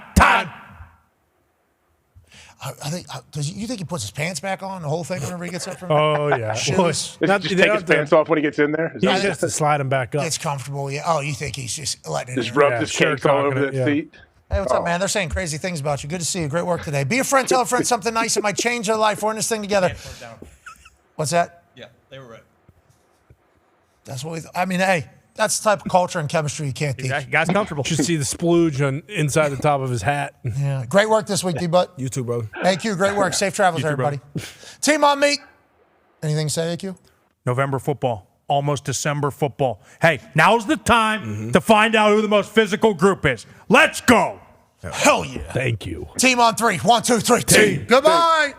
I think. You think he puts his pants back on the whole thing whenever he gets up from? Oh yeah. Shoes. Just take his pants off when he gets in there. He has to slide him back up. It's comfortable. Yeah. Oh, you think he's just letting it Just in? rub his cakes all over that seat. Hey, what's up, man? They're saying crazy things about you. Good to see you. Great work today. Be a friend. Tell a friend something nice that might change their life. We're in this thing together. What's that? Yeah, they were right. That's what I mean, hey, that's the type of culture and chemistry you can't teach. Guy's comfortable. Should see the splooge on inside the top of his hat. Yeah. Great work this week, D-Butt. You too, brother. AQ, great work. Safe travels, everybody. Team on me. Anything to say, AQ? November football. Almost December football. Hey, now's the time to find out who the most physical group is. Let's go. Hell yeah. Thank you. Team on 3. 1, 2, 3. Team. Goodbye.